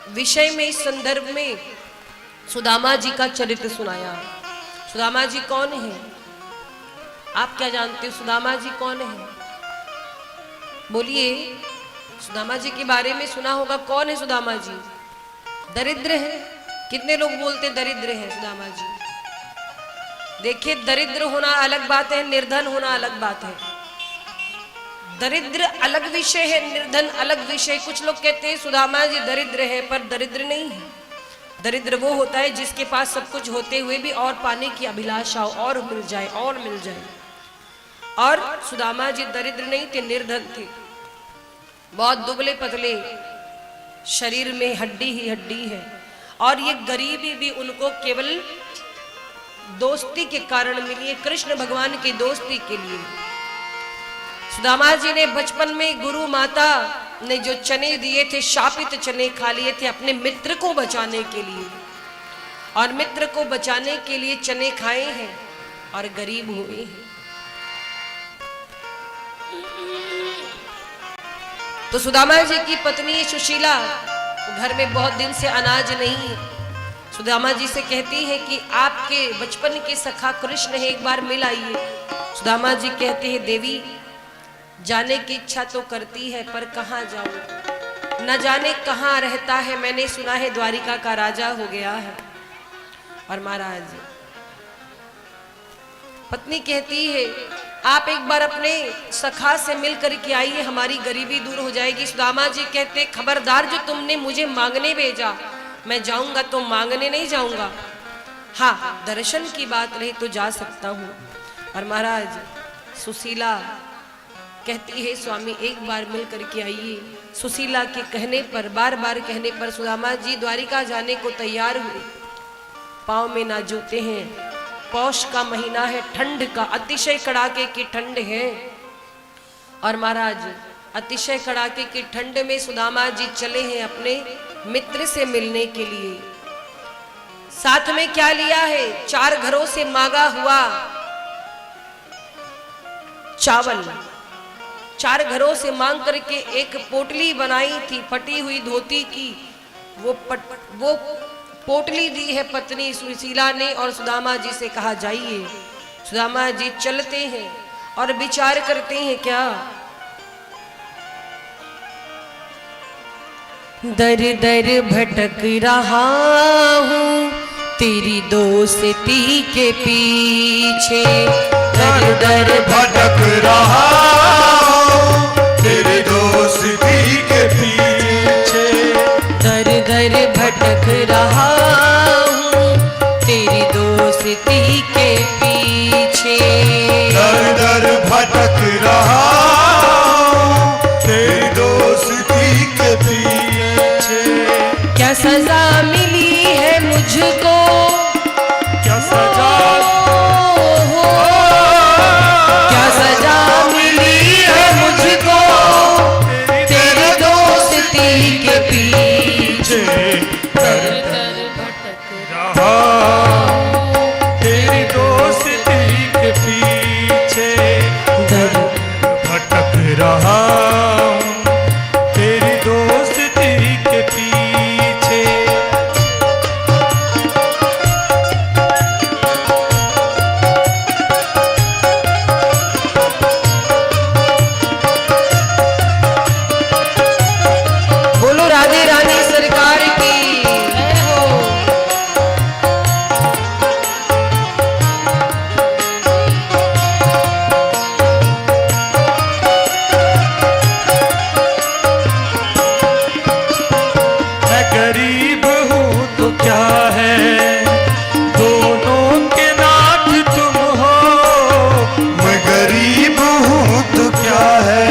विषय में, इस संदर्भ में सुदामा जी का चरित्र सुनाया। सुदामा जी कौन है? आप क्या जानते हो सुदामा जी कौन है? बोलिए, सुदामा जी के बारे में सुना होगा। कौन है सुदामा जी? दरिद्र है। कितने लोग बोलते दरिद्र है सुदामा जी? देखिए, दरिद्र होना अलग बात है, निर्धन होना अलग बात है। दरिद्र अलग विषय है, निर्धन अलग विषय। कुछ लोग कहते हैं सुदामा जी दरिद्र है, पर दरिद्र नहीं है। दरिद्र वो होता है जिसके पास सब कुछ होते हुए भी और पाने की अभिलाषा हो, और मिल जाए और मिल जाए। और सुदामा जी दरिद्र नहीं थे, निर्धन थे। बहुत दुबले पतले, शरीर में हड्डी ही हड्डी है, और ये गरीबी भी उनको केवल दोस्ती के कारण मिली है, कृष्ण भगवान की दोस्ती के लिए। सुदामा जी ने बचपन में गुरु माता ने जो चने दिए थे, शापित चने खा लिए थे अपने मित्र को बचाने के लिए, और मित्र को बचाने के लिए चने खाए हैं और गरीब हुए हैं। तो सुदामा जी की पत्नी सुशीला, घर में बहुत दिन से अनाज नहीं है, सुदामा जी से कहती है कि आपके बचपन के सखा कृष्ण है, एक बार मिल आइए। सुदामा जी कहते हैं, देवी जाने की इच्छा तो करती है, पर कहाँ जाऊं, न जाने कहाँ रहता है। मैंने सुना है द्वारिका का राजा हो गया है। और महाराज, पत्नी कहती है, आप एक बार अपने सखा से मिल करके आइए, हमारी गरीबी दूर हो जाएगी। सुदामा जी कहते, खबरदार, जो तुमने मुझे मांगने भेजा, मैं जाऊंगा तो मांगने नहीं जाऊंगा। हाँ, दर्शन की बात रही तो जा सकता हूँ। और महाराज, सुशीला कहती है, स्वामी एक बार मिल करके आइए। सुशीला के कहने पर, बार बार कहने पर सुदामा जी द्वारिका जाने को तैयार हुए। पाँव में ना जूते हैं, पौष का महीना है, ठंड का, अतिशय कड़ाके की ठंड है। और महाराज, अतिशय कड़ाके की ठंड में सुदामा जी चले हैं अपने मित्र से मिलने के लिए। साथ में क्या लिया है? 4 घरों से मांगा हुआ चावल, 4 घरों से मांग करके एक पोटली बनाई थी फटी हुई धोती की, वो पोटली दी है पत्नी सुशीला ने, और सुदामा जी से कहा जाइए। सुदामा जी चलते हैं और विचार करते हैं, क्या दर दर भटक रहा हूँ तेरी दोस्ती के पीछे, दर दर भटक रहा हूँ तेरी दोस्ती के पीछे, दर दर भटक रहा हूँ तेरी दोस्ती के पीछे, दर दर भटक रहा हूँ तेरी दोस्ती के पीछे। क्या सजा मिली है मुझको, क्या सजा, क्या सजा मिली है रहा हूँ तेरी दोस्ती के पीछे। बोलो राधे रानी सरकार की जय हो। मैं गरीब हूँ तो क्या है, दोनों के नाथ तुम हो। मैं गरीब हूँ तो क्या है,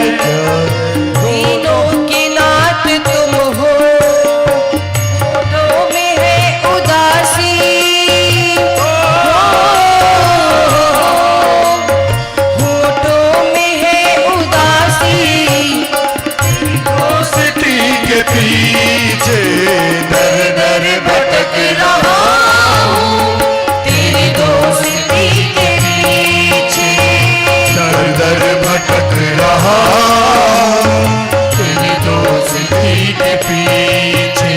तीनों के नाथ तुम हो। होठों में है उदासी, होठों में है उदासी। दोस्ती के पीछे दर दर भटक रहा हूँ तेरी दोस्ती के पीछे। दर दर भटक रहा तेरी दोस्ती के पीछे।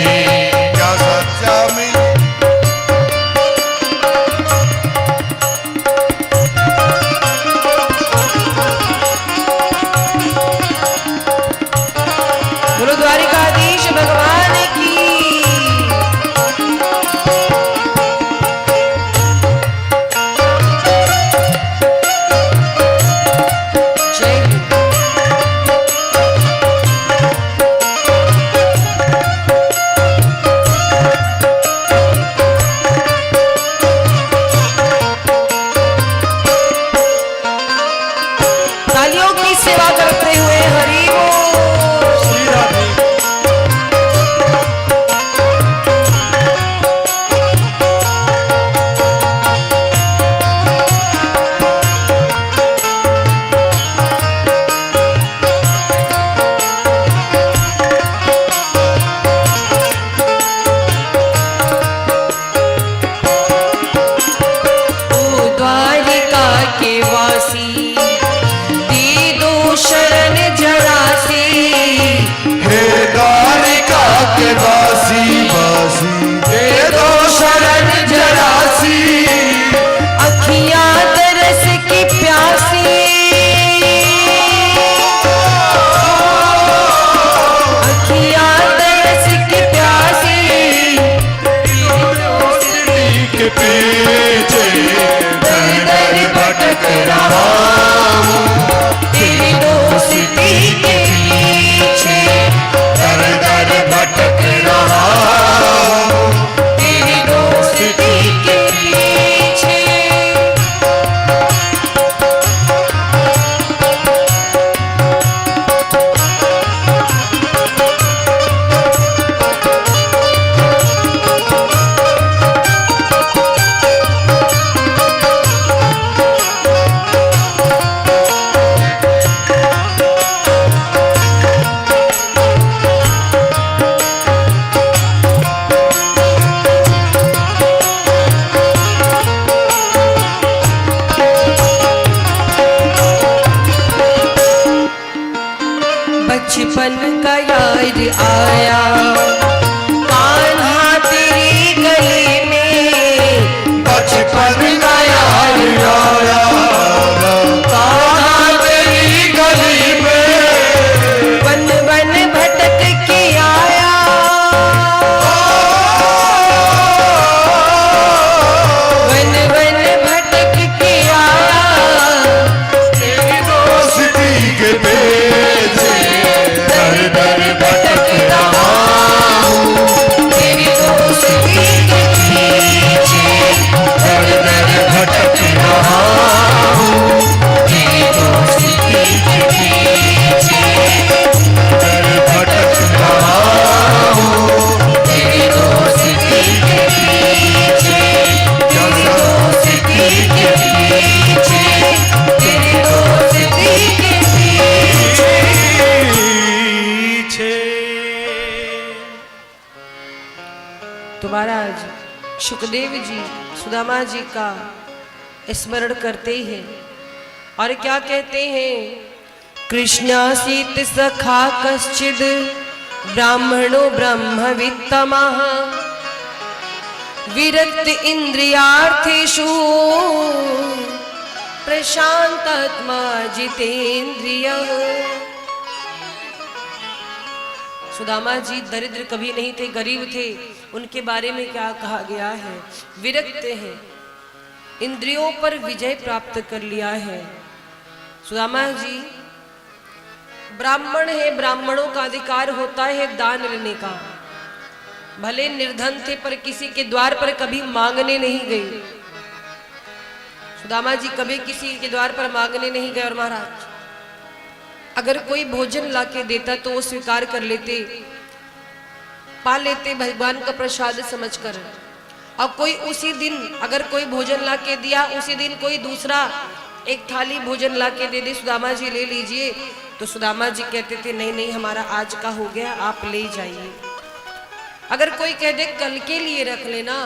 क्या सच्चा में बोलो द्वारिकाधीश भगवान की जय हो। तालियों की सेवा करते हुए हरि बोल। श्री राधे। ओ द्वारिका के वासी दे दो शरण जरा सी। हे द्वारिका के वासी वासी दे दो शरण जरा सी। अखियां तरस की प्यासी, अखियां तरस की प्यासी। दोस्ती के पीछे दर दर भटक रहा हूँ तेरी दोस्ती के पीछे दर दर भटक रहा हूँ तेरी दोस्ती के पीछे। बचपन का याद आया कान्हा तेरी गली में। बचपन का याद आया कान्हा तेरी गली में। वन वन भटक के आया, वन वन भटक के आया। तेरी दोस्ती के पीछे दर दर भटक रहा हूँ तेरी दोस्ती के पीछे दर दर भटक रहा हूँ तेरी दोस्ती के पीछे दर भटक रहा हूँ तेरी दोस्ती के पीछे तेरी दोस्ती के पीछे तेरी दोस्ती के पीछे। तो महाराज सुखदेव जी सुदामा जी का स्मरण करते हैं और क्या कहते हैं कृष्णासीत सखा कश्चिद ब्राह्मणो ब्रह्मवित्तमः विरक्त इंद्रियार्थेषु प्रशांतात्मा जितेंद्रियः। सुदामा जी दरिद्र कभी नहीं थे, गरीब थे। उनके बारे में क्या कहा गया है? विरक्त है, इंद्रियों पर विजय प्राप्त कर लिया है। सुदामा जी ब्राह्मण है, ब्राह्मणों का अधिकार होता है दान लेने का। भले निर्धन थे पर किसी के द्वार पर कभी मांगने नहीं गए। सुदामा जी कभी किसी के द्वार पर मांगने नहीं गए। और महाराज अगर कोई भोजन लाके देता तो वो स्वीकार कर लेते, पा लेते भगवान का प्रसाद समझकर। और कोई उसी दिन अगर कोई भोजन लाके दिया, उसी दिन कोई दूसरा एक थाली भोजन लाके दे दे, सुदामा जी ले लीजिए, तो सुदामा जी कहते थे नहीं नहीं हमारा आज का हो गया, आप ले जाइए। अगर कोई कह दे कल के लिए रख लेना,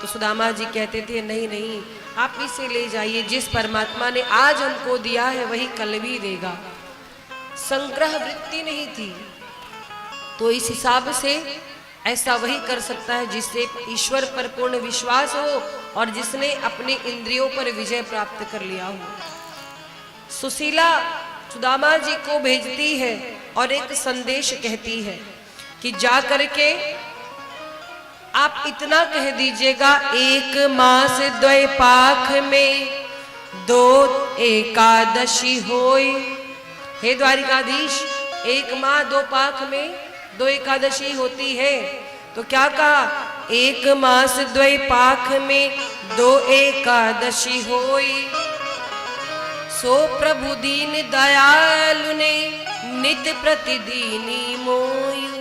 तो सुदामा जी कहते थे नहीं नहीं आप इसे ले जाइए, जिस परमात्मा ने आज हमको दिया है वही कल भी देगा। संग्रह वृत्ति नहीं थी, तो इस हिसाब से ऐसा वही कर सकता है जिससे ईश्वर पर पूर्ण विश्वास हो और जिसने अपने इंद्रियों पर विजय प्राप्त कर लिया हो। सुशीला सुदामा जी को भेजती है और एक संदेश कहती है कि जा करके आप इतना कह दीजिएगा, एक मास द्वैपाख में 2 एकादशी होई। हे द्वारिकाधीश, 1 माह 2 पाख में 2 एकादशी होती है। तो क्या कहा? 1 मास द्वैपाख में 2 एकादशी होई। सो प्रभु दीन दयालु ने नित प्रतिदीनी मोयु।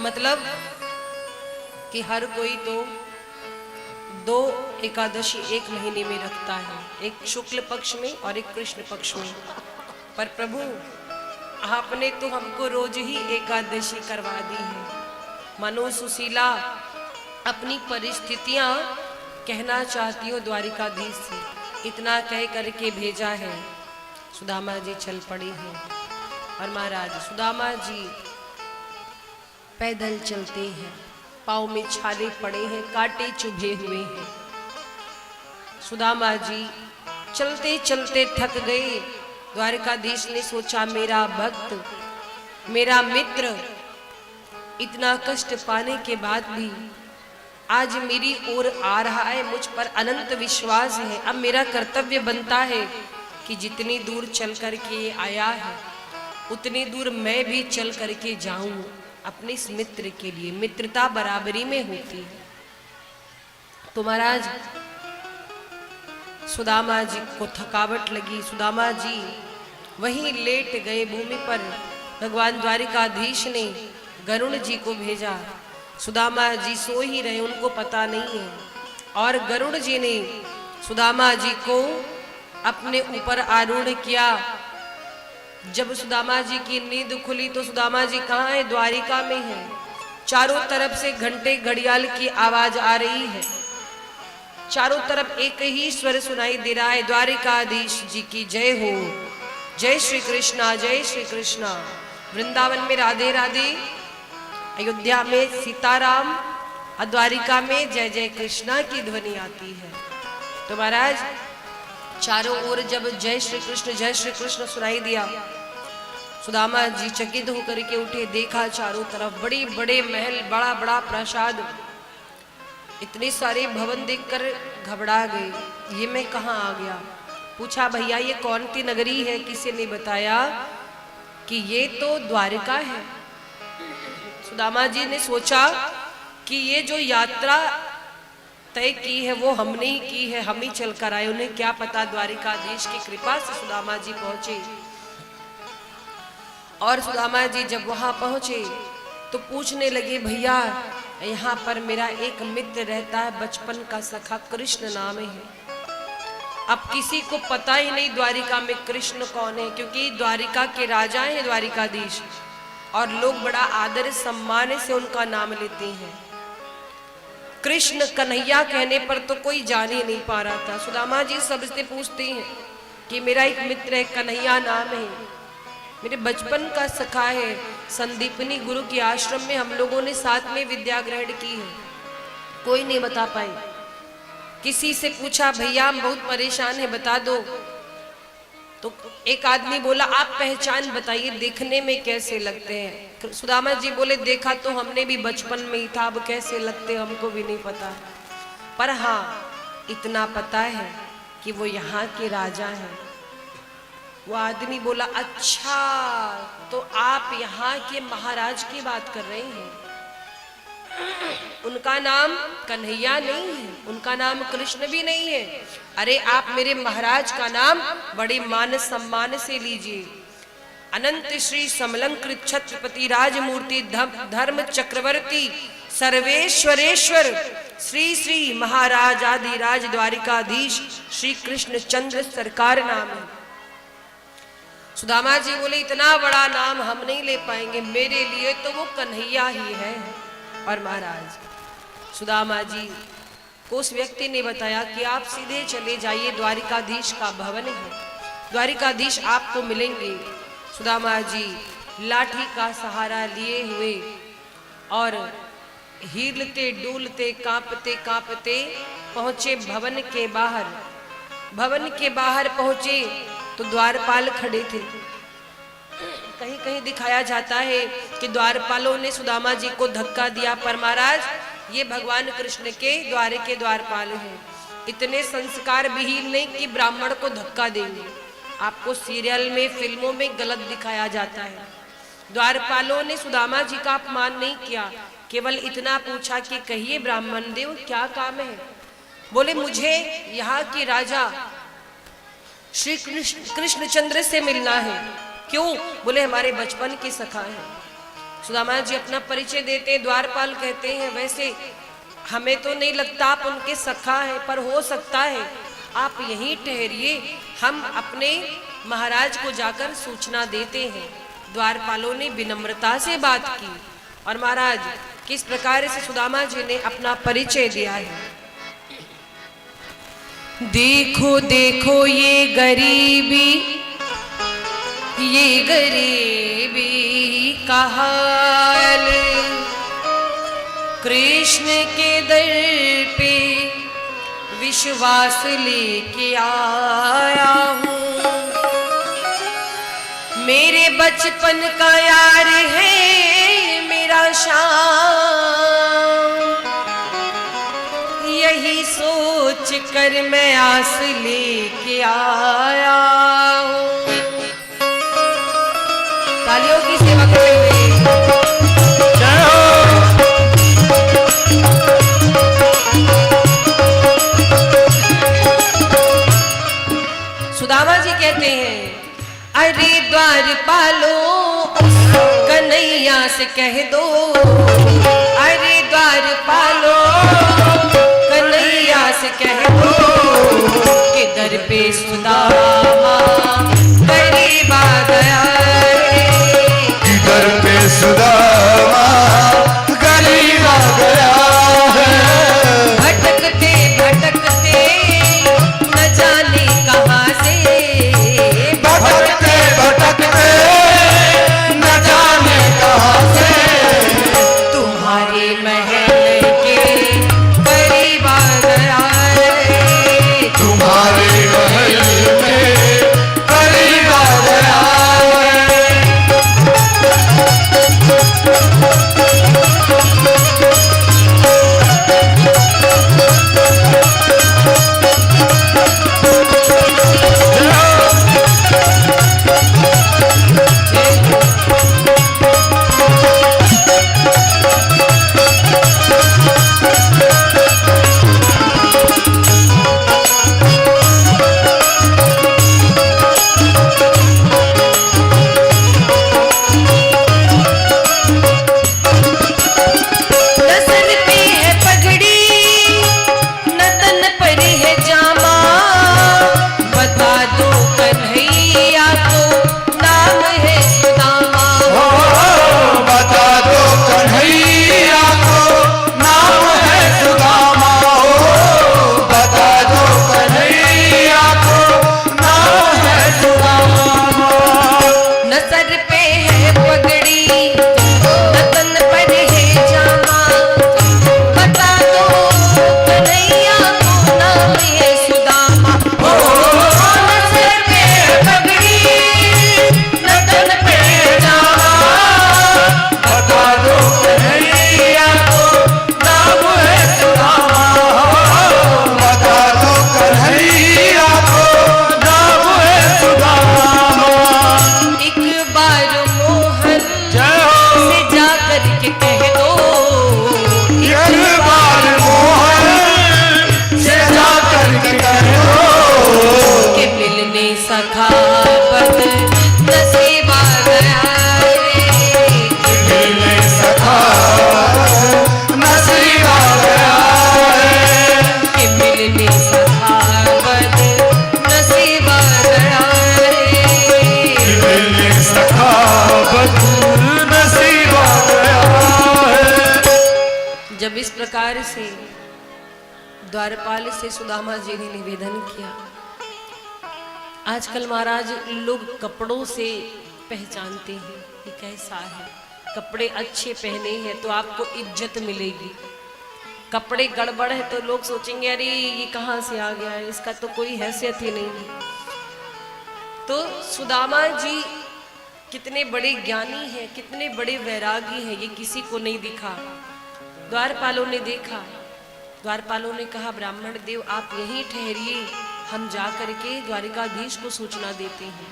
मतलब कि हर कोई तो 2 एकादशी एक महीने में रखता है, एक शुक्ल पक्ष में और एक कृष्ण पक्ष में। पर प्रभु आपने तो हमको रोज ही एकादशी करवा दी है। मनो सुशीला अपनी परिस्थितियां कहना चाहती हो द्वारिकाधीश से, इतना कह करके भेजा है। सुदामा जी चल पड़ी हैं। और महाराज सुदामा जी पैदल चलते हैं, पाँव में छाले पड़े हैं, कांटे चुभे हुए हैं। सुदामा जी चलते चलते थक गए। द्वारकाधीश ने सोचा मेरा भक्त, मेरा मित्र इतना कष्ट पाने के बाद भी आज मेरी ओर आ रहा है, मुझ पर अनंत विश्वास है। अब मेरा कर्तव्य बनता है कि जितनी दूर चल करके आया है उतनी दूर मैं भी चल करके जाऊं अपने इस मित्र के लिए। मित्रता बराबरी में होती है। तो महाराज सुदामा जी को थकावट लगी, सुदामा जी वहीं लेट गए भूमि पर। भगवान द्वारिकाधीश ने गरुण जी को भेजा। सुदामा जी सो ही रहे, उनको पता नहीं है। और गरुड़ जी ने सुदामा जी को अपने ऊपर आरूढ़ किया। जब सुदामा जी की नींद खुली तो सुदामा जी कहाँ है? द्वारिका में है। चारों तरफ से घंटे घड़ियाल की आवाज आ रही है। चारों तरफ एक ही स्वर सुनाई दे रहा है, द्वारिकाधीश जी की जय हो, जय श्री कृष्णा, जय श्री कृष्णा। वृंदावन में राधे राधे, अयोध्या में सीताराम, द्वारिका में जय जय कृष्णा की ध्वनि आती है। तो महाराज चारों ओर जब जय श्री कृष्ण सुनाई दिया, सुदामा जी चकित होकर के उठे। देखा चारों तरफ बड़े बड़े महल, बड़ा बड़ा प्रसाद, इतने सारे भवन देखकर घबरा गए। ये मैं कहाँ आ गया? पूछा भैया ये कौन सी नगरी है? किसी ने बताया कि ये तो द्वारिका है। सुदामा जी ने सोचा कि ये जो यात्रा तय की है वो हमने ही की है, हम ही चल कर आए। उन्हें क्या पता द्वारिकाधीश की कृपा से सुदामा जी पहुंचे। और सुदामा जी जब वहां पहुंचे तो पूछने लगे भैया यहाँ पर मेरा एक मित्र रहता है, बचपन का सखा, कृष्ण नाम है। अब किसी को पता ही नहीं द्वारिका में कृष्ण कौन है, क्योंकि द्वारिका के राजा हैं कृष्ण कन्हैया कहने पर तो कोई जान ही नहीं पा रहा था। सुदामा जी सबसे पूछते हैं कि मेरा एक मित्र है, कन्हैया नाम है, मेरे बचपन का सखा है, संदीपनी गुरु के आश्रम में हम लोगों ने साथ में विद्या ग्रहण की है, कोई नहीं बता पाए। किसी से पूछा, भैया हम बहुत परेशान है, बता दो। तो एक आदमी बोला, आप पहचान बताइए, देखने में कैसे लगते हैं। सुदामा जी बोले, देखा तो हमने भी बचपन में ही था, अब कैसे लगते हमको भी नहीं पता, पर हाँ इतना पता है कि वो यहाँ के राजा हैं। वो आदमी बोला, अच्छा तो आप यहाँ के महाराज की बात कर रहे हैं। उनका नाम कन्हैया नहीं है, उनका नाम कृष्ण भी नहीं है। अरे आप मेरे महाराज का नाम बड़े मान सम्मान से लीजिए। अनंत श्री समलंकृत छत्रपति राजमूर्ति धर्म चक्रवर्ती सर्वेश्वरेश्वर श्री श्री महाराज आदिराज द्वारिकाधीश श्री कृष्ण चंद्र सरकार नाम है। सुदामा जी बोले, इतना बड़ा नाम हम नहीं ले पाएंगे, मेरे लिए तो वो कन्हैया ही है। और महाराज सुदामा जी को उस व्यक्ति ने बताया कि आप सीधे चले जाइए, द्वारिकाधीश का भवन है, द्वारिकाधीश आपको मिलेंगे। सुदामा जी लाठी का सहारा लिए हुए और हिलते डुलते कांपते कांपते पहुंचे भवन के बाहर। भवन के बाहर पहुंचे तो द्वारपाल खड़े थे। कहीं कहीं दिखाया जाता है कि द्वारपालों ने सुदामा जी को धक्का दिया, पर महाराज ये भगवान कृष्ण के द्वार के द्वारपाल हैं, इतने संस्कार विहीन नहीं कि ब्राह्मण को धक्का देंगे। आपको सीरियल में फिल्मों में गलत दिखाया जाता है। द्वारपालों ने सुदामा जी का अपमान नहीं किया, केवल इतना पूछा कि कहिए ब्राह्मण देव क्या काम है। बोले, मुझे यहाँ के राजा श्री कृष्णचंद्र से मिलना है। क्यों? बोले, हमारे बचपन के सखा हैं। सुदामा जी अपना परिचय देते हैं। द्वारपाल कहते हैं, वैसे हमें तो नहीं लगता आप उनके सखा हैं, पर हो सकता है आप यहीं ठहरिए, हम अपने महाराज को जाकर सूचना देते हैं। द्वारपालों ने विनम्रता से बात की और महाराज किस प्रकार से सुदामा जी ने अपना परिचय दिया है। देखो देखो ये गरीबी का हाल, कृष्ण के दर पे विश्वास लेके आया हूँ। मेरे बचपन का यार है मेरा श्याम, यही सोच कर मैं आस लेके आया हूँ। तालियों की सेवा करते हुए सुदामा जी कहते हैं, अरे द्वारपालो कन्हैया से कह दो, अरे द्वारपालो कन्हैया से कह दो कि दर पे सुदामा गरीब आ गया है, दर पे सुदामा गरीब आ गया है। भटकते भटकते न जाने कहाँ से, भटकते भटकते न जाने कहाँ से, तुम्हारे महल के करीब आ गया है, तुम्हारे महल में सखा बद नसीबा गया रे, मिले सखा नसीबा गया कि मिलने सखा बद नसीबा गया रे, मिले सखा बद नसीबा गया है। जब इस प्रकार से द्वारपाल से सुदामा जी ने निवेदन किया। आजकल महाराज लोग कपड़ों से पहचानते हैं कि कैसा है, कपड़े अच्छे पहने हैं तो आपको इज्जत मिलेगी, कपड़े गड़बड़ है तो लोग सोचेंगे अरे ये कहाँ से आ गया है, इसका तो कोई हैसियत ही नहीं है। तो सुदामा जी कितने बड़े ज्ञानी हैं, कितने बड़े वैरागी हैं, ये किसी को नहीं दिखा। द्वारपालों ने देखा, द्वारपालों ने कहा ब्राह्मण देव आप यहीं ठहरिए, हम जा करके द्वारिकाधीश को सूचना देते हैं।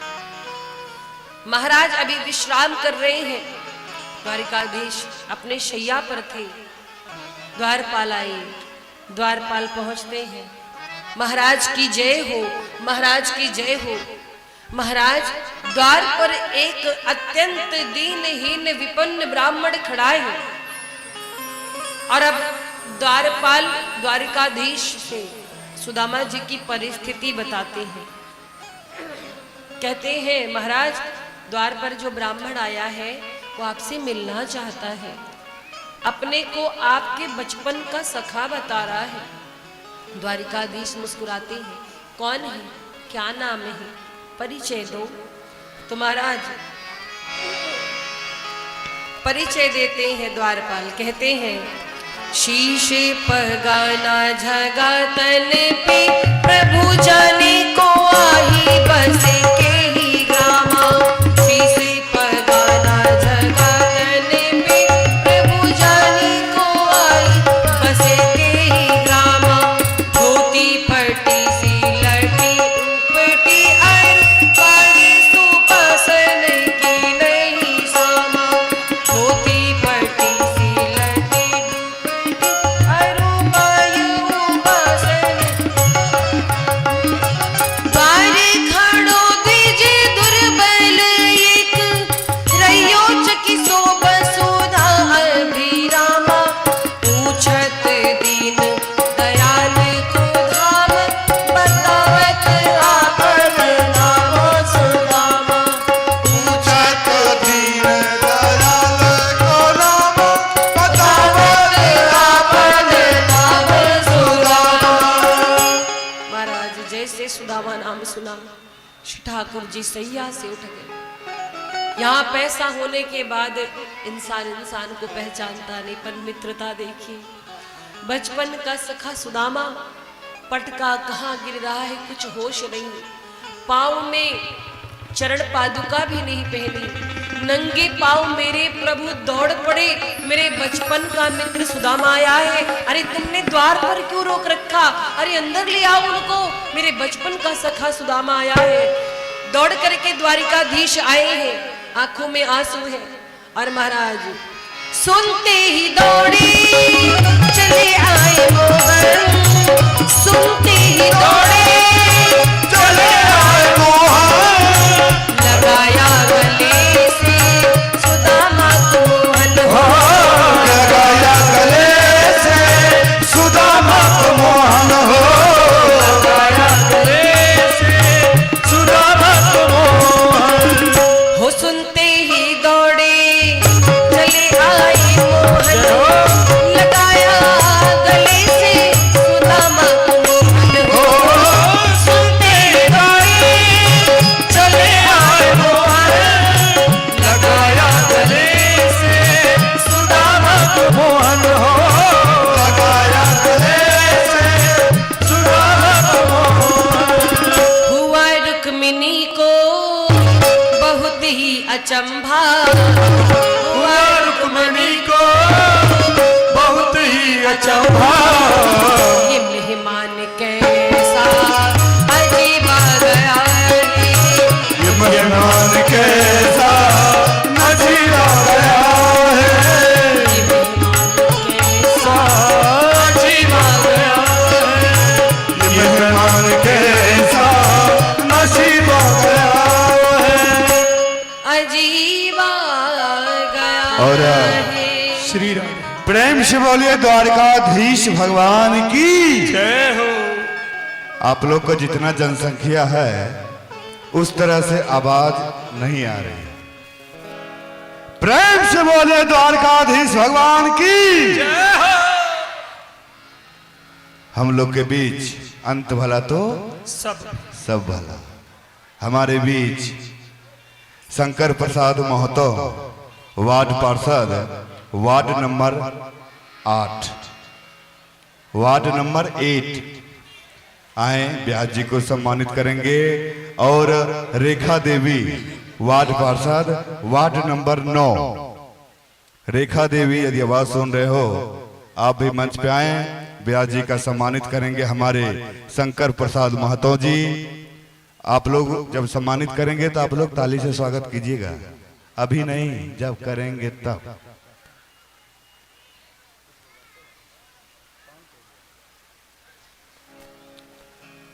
महाराज अभी विश्राम कर रहे हैं, द्वारिकाधीश अपने शैया पर थे। द्वारपाल आए, द्वारपाल पहुंचते हैं। महाराज की जय हो, महाराज की जय हो। महाराज द्वार पर एक अत्यंत दीनहीन विपन्न ब्राह्मण खड़ा है और अब द्वारपाल द्वारिकाधीश से सुदामा जी की परिस्थिति बताते हैं। कहते हैं महाराज द्वार पर जो ब्राह्मण आया है वो आपसे मिलना चाहता है, अपने को आपके बचपन का सखा बता रहा है। द्वारिकाधीश मुस्कुराते हैं, कौन है, क्या नाम है, परिचय दो। तो महाराज परिचय देते हैं द्वारपाल, कहते हैं शीशे पगाना झगा तन पे प्रभु जाने को आई बस के ही ग्रामा, शीशे पगाना झगा तन पे प्रभु जाने को आई बस के ही ग्रामा, धोती पटी सी लटी उपटी और पानी सुपासन की नहीं सामा, धोती पटी सी लटी ठाकुर जी सैया से उठ गए। यहाँ पैसा होने के बाद इंसान को पहचानता नहीं, पर मित्रता देखिए। बचपन का सखा सुदामा पटका कहाँ गिर रहा है कुछ होश नहीं, पाँव में चरण पादुका भी नहीं पहनी, नंगे पाँव मेरे प्रभु दौड़ पड़े, मेरे बचपन का मित्र सुदामा आया है, अरे तुमने द्वार पर क्यों रोक रखा, अरे अंदर ले आओ उनको, मेरे बचपन का सखा सुदामा आया है। दौड़ करके द्वारिकाधीश आए हैं, आंखों में आंसू है। और महाराज सुनते ही दौड़े चले आए मोहन, सुनते ही दौड़े चले आए मोहन, लगाया गले से सुदामा को मोहन हो, लगाया गले से सुदामा को मोहन हो, लगाया गले से सुदामा को मोहन हो। सुनते ही दौड़े चले आए मोहन, लगाया गले से सुदामा को मोहन हो, सुनते ही दौड़े चले आए मोहन, लगाया गले से सुदामा को मोहन हो, लगाया गले से सुदामा को मोहन। हुआ रुक्मिणी को बहुत ही अचंभा, हुआ रुक्मिणी को बहुत ही अचंभा, ये मेहमान कैसा अजीब आ गया रे, ये मेहमान कैसा नजीरा गया है, ये मेहमान कैसा अजीब आ गया है, ये मेहमान कैसा नसीब आ और श्री राम। प्रेम से बोलिए द्वारकाधीश भगवान की जय हो। आप लोग को जितना जनसंख्या है उस तरह से आवाज नहीं आ रही। प्रेम से बोलिए द्वारकाधीश भगवान की जय हो। हम लोग के बीच अंत भला तो सब भला। हमारे बीच शंकर प्रसाद महतो, वार्ड पार्षद, वार्ड नंबर 8, वार्ड नंबर 8 आए, ब्यास जी को सम्मानित करेंगे। और रेखा देवी, वार्ड पार्षद, वार्ड नंबर 9। रेखा देवी, यदि आवाज सुन रहे हो आप भी मंच पे आए, ब्यास जी का सम्मानित करेंगे हमारे शंकर प्रसाद महतो जी। आप लोग जब सम्मानित करेंगे तो आप लोग ताली से स्वागत कीजिएगा, अभी नहीं, जब करेंगे तब।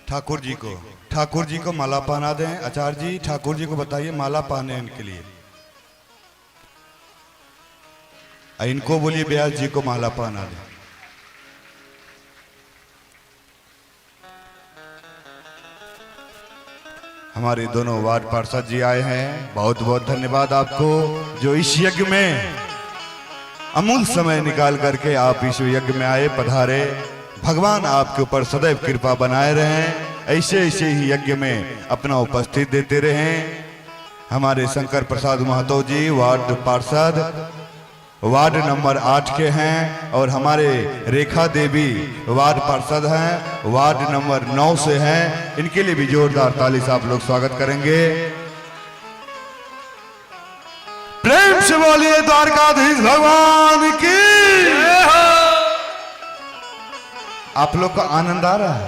ठाकुर जी को माला पहना दें। आचार्य जी ठाकुर जी को बताइए माला पहने इनके लिए। इनको बोलिए ब्यास जी को माला पहना दें। हमारे दोनों वार्ड पार्षद जी आए हैं, बहुत बहुत धन्यवाद आपको जो इस यज्ञ में अमूल्य समय निकाल करके आप इस यज्ञ में आए, पधारे। भगवान आपके ऊपर सदैव कृपा बनाए रहें, ऐसे ऐसे ही यज्ञ में अपना उपस्थित देते रहें। हमारे शंकर प्रसाद महतो जी वार्ड पार्षद, वार्ड नंबर 8 के हैं, और हमारे रेखा देवी वार्ड पार्षद हैं, वार्ड नंबर 9 से हैं। इनके लिए भी जोरदार ताली से आप लोग स्वागत करेंगे। प्रेम से बोलिए द्वारकाधीश भगवान की। आप लोग को आनंद आ रहा है?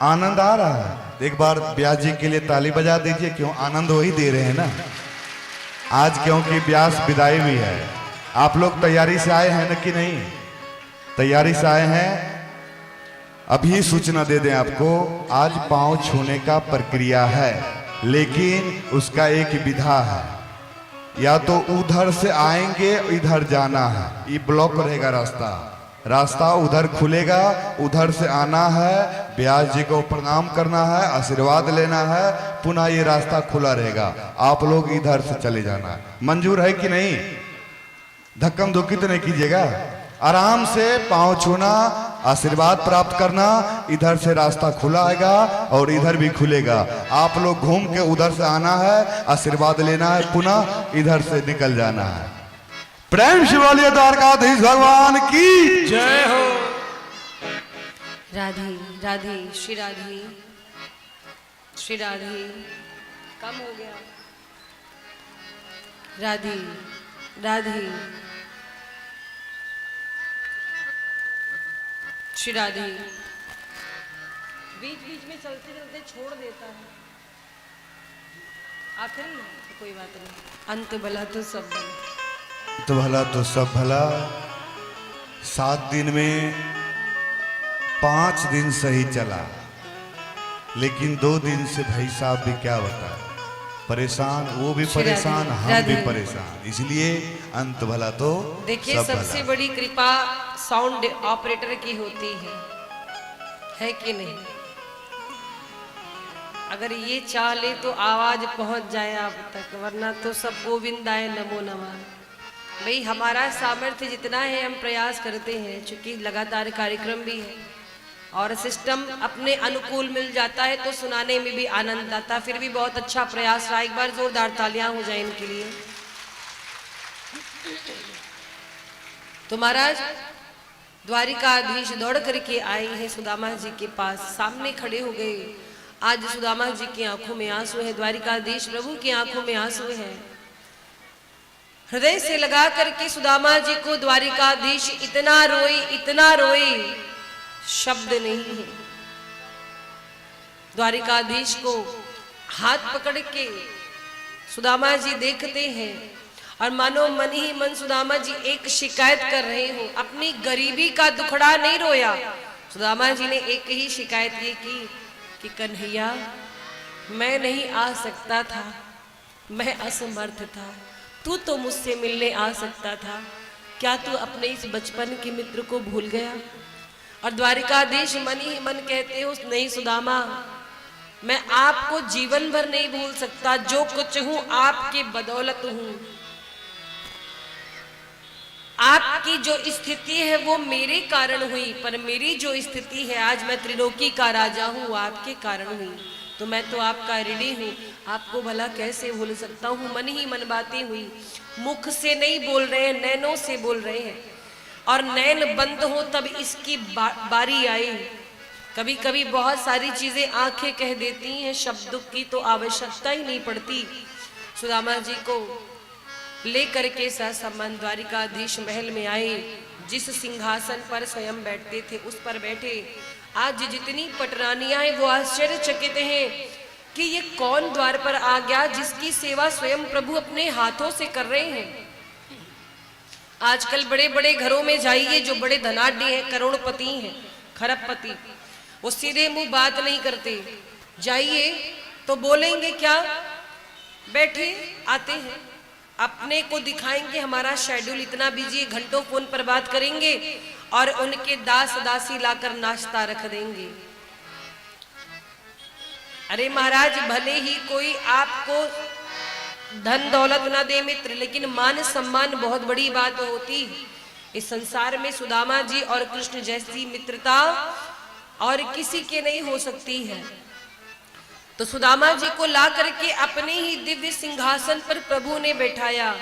आनंद आ रहा है? एक बार ब्यास जी के लिए ताली बजा दीजिए। क्यों? आनंद वही दे रहे हैं ना आज, क्योंकि ब्यास विदाई भी है। आप लोग तैयारी से आए हैं ना कि नहीं? तैयारी से आए हैं। अभी सूचना दे दें आपको, आज पांव छूने का प्रक्रिया है, लेकिन उसका एक विधा है। या तो उधर से आएंगे, इधर जाना है, ये ब्लॉक रहेगा रास्ता उधर खुलेगा, उधर से आना है, ब्यास जी को प्रणाम करना है, आशीर्वाद लेना है, पुनः ये रास्ता खुला रहेगा। आप लोग इधर से चले जाना है। मंजूर है कि नहीं? धक्कम धुक्की तो नहीं कीजिएगा। आराम से पांव छूना, आशीर्वाद प्राप्त करना। इधर से रास्ता खुला आएगा और इधर भी खुलेगा। आप लोग घूम के उधर से आना है, आशीर्वाद लेना है, पुनः इधर से निकल जाना है। प्रेम से बोलिए द्वारकाधीश भगवान की जय हो। राधे राधे श्री राधे श्री राधे। कम हो गया। राधे राधे श्री राधे। बीच बीच में चलते चलते छोड़ देता है। आखिरी है तो कोई बात नहीं, अंत भला तो सब भला। तो भला तो सब भला। 7 दिन में 5 दिन सही चला, लेकिन 2 दिन से भाई साहब भी क्या बताए, परेशान, वो भी परेशान, हम भी परेशान। इसलिए अंत भला तो देखिए, सबसे बड़ी कृपा साउंड ऑपरेटर की होती है कि नहीं? अगर ये चाह ले तो आवाज पहुंच जाए आप तक, वरना तो सब गोविंदाय नमो नमः। भाई हमारा सामर्थ्य जितना है हम प्रयास करते हैं, चूंकि लगातार कार्यक्रम भी है और सिस्टम अपने अनुकूल मिल जाता है तो सुनाने में भी आनंद आता। फिर भी बहुत अच्छा प्रयास रहा। एक बार जोरदार तालियां हो जाए इनके लिए। तो महाराज द्वारिकाधीश दौड़ करके आए हैं सुदामा जी के पास, सामने खड़े हो गए। आज सुदामा जी की आंखों में आंसू है, द्वारिकाधीश प्रभु की आंखों में आंसू है। हृदय से लगा करके सुदामा जी को द्वारिकाधीश इतना रोए, शब्द नहीं है। द्वारिकाधीश को हाथ पकड़ के सुदामा जी देखते हैं और मानो मन ही मन सुदामा जी एक शिकायत कर रहे हो। अपनी गरीबी का दुखड़ा नहीं रोया। सुदामा जी ने एक ही शिकायत ये की कि कन्हैया मैं नहीं आ सकता था, मैं असमर्थ था, तू तो मुझसे मिलने आ सकता था, क्या तू अपने इस बचपन के मित्र को भूल गया? और द्वारिकाधीश मन ही मन कहते हो, नहीं सुदामा, मैं आपको जीवन भर नहीं भूल सकता। जो कुछ हूं आपके बदौलत हूं। आपकी जो स्थिति है वो मेरे कारण हुई, पर मेरी जो स्थिति है आज मैं त्रिलोकी का राजा हूं, आपके कारण हुई। तो मैं तो आपका ऋणी हूं, आपको भला कैसे भूल सकता हूं? मन ही मन बातें हुई, मुख से नहीं बोल रहे हैं, नैनों से बोल रहे हैं। और नैन बंद हो तब इसकी बारी आई। कभी कभी बहुत सारी चीजें आंखें कह देती हैं, शब्दों की तो आवश्यकता ही नहीं पड़ती। सुदामा जी को लेकर के ससम्मान द्वारिकाधीश महल में आए। जिस सिंहासन पर स्वयं बैठते थे उस पर बैठे। आज जितनी पटरानियां हैं वो आश्चर्यचकित हैं कि ये कौन द्वार पर आ गया जिसकी सेवा स्वयं प्रभु अपने हाथों से कर रहे हैं। आजकल बड़े बड़े घरों में जाइए, जो बड़े धनाढ्य हैं, करोड़पति हैं, खरबपति, वो सीधे मुंह बात नहीं करते। जाइए तो बोलेंगे क्या, बैठे आते हैं, अपने को दिखाएंगे हमारा शेड्यूल इतना बिजी है, घंटों फोन पर बात करेंगे और उनके दास दासी लाकर नाश्ता रख देंगे। अरे महाराज, भले ही कोई आपको धन दौलत ना दे मित्र, लेकिन मान सम्मान बहुत बड़ी बात होती। इस संसार में सुदामा जी और कृष्ण जैसी मित्रता और किसी के नहीं हो सकती है। तो सुदामा जी को ला करके अपने ही दिव्य सिंहासन पर प्रभु ने बैठाया।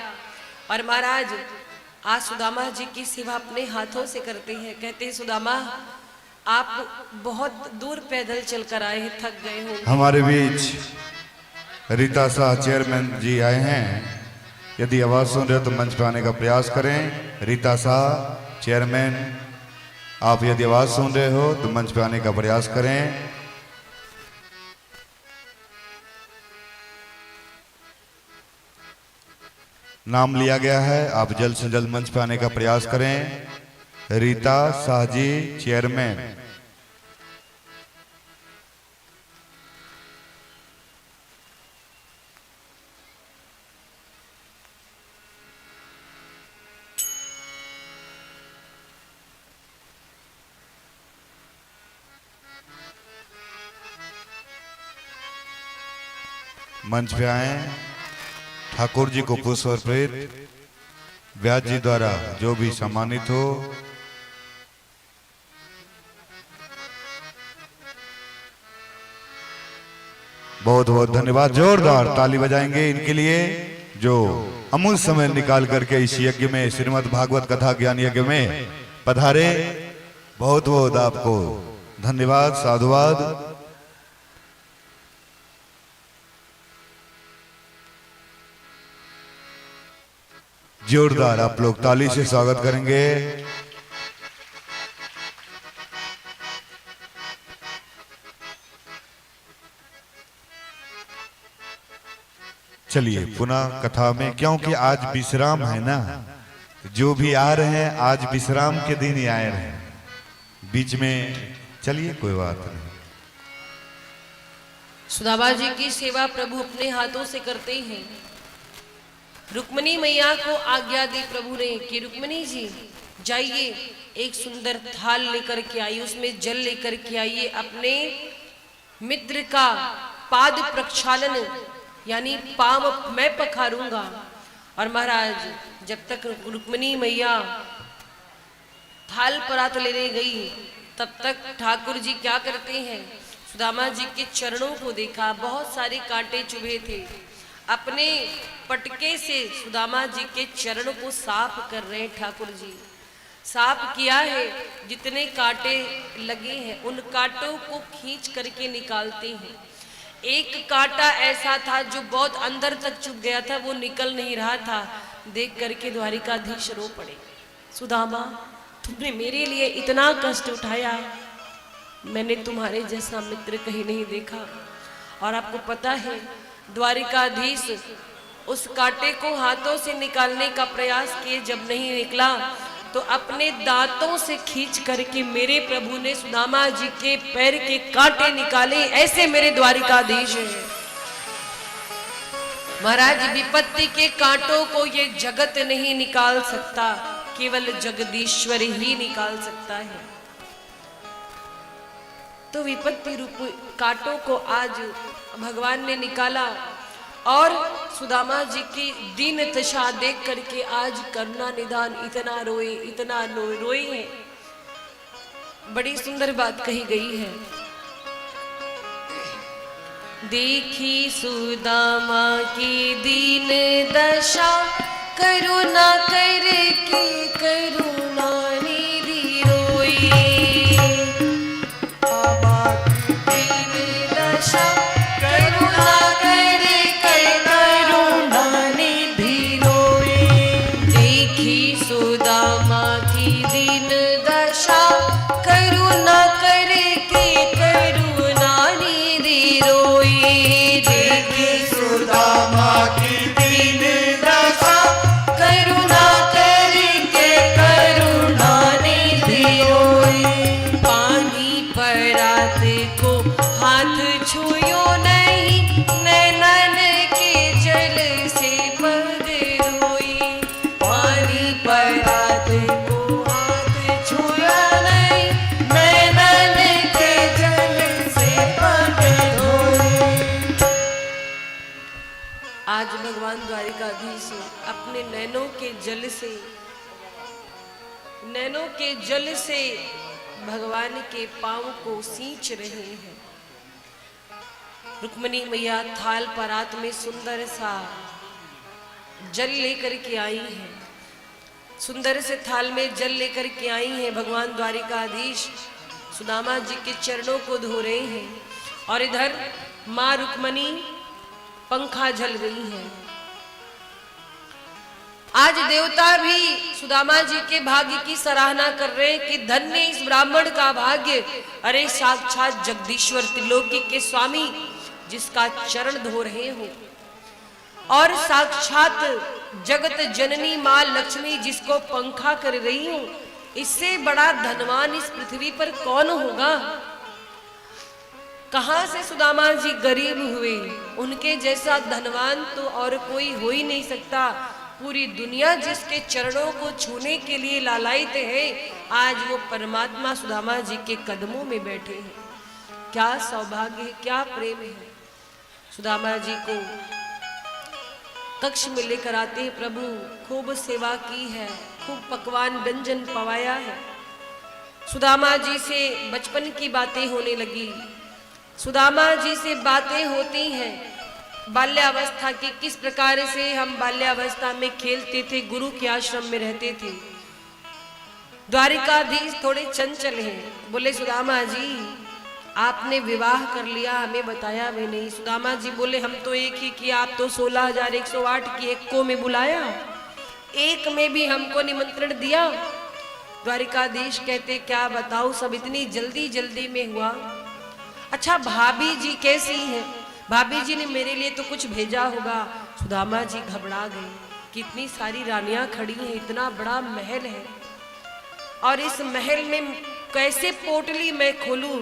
और महाराज आज सुदामा जी की सेवा अपने हाथों से करते हैं। कहते हैं, सुदामा आप बहुत दूर पैदल चलकर आए हैं, थक गए होंगे। हमारे बीच रीता शाह चेयरमैन जी आए हैं। यदि आवाज सुन रहे हो तो मंच पे आने का प्रयास करें। रीता शाह चेयरमैन, आप यदि आवाज सुन रहे हो तो मंच पे आने का प्रयास करें। नाम लिया गया है, आप जल्द से जल्द मंच पे आने का प्रयास करें। रीता शाह जी चेयरमैन। मंच पे आए। ठाकुर जी को पुष्प अर्पित, व्यास जी द्वारा जो भी सम्मानित हो। बहुत बहुत धन्यवाद। जोरदार ताली बजाएंगे इनके लिए जो अमूल्य समय निकाल करके इस यज्ञ में, श्रीमद् भागवत कथा ज्ञान यज्ञ में पधारे। बहुत बहुत आपको धन्यवाद, साधुवाद। जोरदार आप लोग ताली से स्वागत करेंगे। चलिए पुनः कथा में, क्योंकि आज विश्राम है ना, जो भी आ रहे हैं आज विश्राम के दिन ही आए रहे, बीच में चलिए कोई बात नहीं। सुदामा जी की सेवा प्रभु अपने हाथों से करते हैं। रुक्मिणी मैया को आज्ञा दी प्रभु ने कि रुक्मिणी जी जाइए, एक सुंदर थाल लेकर के आइए, उसमें जल लेकर के आइए, अपने मित्र का पाद प्रक्षालन यानी पाव मैं पखारूंगा। और महाराज जब तक रुक्मिणी मैया थाल परात लेने गई तब तक ठाकुर जी क्या करते हैं, सुदामा जी के चरणों को देखा, बहुत सारे कांटे चुभे थे। अपने पटके से सुदामा जी के चरण को साफ कर रहे ठाकुर जी। साफ किया है, जितने कांटे लगे हैं उन कांटों को खींच करके निकालते हैं। एक कांटा ऐसा था जो बहुत अंदर तक चुभ गया था, वो निकल नहीं रहा था। देख करके द्वारिकाधीश रो पड़े, सुदामा तुमने मेरे लिए इतना कष्ट उठाया, मैंने तुम्हारे जैसा मित्र कहीं नहीं देखा। और आपको पता है द्वारिकाधीश उस कांटे को हाथों से निकालने का प्रयास किए, जब नहीं निकला तो अपने दांतों से खींच करके मेरे प्रभु ने सुदामा जी के पैर के कांटे निकाले। ऐसे मेरे द्वारिकाधीश हैं। महाराज विपत्ति के कांटों को ये जगत नहीं निकाल सकता, केवल जगदीश्वर ही निकाल सकता है। तो विपत्ति रूप कांटों को आज भगवान ने निकाला और सुदामा जी की दीन दशा देख करके आज करुणा निधान इतना रोए हैं। बड़ी सुंदर बात कही गई है। देखी सुदामा की दीन दशा, करुणा करके करुणा निधि रोई। बाबा की दीन दशा, करुणा करके करुणा निधि रोई। देखी सुदामा की दीन दशा, करुणा करके करुणा निधि रोई। देखी सुदामा की दीन दशा, करुणा करके करुणा निधि रोई। पानी परात को हाथ छुयो नहीं, नैनन के जल से पग रोई। पानी परात को हाथ छुयो नहीं, नैनन के जल से पग रोई। आज भगवान द्वारिकाधीश अपने नैनों के जल से भगवान के पांव को सींच रहे हैं। रुक्मिणी मैया थाल परात में सुंदर सा जल लेकर के आई हैं। सुंदर से थाल में जल लेकर के आई हैं। भगवान द्वारिकाधीश सुदामा जी के चरणों को धो रहे हैं और इधर मां रुक्मिणी पंखा झल रही हैं। आज देवता भी सुदामा जी के भाग्य की सराहना कर रहे हैं कि धन्य इस ब्राह्मण का भाग्य। अरे साक्षात जगदीश्वर त्रिलोकी के स्वामी जिसका चरण धो रहे हो, और साक्षात जगत जननी मां लक्ष्मी जिसको पंखा कर रही हो, इससे बड़ा धनवान इस पृथ्वी पर कौन होगा। कहां से सुदामा जी गरीब हुए, उनके जैसा धनवान तो और कोई हो ही नहीं सकता। पूरी दुनिया जिसके चरणों को छूने के लिए लालायित है, आज वो परमात्मा सुदामा जी के कदमों में बैठे हैं। क्या सौभाग्य है, क्या प्रेम है। सुदामा जी को कक्ष में लेकर आते हैं प्रभु, खूब सेवा की है, खूब पकवान व्यंजन पवाया है। सुदामा जी से बचपन की बातें होने लगी। सुदामा जी से बातें होती हैं बाल्यावस्था की, किस प्रकार से हम बाल्यावस्था में खेलते थे, गुरु के आश्रम में रहते थे। द्वारिकाधीश थोड़े चंचल हैं। बोले सुदामा जी आपने विवाह कर लिया, हमें बताया भी नहीं। सुदामा जी बोले हम तो एक ही किया, आप तो 16,108 की एक को में बुलाया, एक में भी हमको निमंत्रण दिया। द्वारिकाधीश कहते क्या बताओ, सब इतनी जल्दी जल्दी में हुआ। अच्छा भाभी जी कैसी हैं? भाभी जी ने मेरे लिए तो कुछ भेजा होगा। सुदामा जी घबरा गए, कितनी सारी रानियां खड़ी हैं, इतना बड़ा महल है और इस महल में कैसे पोटली मैं खोलूं,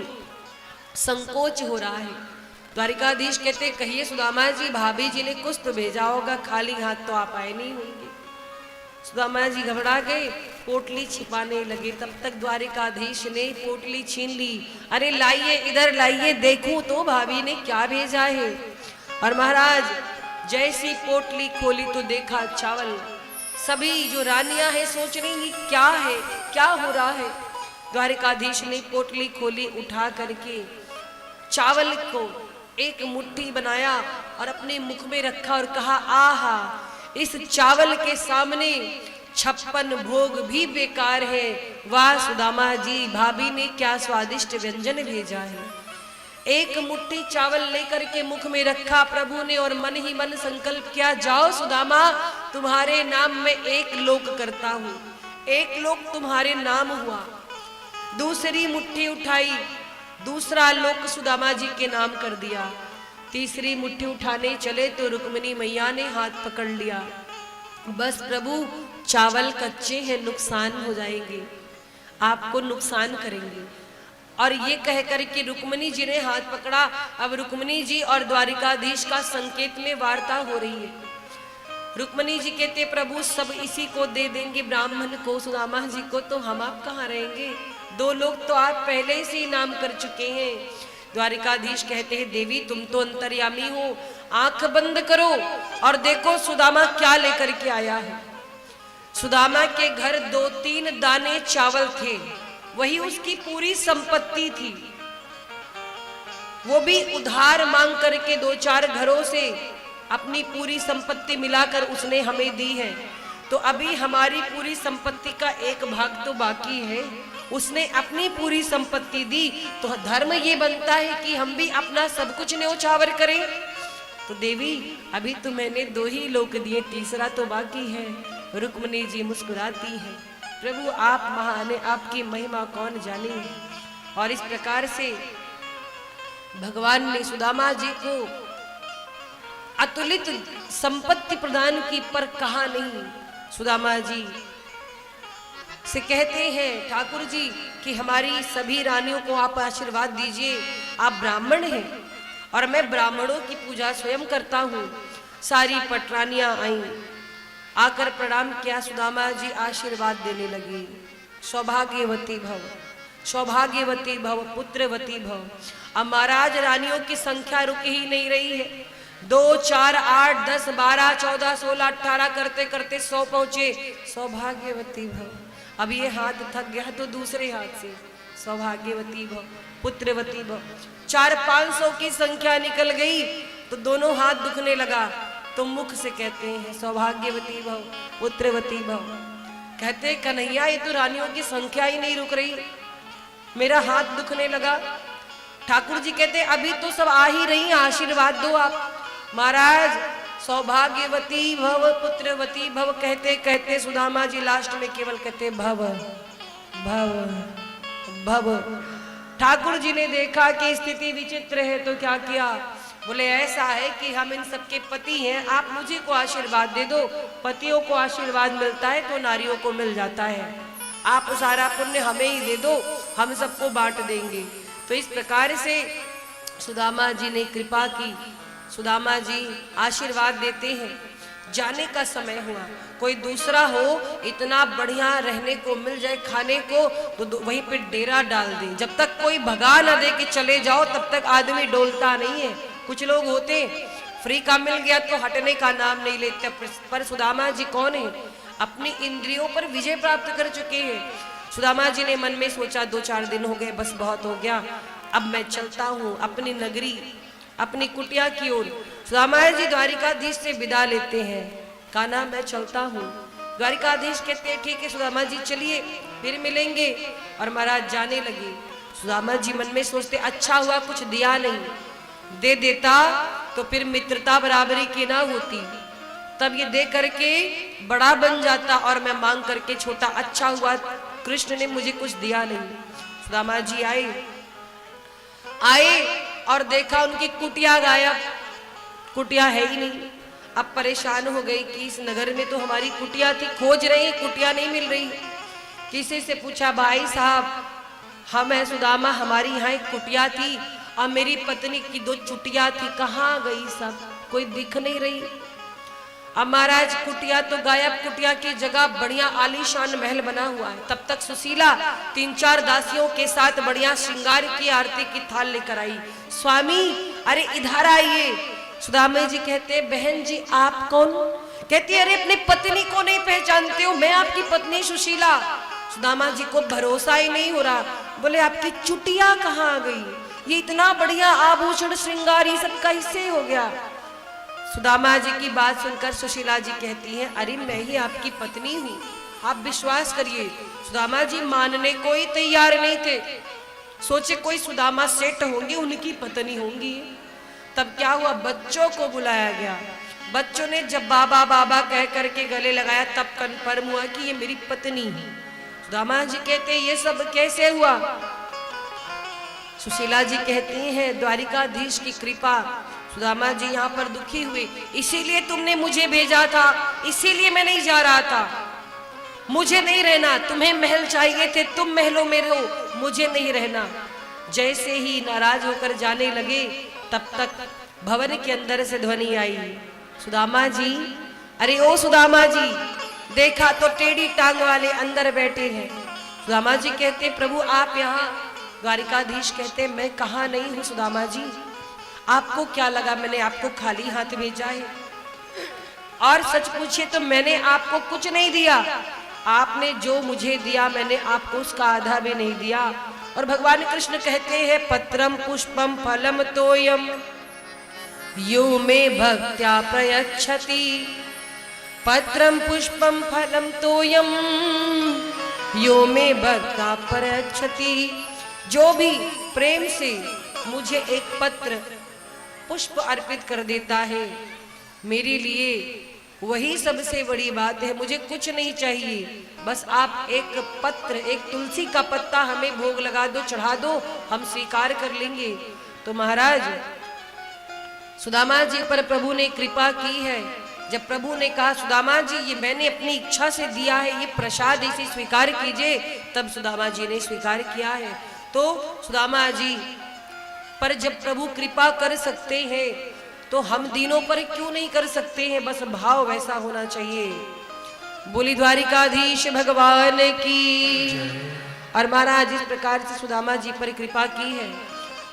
संकोच हो रहा है। द्वारिकाधीश कहते कहिए सुदामा जी भाभी जी ने कुछ तो भेजा होगा, खाली हाथ तो आप आए नहीं होंगे। सुदामा जी घबरा गए, पोटली छिपाने लगे। तब तक द्वारिकाधीश ने पोटली छीन ली। अरे लाइए, इधर लाइए, देखूं तो भाभी ने क्या भेजा है। और महाराज जैसी पोटली खोली तो देखा चावल। सभी जो रानियां हैं सोच रही क्या है, क्या हो रहा है। द्वारिकाधीश ने पोटली खोली, उठा करके चावल को एक मुट्ठी बनाया और अपने मुख में रखा और कहा आहा, इस चावल के सामने 56 भोग भी बेकार है। वाह सुदामा जी, भाभी ने क्या स्वादिष्ट व्यंजन भेजा है। एक मुट्ठी चावल लेकर के मुख में रखा प्रभु ने और मन ही मन संकल्प किया, जाओ सुदामा तुम्हारे नाम में एक लोक करता हूं, एक लोक तुम्हारे नाम हुआ। दूसरी मुट्ठी उठाई, दूसरा लोक सुदामा जी के नाम कर दिया। तीसरी मुट्ठी उठाने चले तो रुक्मिणी मैया ने हाथ पकड़ लिया, बस प्रभु चावल कच्चे हैं, नुकसान हो जाएंगे, आपको नुकसान करेंगे। और ये कह कर के रुक्मिणी जी ने हाथ पकड़ा। अब रुक्मिणी जी और द्वारिकाधीश का संकेत में वार्ता हो रही है। रुक्मिणी जी कहते प्रभु सब इसी को दे देंगे, ब्राह्मण को, सुदामा जी को, तो हम आप कहाँ रहेंगे? 2 लोग तो आप पहले से ही नाम कर चुके हैं। द्वारिकाधीश कहते हैं देवी तुम तो अंतर्यामी हो, आंख बंद करो और देखो सुदामा क्या लेकर के आया है। सुदामा के घर 2-3 दाने चावल थे, वही उसकी पूरी संपत्ति थी। वो भी उधार मांग करके 2-4 घरों से अपनी पूरी संपत्ति मिलाकर उसने हमें दी है। तो अभी हमारी पूरी संपत्ति का एक भाग तो बाकी है, उसने अपनी पूरी संपत्ति दी, तो धर्म ये बनता है कि हम भी अपना सब कुछ न्योछावर करें। तो देवी अभी तो मैंने 2 ही लोक दिए, तीसरा तो बाकी है। रुक्मिणी जी मुस्कुराती है, प्रभु आप महान, आपकी महिमा कौन जाने। और इस प्रकार से भगवान ने सुदामा जी को अतुलित संपत्ति प्रदान की, पर कहा नहीं। सुदामा जी से कहते हैं ठाकुर जी कि हमारी सभी रानियों को आप आशीर्वाद दीजिए, आप ब्राह्मण हैं और मैं ब्राह्मणों की पूजा स्वयं करता हूँ। सारी पटरानियां आई, आकर प्रणाम किया। सुदामा जी आशीर्वाद देने लगी, सौभाग्यवती भव, सौभाग्यवती भव, पुत्रवती भव। अब महाराज रानियों की संख्या रुक ही नहीं रही है। 2, 4, 8, 10, 12, 14, 16, 18 करते करते 100 पहुंचे। सौभाग्यवती भव। अब ये हाथ थक गया तो दूसरे हाथ से सौभाग्यवती भव, पुत्रवती भव। 400-500 की संख्या निकल गई तो दोनों हाथ दुखने लगा, तो मुख से कहते हैं सौभाग्यवती भव, पुत्रवती भव। कहते कन्हैया ये तो रानियों की संख्या ही नहीं रुक रही, मेरा हाथ दुखने लगा। ठाकुर जी कहते अभी तो सब आ ही रही, आशीर्वाद दो आप। महाराज सौभाग्यवती भव, पुत्रवती भव कहते कहते सुदामा जी लास्ट में केवल कहते भव भव भव। ठाकुर जी ने देखा कि स्थिति विचित्र है तो क्या किया, बोले ऐसा है कि हम इन सबके पति हैं, आप मुझे को आशीर्वाद दे दो। पतियों को आशीर्वाद मिलता है तो नारियों को मिल जाता है, आप सारा पुण्य हमें ही दे दो, हम सबको बांट देंगे। तो इस प्रकार से सुदामा जी ने कृपा की। सुदामा जी आशीर्वाद देते हैं। जाने का समय हुआ, कोई दूसरा हो इतना बढ़िया रहने को मिल जाए, खाने को, तो वहीं पे डेरा डाल दे। जब तक कोई भगा न दे कि चले जाओ तब तक आदमी डोलता नहीं है। कुछ लोग होते फ्री का मिल गया तो हटने का नाम नहीं लेते। पर सुदामा जी कौन है, अपनी इंद्रियों पर विजय प्राप्त कर चुके हैं। सुदामा जी ने मन में सोचा 2-4 दिन हो गए, बस बहुत हो गया, अब मैं चलता हूँ अपनी नगरी, अपनी कुटिया की ओर। सुदामा जी द्वारिकाधीश से विदा लेते हैं, कान्हा मैं चलता हूँ। द्वारिकाधीश कहते हैं ठीक है सुदामा जी चलिए, फिर मिलेंगे। और महाराज जाने लगे। सुदामा जी मन में सोचते अच्छा हुआ कुछ दिया नहीं, दे देता तो फिर मित्रता बराबरी की ना होती, तब ये दे करके बड़ा बन जाता और मैं मांग करके छोटा। अच्छा हुआ कृष्ण ने मुझे कुछ दिया नहीं। सुदामा जी आए और देखा उनकी कुटिया गायब, कुटिया है ही नहीं। अब परेशान हो गई कि इस नगर में तो हमारी कुटिया थी, खोज रही कुटिया नहीं मिल रही। किसी से पूछा भाई साहब हम है सुदामा, हमारी यहाँ एक कुटिया थी और मेरी पत्नी की 2 चुटिया थी, कहाँ गई सब, कोई दिख नहीं रही। अब महाराज कुटिया तो गायब, कुटिया की जगह बढ़िया आलीशान महल बना हुआ है। तब तक सुशीला 3-4 दासियों के साथ बढ़िया श्रृंगार की आरती की थाल लेकर आई। स्वामी अरे इधर आइए। सुदामा जी कहते बहन जी आप कौन? कहती अरे अपनी पत्नी को नहीं पहचानते हो, मैं आपकी पत्नी सुशीला। सुदामा जी को भरोसा ही नहीं हो रहा, बोले आपकी चुटिया कहाँ गई, ये इतना बढ़िया आभूषण श्रृंगार ये सब कैसे हो गया। सुदामा जी की बात सुनकर सुशीला जी कहती हैं अरे मैं ही आपकी पत्नी हूँ, आप विश्वास करिए। सुदामा जी मानने को ही तैयार नहीं थे, सोचे कोई सुदामा सेठ होंगी, उनकी पत्नी होंगी। तब क्या हुआ, बच्चों को बुलाया गया। बच्चों ने जब बाबा बाबा कह करके गले लगाया तब कन्फर्म हुआ कि ये मेरी पत्नी है। सुदामा जी कहते ये सब कैसे हुआ? सुशीला जी कहती हैं द्वारिकाधीश की कृपा। सुदामा जी यहाँ पर दुखी हुए, इसीलिए तुमने मुझे भेजा था, इसीलिए मैं नहीं जा रहा था। मुझे नहीं रहना, तुम्हें महल चाहिए थे, तुम महलों में रहो, मुझे नहीं रहना। जैसे ही नाराज होकर जाने लगे, तब तक भवन के अंदर से ध्वनि आई, सुदामा जी, अरे ओ सुदामा जी, देखा तो टेढ़ी टांग वाले अंदर बैठे हैं। सुदामा जी कहते, प्रभु आप यहाँ? द्वारिकाधीश कहते, मैं कहाँ नहीं हूँ सुदामा जी, आपको क्या लगा मैंने आपको खाली हाथ भेजा है? और सच पूछिए तो मैंने आपको कुछ नहीं दिया, आपने जो मुझे दिया मैंने आपको उसका आधा भी नहीं दिया। और भगवान कृष्ण कहते हैं, पत्रम पुष्पम फलम तोयम यो में भक्त्या प्रयच्छति, पत्रम पुष्पम फलम तोयम यो में भक्त्या प्रयच्छति। जो भी प्रेम से मुझे एक पत्र पुष्प अर्पित कर देता है, मेरे लिए वही सबसे बड़ी बात है, मुझे कुछ नहीं चाहिए, बस आप एक पत्र, एक तुलसी का पत्ता हमें भोग लगा दो, चढ़ा दो, हम स्वीकार कर लेंगे। तो महाराज सुदामा जी पर प्रभु ने कृपा की है। जब प्रभु ने कहा, सुदामा जी ये मैंने अपनी इच्छा से दिया है, ये प्रसाद इसे स्वीकार कीजिए, तब सुदामा जी ने स्वीकार किया है। तो सुदामा जी पर जब प्रभु कृपा कर सकते हैं तो हम दीनों पर क्यों नहीं कर सकते हैं? बस भाव वैसा होना चाहिए। बोली द्वारिकाधीश भगवान की। और महाराज इस प्रकार से सुदामा जी पर कृपा की है।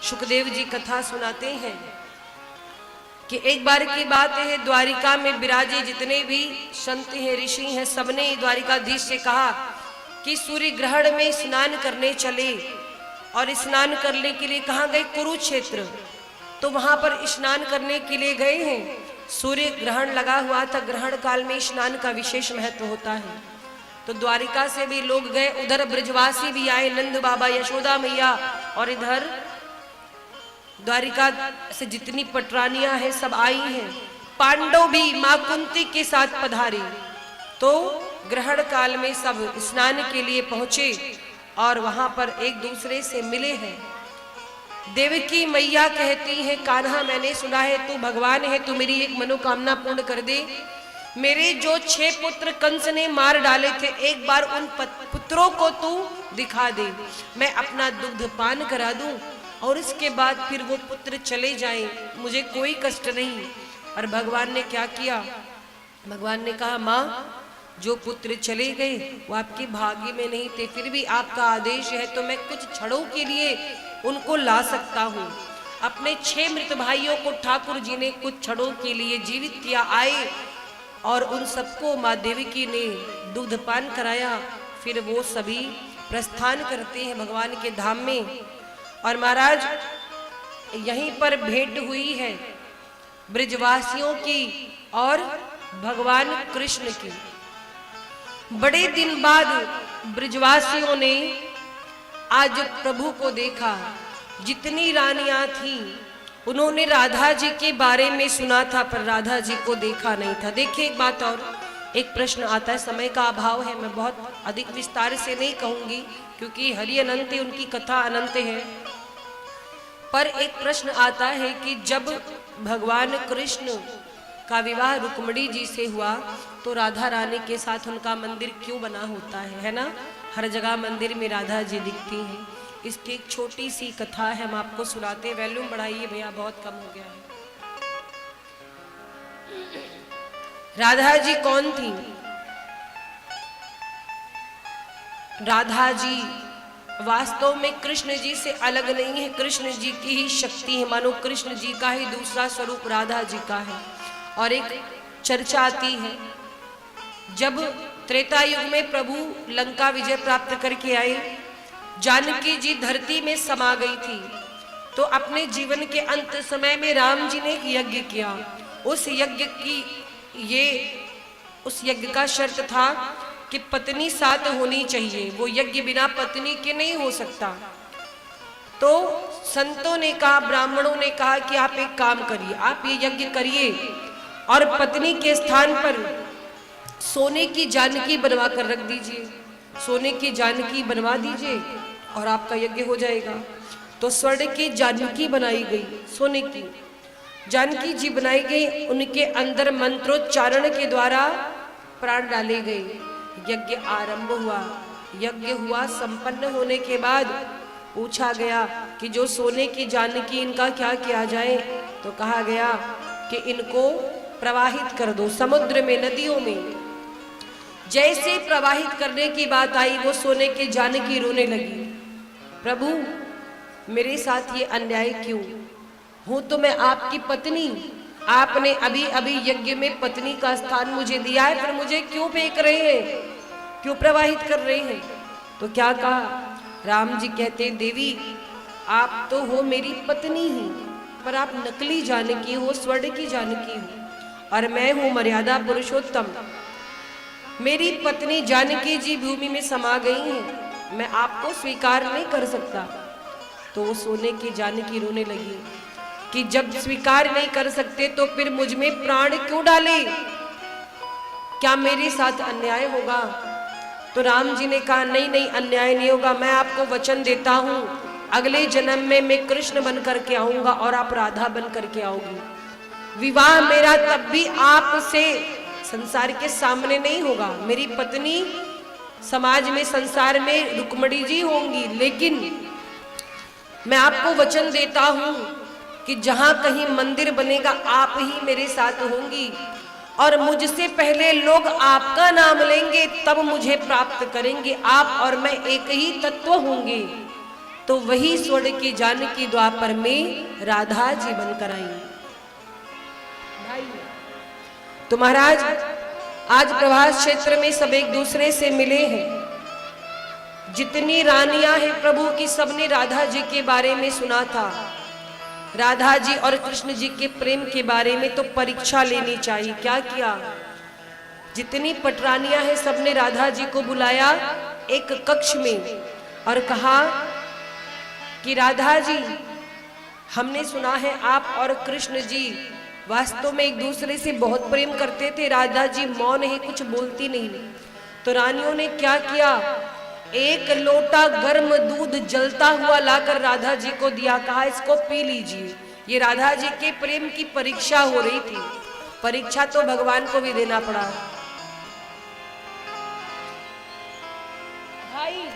सुखदेव जी कथा सुनाते हैं कि एक बार की बात है, द्वारिका में विराजे जितने भी संत हैं, ऋषि हैं, सबने द्वारिकाधीश से कहा कि सूर्य ग्रहण में स्नान करने चले। और स्नान करने के लिए कहाँ गए? कुरुक्षेत्र। तो वहां पर स्नान करने के लिए गए हैं। सूर्य ग्रहण लगा हुआ था, ग्रहण काल में स्नान का विशेष महत्व होता है। तो द्वारिका से भी लोग गए, उधर ब्रजवासी भी आए, नंद बाबा, यशोदा मैया, और इधर द्वारिका से जितनी पटरानियां हैं सब आई हैं। पांडव भी मां कुंती के साथ पधारे। तो ग्रहण काल में सब स्नान के लिए पहुंचे और वहां पर एक दूसरे से मिले हैं। देवकी मैया कहती है, कान्हा मैंने सुना है तू भगवान है, तू मेरी एक मनोकामना पूर्ण कर दे। मेरे जो 6 पुत्र कंस ने मार डाले थे, एक बार उन पुत्रों को तू दिखा दे, मैं अपना दुग्ध पान करा दूं और इसके बाद फिर वो पुत्र चले जाएं, मुझे कोई कष्ट नहीं। और भगवान ने क्या किया? भगवान ने कहा, माँ जो पुत्र चले गए वो आपके भाग्य में नहीं थे, फिर भी आपका आदेश है तो मैं कुछ क्षणों के लिए उनको ला सकता हूँ। अपने 6 मृत भाइयों को ठाकुर जी ने कुछ क्षणों के लिए जीवित किया, आए और उन सबको माँ देवकी ने दुग्धपान कराया। फिर वो सभी प्रस्थान करते हैं भगवान के धाम में। और महाराज यहीं पर भेंट हुई है ब्रजवासियों की और भगवान कृष्ण की। बड़े दिन बाद ब्रजवासियों ने आज प्रभु को देखा। जितनी रानियां थीं उन्होंने राधा जी के बारे में सुना था, पर राधा जी को देखा नहीं था। देखिए एक बात और, एक प्रश्न आता है, समय का अभाव है, मैं बहुत अधिक विस्तार से नहीं कहूंगी क्योंकि हरि अनंत है, उनकी कथा अनंत है। पर एक प्रश्न आता है कि जब भगवान कृष्ण का विवाह रुक्मिणी जी से हुआ तो राधा रानी के साथ उनका मंदिर क्यों बना होता है ना? हर जगह मंदिर में राधा जी दिखती हैं। इसकी एक छोटी सी कथा है, हम आपको सुनाते हैं। वॉल्यूम बढ़ाइए भैया, बहुत कम हो गया है। राधा जी कौन थी? राधा जी वास्तव में कृष्ण जी से अलग नहीं है, कृष्ण जी की ही शक्ति है, मानो कृष्ण जी का ही दूसरा स्वरूप राधा जी का है। और एक चर्चा आती है, जब त्रेता युग में प्रभु लंका विजय प्राप्त करके आए, जानकी जी धरती में समा गई थी, तो अपने जीवन के अंत समय में राम जी ने एक यज्ञ किया। उस यज्ञ का शर्त था कि पत्नी साथ होनी चाहिए, वो यज्ञ बिना पत्नी के नहीं हो सकता। तो संतों ने कहा, ब्राह्मणों ने कहा कि आप एक काम करिए, आप ये यज्ञ करिए और पत्नी के स्थान पर सोने की जानकी बनवा कर रख दीजिए, सोने की जानकी बनवा दीजिए और आपका यज्ञ हो जाएगा। तो स्वर्ण की जानकी बनाई गई, सोने की जानकी जी बनाई गई, उनके अंदर मंत्रोच्चारण के द्वारा प्राण डाले गए। यज्ञ आरंभ हुआ, यज्ञ हुआ, संपन्न होने के बाद पूछा गया कि जो सोने की जानकी इनका क्या किया जाए, तो कहा गया कि इनको प्रवाहित कर दो समुद्र में, नदियों में। जैसे प्रवाहित करने की बात आई, वो सोने की जानकी रोने लगी, प्रभु मेरे साथ ये अन्याय क्यों? हूं तो मैं आपकी पत्नी, आपने अभी अभी यज्ञ में पत्नी का स्थान मुझे दिया है, पर मुझे क्यों फेंक रहे हैं, क्यों प्रवाहित कर रहे हैं? तो क्या कहा? राम जी कहते, देवी आप तो हो मेरी पत्नी ही, पर आप नकली जानकी हो, स्वर्ण की जानकी हो, और मैं हूं मर्यादा पुरुषोत्तम। मेरी पत्नी जानकी जी भूमि में समा गई हैं, मैं आपको स्वीकार नहीं कर सकता। तो वो सोने की जानकी रोने लगी कि जब स्वीकार नहीं कर सकते तो फिर मुझ में प्राण क्यों डाले, क्या मेरे साथ अन्याय होगा? तो राम जी ने कहा, नहीं नहीं, अन्याय नहीं होगा, मैं आपको वचन देता हूं, अगले जन्म में मैं कृष्ण बन करके आऊंगा और आप राधा बन करके आओगी। विवाह मेरा तब भी आपसे संसार के सामने नहीं होगा, मेरी पत्नी समाज में, संसार में रुक्मणी जी होंगी, लेकिन मैं आपको वचन देता हूं कि जहां कहीं मंदिर बनेगा आप ही मेरे साथ होंगी, और मुझसे पहले लोग आपका नाम लेंगे तब मुझे प्राप्त करेंगे, आप और मैं एक ही तत्व होंगे। तो वही स्वर्ण की जानकी द्वापर में राधा जी बनकर आई। भाई तो महाराज आज प्रभास क्षेत्र में सब एक दूसरे से मिले हैं। जितनी रानियां हैं प्रभु की, सबने राधा जी के बारे में सुना था, राधा जी और कृष्ण जी के प्रेम के बारे में तो परीक्षा लेनी चाहिए। क्या किया? जितनी पटरानियां हैं सबने राधा जी को बुलाया एक कक्ष में और कहा कि राधा जी, हमने सुना है आप और कृष्ण जी वास्तव में एक दूसरे से बहुत प्रेम करते थे। राधा जी मौन है, कुछ बोलती नहीं। तो रानियों ने क्या किया? एक लोटा गर्म दूध जलता हुआ लाकर राधा जी को दिया, कहा इसको पी लीजिए। ये राधा जी के प्रेम की परीक्षा हो रही थी। परीक्षा तो भगवान को भी देना पड़ा। भाई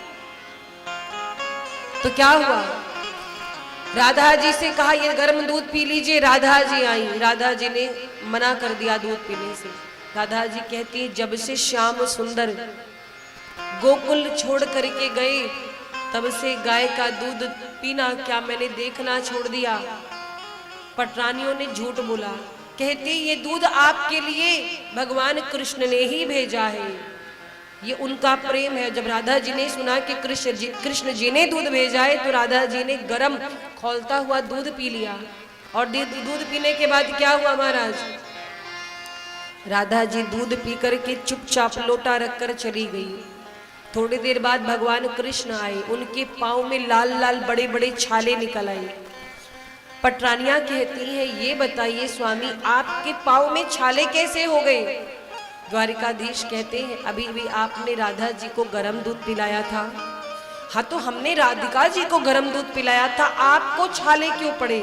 तो क्या हुआ? राधा जी से कहा ये गर्म दूध पी लीजिए। राधा जी आई, राधा जी ने मना कर दिया दूध पीने से। राधा जी कहती है, जब से श्याम सुंदर गोकुल छोड़ करके गए तब से गाय का दूध पीना क्या मैंने देखना छोड़ दिया? पटरानियों ने झूठ बोला, कहते ये दूध आपके लिए भगवान कृष्ण ने ही भेजा है, ये उनका प्रेम है। जब राधा जी ने सुना कि कृष्ण जी ने दूध भेजा है तो राधा जी ने गरम खौलता हुआ दूध पी लिया। और दूध पीने के बाद क्या हुआ महाराज? राधा जी दूध पी करके चुपचाप लोटा रखकर चली गई। थोड़ी देर बाद भगवान कृष्ण आए, उनके पाँव में लाल लाल बड़े बड़े छाले निकल आए। पटरानियां कहती हैं, ये बताइए स्वामी आपके पाँव में छाले कैसे हो गए? द्वारिकाधीश कहते हैं, अभी भी आपने राधा जी को गरम दूध पिलाया था। हाँ तो हमने राधिका जी को गरम दूध पिलाया था, आपको छाले क्यों पड़े?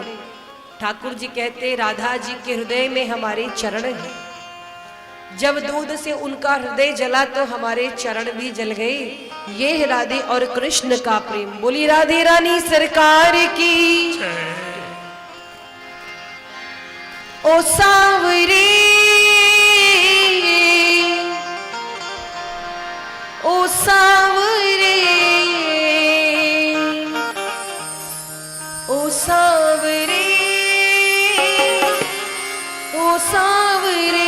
ठाकुर जी कहते, राधा जी के हृदय में हमारे चरण हैं, जब दूध से उनका हृदय जला तो हमारे चरण भी जल गए। ये है राधे और कृष्ण का प्रेम। बोली राधे रानी सरकार की। ओ सांवरे, ओ सांवरे, ओ सांवरे, ओ सांवरे,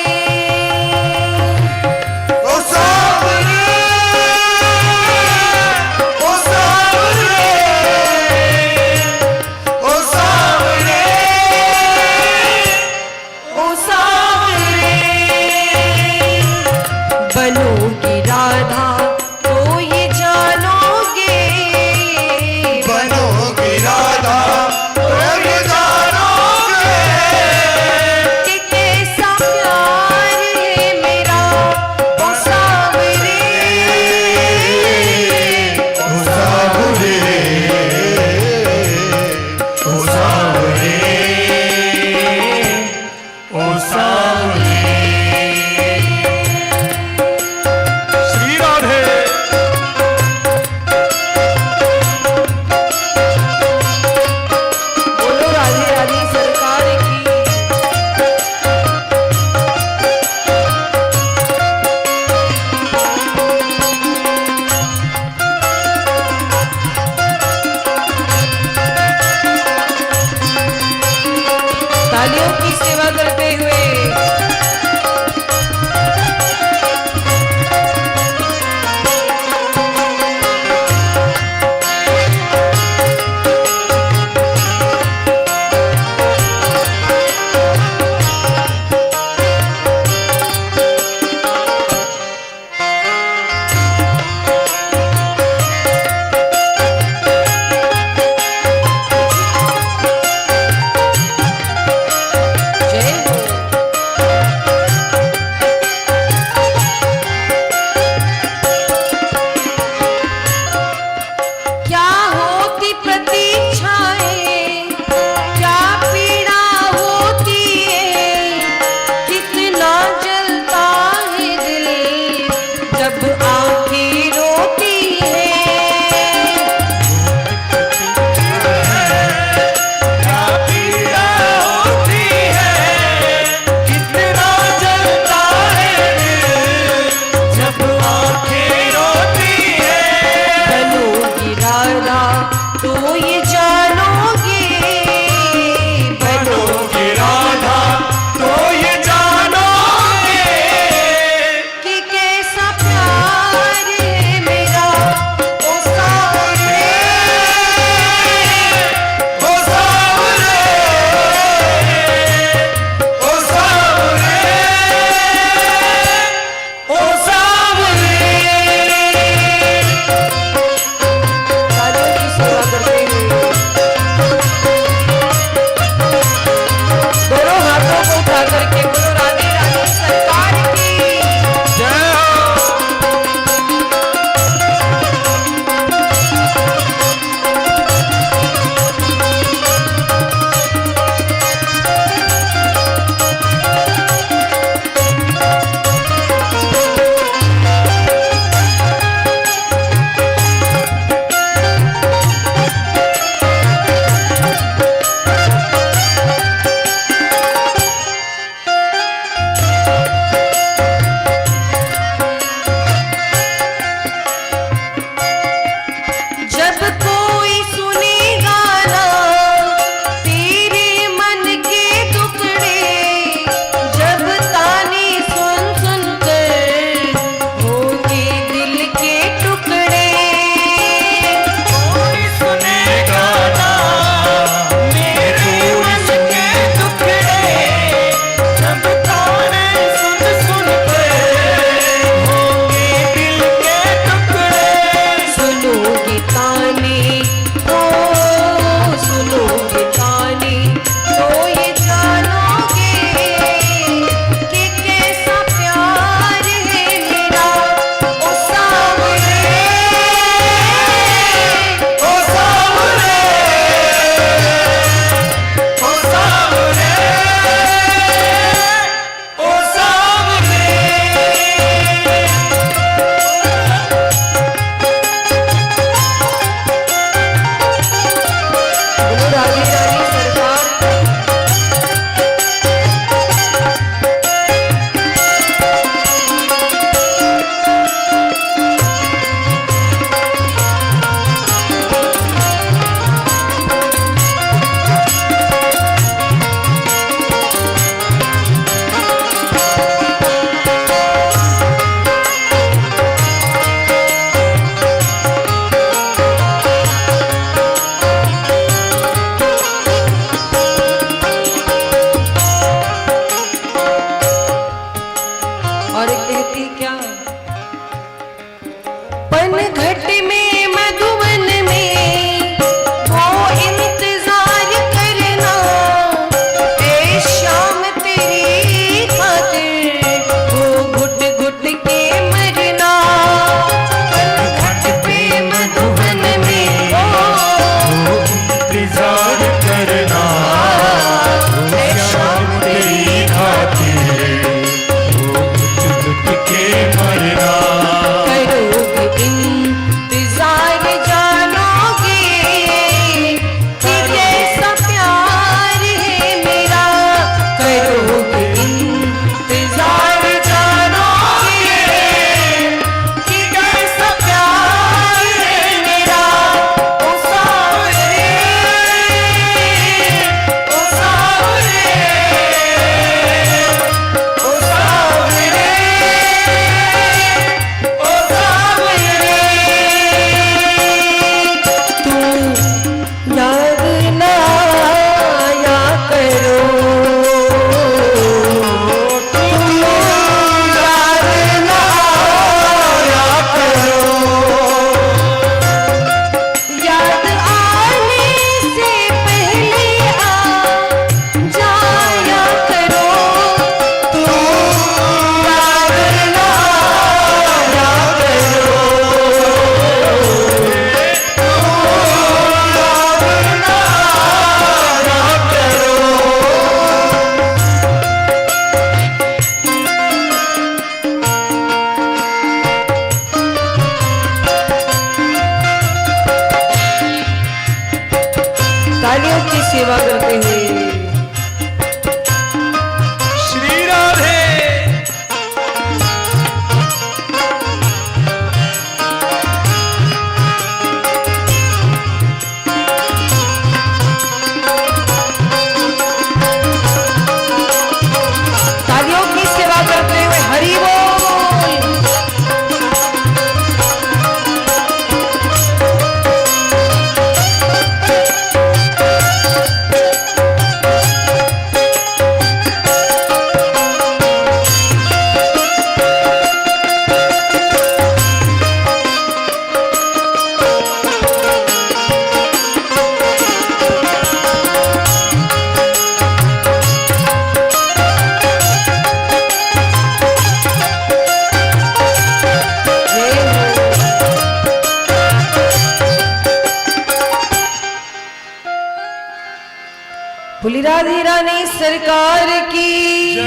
राधे रानी सरकार की।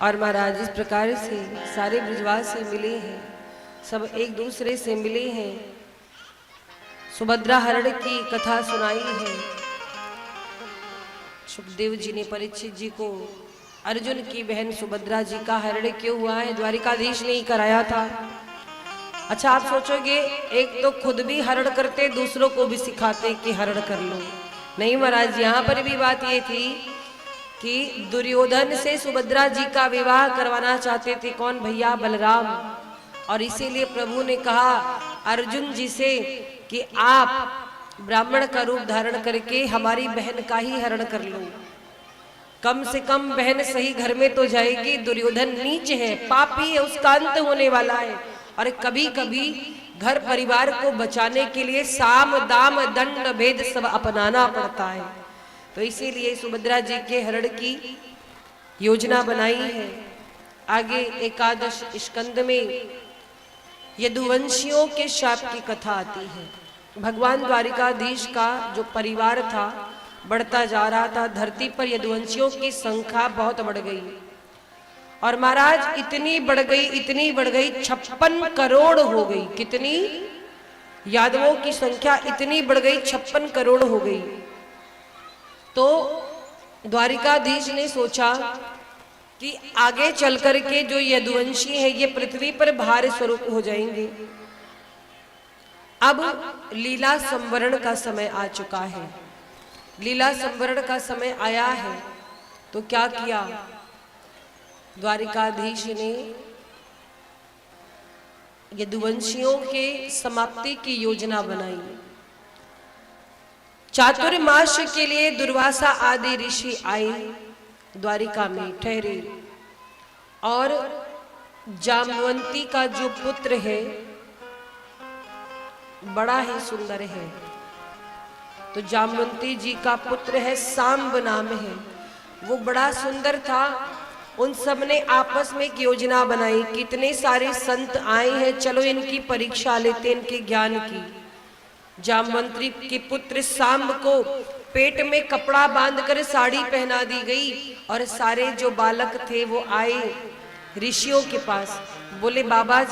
और महाराज इस प्रकार से सारे ब्रजवास से मिले हैं, सब एक दूसरे से मिले हैं, सुभद्रा हरण की कथा सुनाई है। सुखदेव जी ने परीक्षित जी को अर्जुन की बहन सुभद्रा जी का हरण क्यों हुआ है, द्वारिकाधीश ने ही कराया था। अच्छा, आप सोचोगे एक तो खुद भी हरण करते, दूसरों को भी सिखाते कि हरण कर लो। नहीं महाराज, यहाँ पर भी बात ये थी कि दुर्योधन से सुभद्रा जी का विवाह करवाना चाहते थे कौन? भैया बलराम। और इसीलिए प्रभु ने कहा अर्जुन जी से कि आप ब्राह्मण का रूप धारण करके हमारी बहन का ही हरण कर लो, कम से कम बहन सही घर में तो जाएगी। दुर्योधन नीच है, पापी है, उसका अंत होने वाला है। और कभी कभी घर परिवार को बचाने के लिए साम दाम दंड भेद सब अपनाना पड़ता है। तो इसीलिए सुभद्रा जी के हरण की योजना बनाई है। आगे एकादश स्कंद में यदुवंशियों के शाप की कथा आती है। भगवान द्वारिकाधीश का जो परिवार था बढ़ता जा रहा था, धरती पर यदुवंशियों की संख्या बहुत बढ़ गई। और महाराज इतनी बढ़ गई 56 करोड़ हो गई। कितनी? यादवों की संख्या इतनी बढ़ गई 56 करोड़ हो गई। तो द्वारिकाधीश ने सोचा कि आगे चल करके जो यदुवंशी है ये पृथ्वी पर भार स्वरूप हो जाएंगे। अब लीला संवरण का समय आ चुका है, लीला संवरण का समय आया है। तो क्या किया द्वारिकाधीश ने? यदुवंशियों के समाप्ति की योजना बनाई। चातुर्मास के लिए दुर्वासा आदि ऋषि आए, द्वारिका में ठहरे। और जामवंती का जो पुत्र है बड़ा ही सुंदर है। तो जामवंती जी का पुत्र है, सांब नाम है, वो बड़ा सुंदर था। उन सब ने आपस में एक योजना बनाई, कितने सारे संत आए हैं, चलो इनकी परीक्षा लेते, इनके ज्ञान की। जामवंती के पुत्र सांब को पेट में कपड़ा बांधकर साड़ी पहना दी गई। और सारे जो बालक थे वो आए ऋषियों के पास, बोले बाबा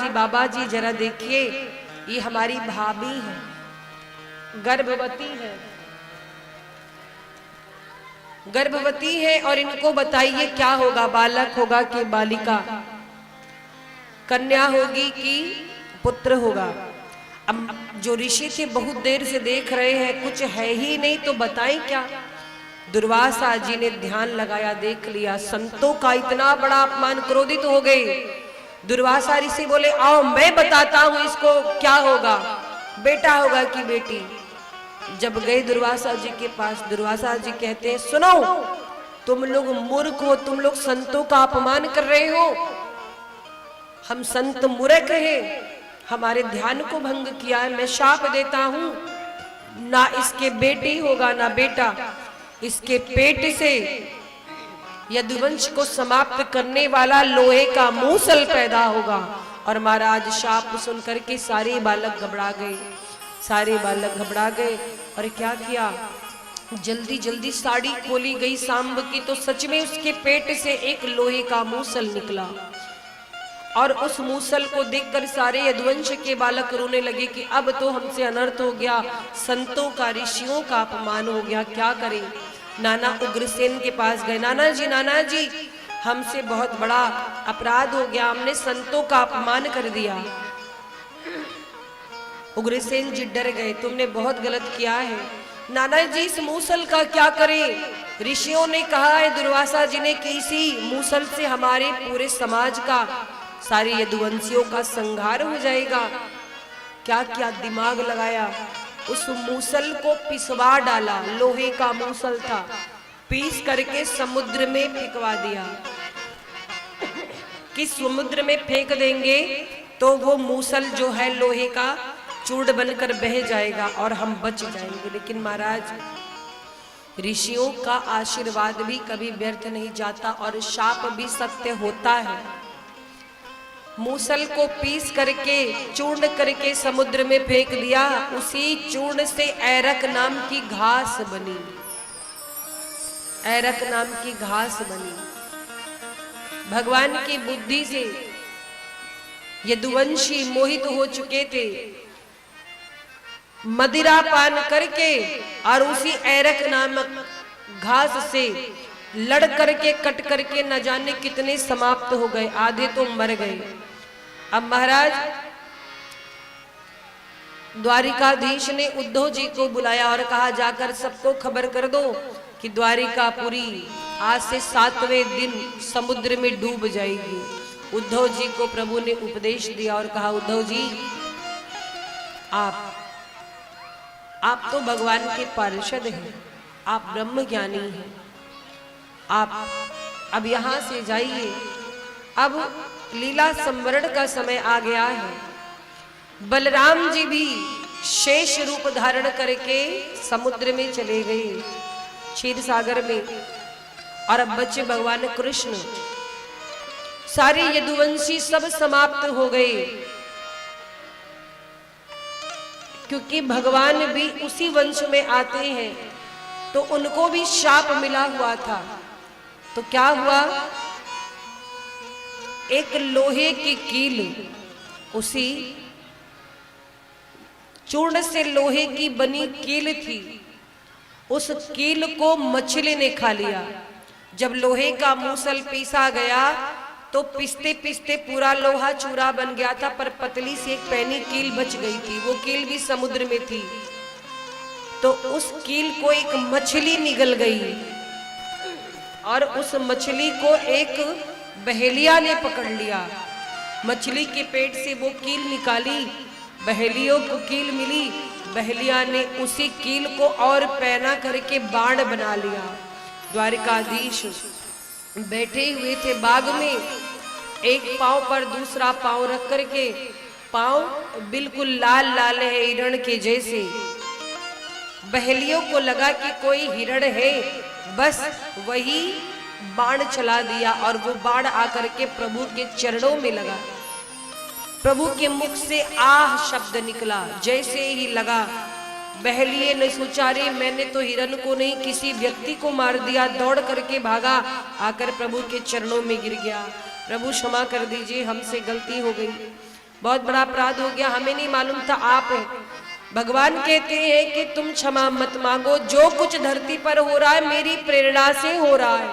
जी जरा देखिए, ये हमारी भाभी है, गर्भवती है और इनको बताइए क्या होगा, बालक होगा कि बालिका, कन्या होगी कि पुत्र होगा। अब जो ऋषि थे बहुत देर से देख रहे हैं, कुछ है ही नहीं तो बताएं क्या। दुर्वासा जी ने ध्यान लगाया, देख लिया संतों का इतना बड़ा अपमान, क्रोधित हो गए। दुर्वासा ऋषि बोले आओ मैं बताता हूं इसको क्या होगा, बेटा होगा कि बेटी। जब गए दुर्वासा जी के पास, दुर्वासा जी कहते हैं सुनो, तुम लोग मूर्ख हो, तुम लोग संतों का अपमान कर रहे हो। हम संत मूर्ख हैं, हमारे ध्यान को भंग किया है, मैं शाप देता हूं, ना इसके बेटी होगा ना बेटा, इसके पेट से यदुवंश को समाप्त करने वाला लोहे का मूसल पैदा होगा। और महाराज शाप सुन करके सारे बालक घबरा गए, और क्या किया, जल्दी जल्दी साड़ी खोली गई सांब की, तो सच में उसके पेट से एक लोहे का मूसल निकला। और उस मूसल को देखकर सारे यदुवंश के बालक रोने लगे कि अब तो हमसे अनर्थ हो गया, संतों का ऋषियों का अपमान हो गया, क्या करें। नाना उग्रसेन के पास गए, नाना जी हमसे बहुत बड़ा अपराध हो गया, हमने संतों का अपमान कर दिया। उग्रसेन जी डर गए, तुमने बहुत गलत किया है। नाना जी इस मूसल का क्या करें, ऋषियों ने कहा है, दुर्वासा जी ने कि इसी मूसल से हमारे पूरे समाज का, सारे यदुवंशियों का संहार हो जाएगा। क्या क्या दिमाग लगाया, उस मूसल को पिसवा डाला, लोहे का मूसल था, पीस करके समुद्र में फेंकवा दिया कि समुद्र में फेंक देंगे तो वो मूसल जो है लोहे का चूर्ण बनकर बह जाएगा और हम बच जाएंगे। लेकिन महाराज ऋषियों का आशीर्वाद भी कभी व्यर्थ नहीं जाता और शाप भी सत्य होता है। मूसल को पीस करके चूर्ण करके समुद्र में फेंक दिया, उसी चूर्ण से ऐरक नाम की घास बनी। ऐरक नाम की घास बनी। भगवान की बुद्धि से यदुवंशी मोहित हो चुके थे, मदिरा पान करके और उसी ऐरक नामक घास से लड़ करके कट करके न जाने कितने समाप्त हो गए, आधे तो मर गए। अब महाराज द्वारिकाधीश ने उद्धव जी को बुलाया और कहा जाकर सबको खबर कर दो कि द्वारिकापुरी आज से 7वें दिन समुद्र में डूब जाएगी। उद्धव जी को प्रभु ने उपदेश दिया और कहा उद्धव जी आप तो भगवान के पार्षद हैं, आप ब्रह्म ज्ञानी हैं, आप अब यहां से जाइए। अब लीला संवरण का समय आ गया है। बलराम जी भी शेष रूप धारण करके समुद्र में चले गए, क्षीर सागर में, और अब बच्चे भगवान कृष्ण। सारे यदुवंशी सब समाप्त हो गए, क्योंकि भगवान भी उसी वंश में आते हैं, तो उनको भी शाप मिला हुआ था। तो क्या हुआ, एक लोहे की कील, उसी चूर्ण से लोहे की बनी कील थी, उस कील को मछली ने खा लिया। जब लोहे का मूसल पीसा गया तो पिसते पिसते पूरा लोहा चूरा बन गया था, पर पतली सी एक पैनी कील बच गई थी, वो कील भी समुद्र में थी। तो उस कील को एक मछली निगल गई और उस मछली को एक बहेलिया ने पकड़ लिया। मछली के पेट से वो कील निकाली, बहेलियों को कील मिली, बहेलिया ने उसी कील को और पैना करके बाण बना लिया। द्वारिकाधीश बैठे हुए थे बाग में, एक पांव पर दूसरा पांव रख करके, पांव बिल्कुल लाल लाल है हिरण के जैसे। बहेलियों को लगा कि कोई हिरण है, बस वही बाण चला दिया और वो बाण आकर के प्रभु के चरणों में लगा। प्रभु के मुख से आह शब्द निकला। जैसे ही लगा, बहेलिए ने सोचा रे मैंने तो हिरण को नहीं किसी व्यक्ति को मार दिया, दौड़ करके भागा, आकर प्रभु के चरणों में गिर गया। प्रभु क्षमा कर दीजिए, हमसे गलती हो गई, बहुत बड़ा अपराध हो गया, हमें नहीं मालूम था आप हैं। भगवान कहते हैं कि तुम क्षमा मत मांगो, जो कुछ धरती पर हो रहा है मेरी प्रेरणा से हो रहा है।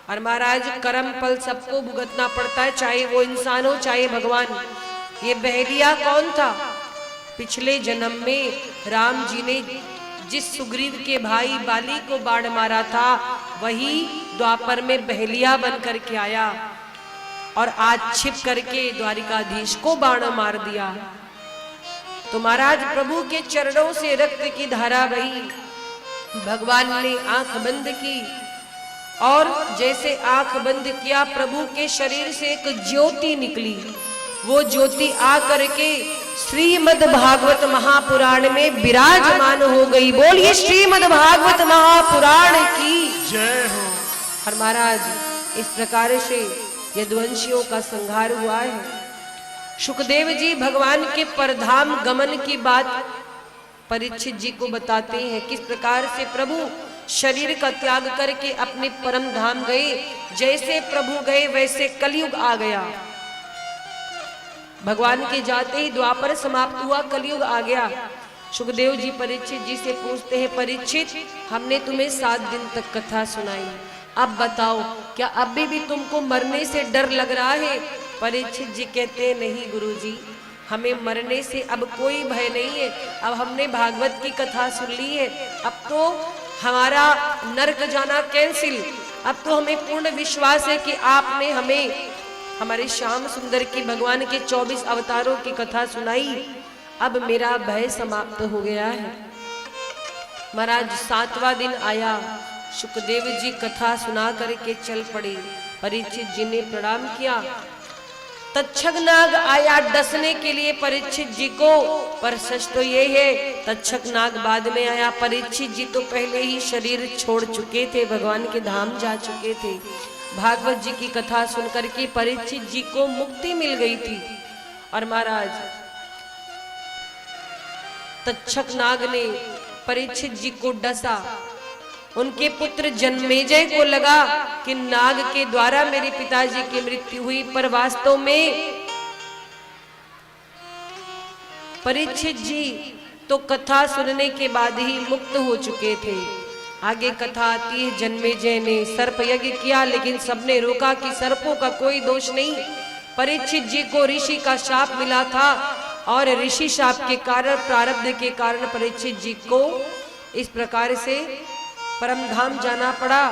और महाराज कर्म फल सबको भुगतना पड़ता है, चाहे वो इंसान हो चाहे भगवान। ये बहेलिया कौन था, पिछले जन्म में राम जी ने जिस सुग्रीव के भाई बाली को बाण मारा था, वही द्वापर में बहेलिया बन करके आया और आज छिप करके द्वारिकाधीश को बाण मार दिया। तो महाराज प्रभु के चरणों से रक्त की धारा बही। भगवान ने आंख बंद की और जैसे आंख बंद किया, प्रभु के शरीर से एक ज्योति निकली। वो ज्योति आ करके श्रीमद् भागवत महापुराण में विराजमान हो गई। बोलिए श्रीमद् भागवत महापुराण की जय हो। और महाराज इस प्रकार से यदुवंशियों का संहार हुआ है। सुखदेव जी भगवान के परधाम गमन की बात परीक्षित जी को बताते हैं, किस प्रकार से प्रभु शरीर का त्याग करके अपने परम धाम गए। जैसे प्रभु गए वैसे कलयुग आ गया। भगवान के जाते ही द्वापर समाप्त हुआ, कलयुग आ गया। सुखदेव जी परीक्षित जी से पूछते हैं, परीक्षित हमने तुम्हें 7 दिन तक कथा सुनाई, अब बताओ क्या अभी भी तुमको मरने से डर लग रहा है? परीक्षित जी कहते हैं, नहीं गुरुजी, हमें मरने से अब कोई भय नहीं है। अब हमने भागवत की कथा सुन ली है, अब तो हमारा नरक जाना कैंसिल। अब तो हमें पूर्ण विश्वास है कि आपने हमें हमारे श्याम सुंदर की भगवान के 24 अवतारों की कथा सुनाई, अब मेरा भय समाप्त हो गया है। महाराज 7वां दिन आया, सुखदेव जी कथा सुना करके चल पड़े। परीक्षित जी ने प्रणाम किया। तक्षक नाग आया डसने के लिए परीक्षित जी को, पर सच तो ये है तक्षक नाग बाद में आया। परीक्षित जी तो पहले ही शरीर छोड़ चुके थे, भगवान के धाम जा चुके थे। भागवत जी की कथा सुनकर के परीक्षित जी को मुक्ति मिल गई थी। और महाराज तक्षक नाग ने परीक्षित जी को डसा उनके पुत्र जन्मेजय को लगा कि नाग के द्वारा मेरे पिताजी की मृत्यु हुई, पर वास्तव में परीक्षित जी तो कथा सुनने के बाद ही मुक्त हो चुके थे। आगे कथा आती है, जन्मेजय ने सर्प यज्ञ किया, लेकिन सबने रोका कि सर्पों का कोई दोष नहीं। परीक्षित जी को ऋषि का शाप मिला था और ऋषि शाप के कारण, प्रारब्ध के कारण परीक्षित जी को इस प्रकार से परमधाम जाना पड़ा।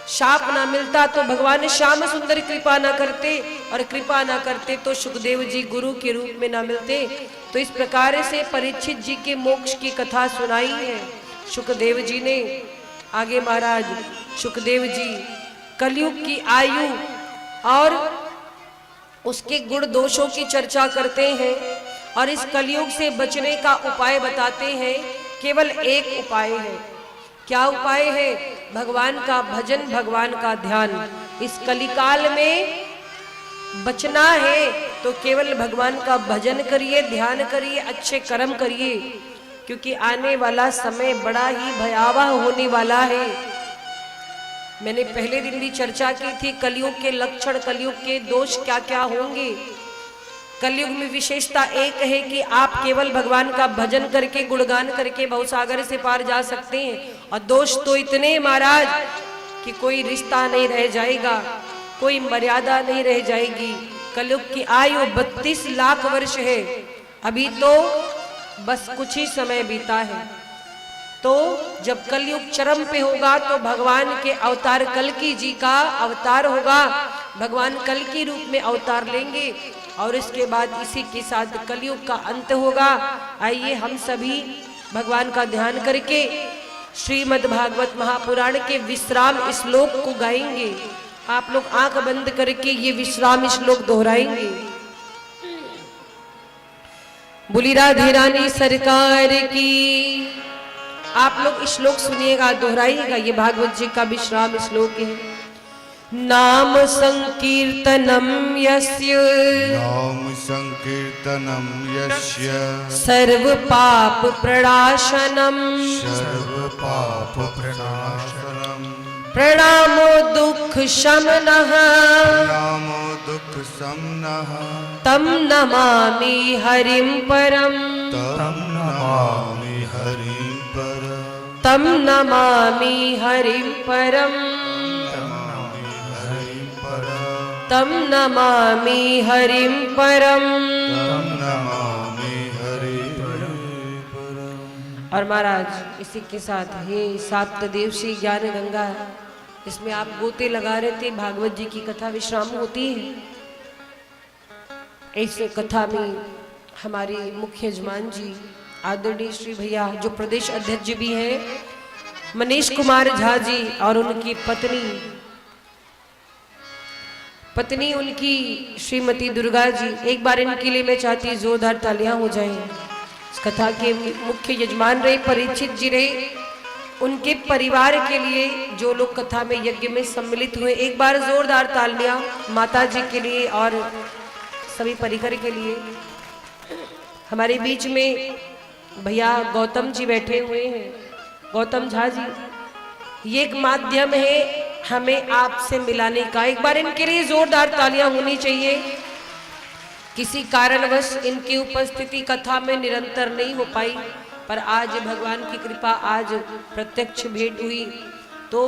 शाप ना मिलता तो भगवान श्याम सुंदर कृपा ना करते, और कृपा ना करते तो सुखदेव जी गुरु के रूप में ना मिलते। तो इस प्रकार से परीक्षित जी के मोक्ष की कथा सुनाई है सुखदेव जी ने। आगे महाराज सुखदेव जी कलयुग की आयु और उसके गुण दोषों की चर्चा करते हैं और इस कलयुग से बचने का उपाय बताते हैं। केवल एक उपाय है। क्या उपाय है? भगवान का भजन, भगवान का ध्यान। इस कलिकाल में बचना है तो केवल भगवान का भजन करिए, ध्यान करिए, अच्छे कर्म करिए, क्योंकि आने वाला समय बड़ा ही भयावह होने वाला है। मैंने पहले दिन भी चर्चा की थी कलयुग के लक्षण, कलयुग के दोष क्या क्या होंगे। कलयुग में विशेषता एक है कि आप केवल भगवान का भजन करके, गुणगान करके भवसागर से पार जा सकते हैं, और दोष तो इतने महाराज कि कोई रिश्ता नहीं रह जाएगा, कोई मर्यादा नहीं रह जाएगी। कलयुग की आयु 32 लाख वर्ष है, अभी तो बस कुछ ही समय बीता है। तो जब कलयुग चरम पे होगा तो भगवान के अवतार कल्की जी का अवतार होगा, भगवान कल्की रूप में अवतार लेंगे और इसके बाद इसी के साथ कलयुग का अंत होगा। आइए हम सभी भगवान का ध्यान करके श्रीमद् भागवत महापुराण के विश्राम श्लोक को गाएंगे। आप लोग आंख बंद करके ये विश्राम श्लोक दोहराएंगे। बोली राधे रानी सरकार की। आप लोग श्लोक सुनिएगा, दोहराइएगा। ये भागवत जी का विश्राम श्लोक है। नाम संकीर्तनम यस्य, नाम संकीर्तनम यस्य, सर्व पाप प्रणाशनम, सर्व पाप प्रणाशनम, प्रणामो दुख शमनः, प्रणामो दुख शमनः, तम नमामि हरिं परम, तम नमामि हरिं परम, तम नमामि हरिं परम, तम नमामि हरिं परम, तम नमामि हरिं परम। और महाराज इसी के साथ हे साप्तदेवशी ज्ञान गंगा, इसमें आप गोते लगा रहे थे, भागवत जी की कथा विश्राम होती है। इस कथा में हमारे मुख्य यजमान जी आदरणीय श्री भैया जो प्रदेश अध्यक्ष भी हैं मनीष कुमार झा जी, और उनकी पत्नी उनकी श्रीमती दुर्गा जी। एक बार इनके लिए मैं चाहती जोरदार तालियां हो जाएं। इस कथा के मुख्य यजमान रहे परीक्षित जी रहे, उनके परिवार के लिए जो लोग कथा में यज्ञ में सम्मिलित हुए, एक बार जोरदार तालियां माता जी के लिए और सभी परिकर के लिए। हमारे बीच में भैया गौतम जी बैठे हुए हैं, गौतम झा जी। ये एक माध्यम है हमें आपसे मिलाने का। एक बार इनके लिए जोरदार तालियां होनी चाहिए। किसी कारणवश इनकी उपस्थिति कथा में निरंतर नहीं हो पाई, पर आज भगवान की कृपा, आज प्रत्यक्ष भेंट हुई, तो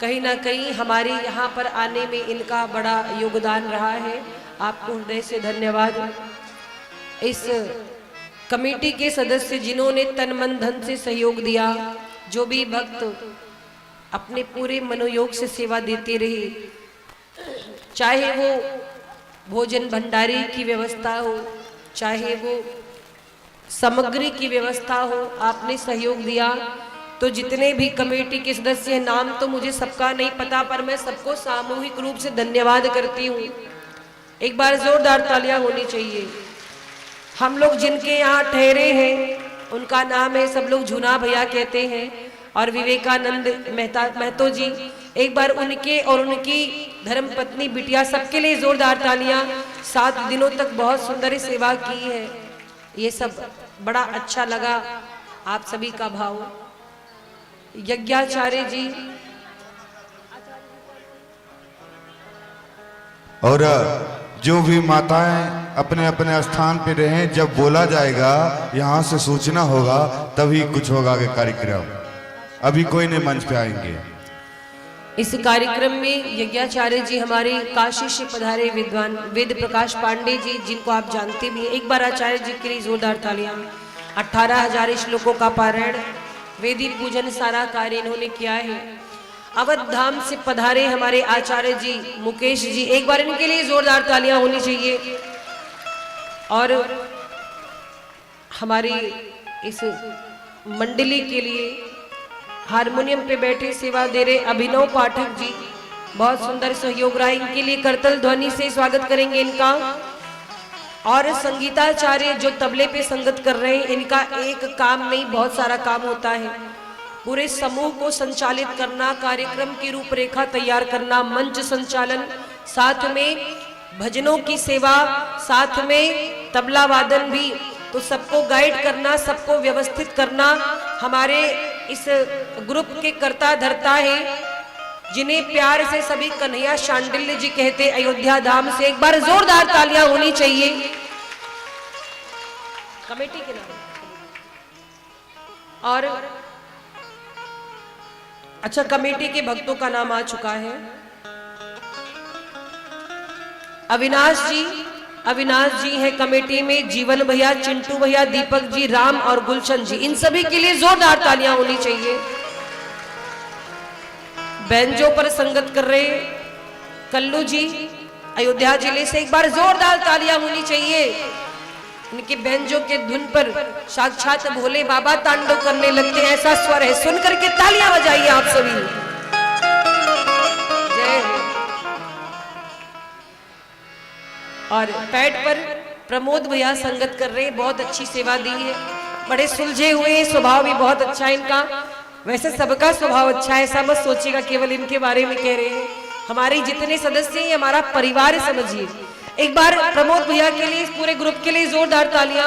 कहीं ना कहीं हमारे यहाँ पर आने में इनका बड़ा योगदान रहा है। आपको हृदय से धन्यवाद। इस कमेटी के सदस्य जिन्होंने तन मन धन से सहयोग दिया, जो भी भक्त अपने पूरे मनोयोग से सेवा देते रहे, चाहे वो भोजन भंडारी की व्यवस्था हो, चाहे वो सामग्री की व्यवस्था हो, आपने सहयोग दिया। तो जितने भी कमेटी के सदस्य हैं, नाम तो मुझे सबका नहीं पता, पर मैं सबको सामूहिक रूप से धन्यवाद करती हूँ। एक बार जोरदार तालियां होनी चाहिए। हम लोग जिनके यहाँ ठहरे हैं उनका नाम है, सब लोग झूना भैया कहते हैं, और विवेकानंद महतो जी। एक बार उनके और उनकी धर्मपत्नी बिटिया, सबके लिए जोरदार तालियां। 7 दिनों तक बहुत सुंदर सेवा की है। ये सब बड़ा अच्छा लगा, आप सभी का भाव। यज्ञाचार्य जी और जो भी माताएं अपने अपने स्थान पे रहें, जब बोला जाएगा यहाँ से सूचना होगा तभी कुछ होगा आगे कार्यक्रम। अभी कोई नहीं मंच पे आएंगे। इस कार्यक्रम में यज्ञाचार्य जी हमारे काशी से पधारे विद्वान वेद प्रकाश पांडे जी, जिनको आप जानते भी हैं। एक बार आचार्य जी के लिए जोरदार तालियां। 18,000 श्लोकों का पारायण, वेदी पूजन, सारा कार्य इन्होंने किया है। अवध धाम से पधारे हमारे आचार्य जी मुकेश जी, एक बार इनके लिए जोरदार तालियां होनी चाहिए। और हमारी इस मंडली के लिए हारमोनियम पे बैठे सेवा दे रहे अभिनव पाठक जी, बहुत सुंदर सहयोग रहा। इनके लिए करतल ध्वनि से स्वागत करेंगे इनका। और संगीताचार्य जो तबले पे संगत कर रहे हैं, इनका एक काम नहीं बहुत सारा काम होता है। पूरे समूह को संचालित करना, कार्यक्रम की रूपरेखा तैयार करना, मंच संचालन, साथ में भजनों की सेवा, साथ में तबला वादन भी, तो सबको गाइड करना, सबको व्यवस्थित करना हमारे इस ग्रुप के कर्ता धर्ता है, जिन्हें प्यार से सभी कन्हैया शांडिल्य जी कहते अयोध्या धाम से। एक बार जोरदार तालियां होनी चाहिए कमेटी के नाम। और अच्छा, कमेटी के भक्तों का नाम आ चुका है। अविनाश जी हैं कमेटी में, जीवन भैया, चिंटू भैया, दीपक जी, राम और गुलशन जी, इन सभी के लिए जोरदार तालियां होनी चाहिए। बैंजो पर संगत कर रहे कल्लू जी अयोध्या जिले से, एक बार जोरदार तालियां होनी चाहिए। इनके बैंजो के धुन पर साक्षात भोले बाबा तांडव करने लगते हैं, ऐसा स्वर है। सुन करके तालियां बजाइए आप सभी। जय हो। और पैड पर प्रमोद भैया संगत कर रहे हैं, बहुत अच्छी सेवा दी है, बड़े सुलझे हुए, स्वभाव भी बहुत अच्छा है इनका। वैसे सबका स्वभाव अच्छा है, ऐसा मत सोचिएगा केवल इनके बारे में कह रहे हैं। हमारे जितने सदस्य हैं हमारा परिवार समझिए। एक बार प्रमोद भैया के लिए, इस पूरे ग्रुप के लिए जोरदार तालियां।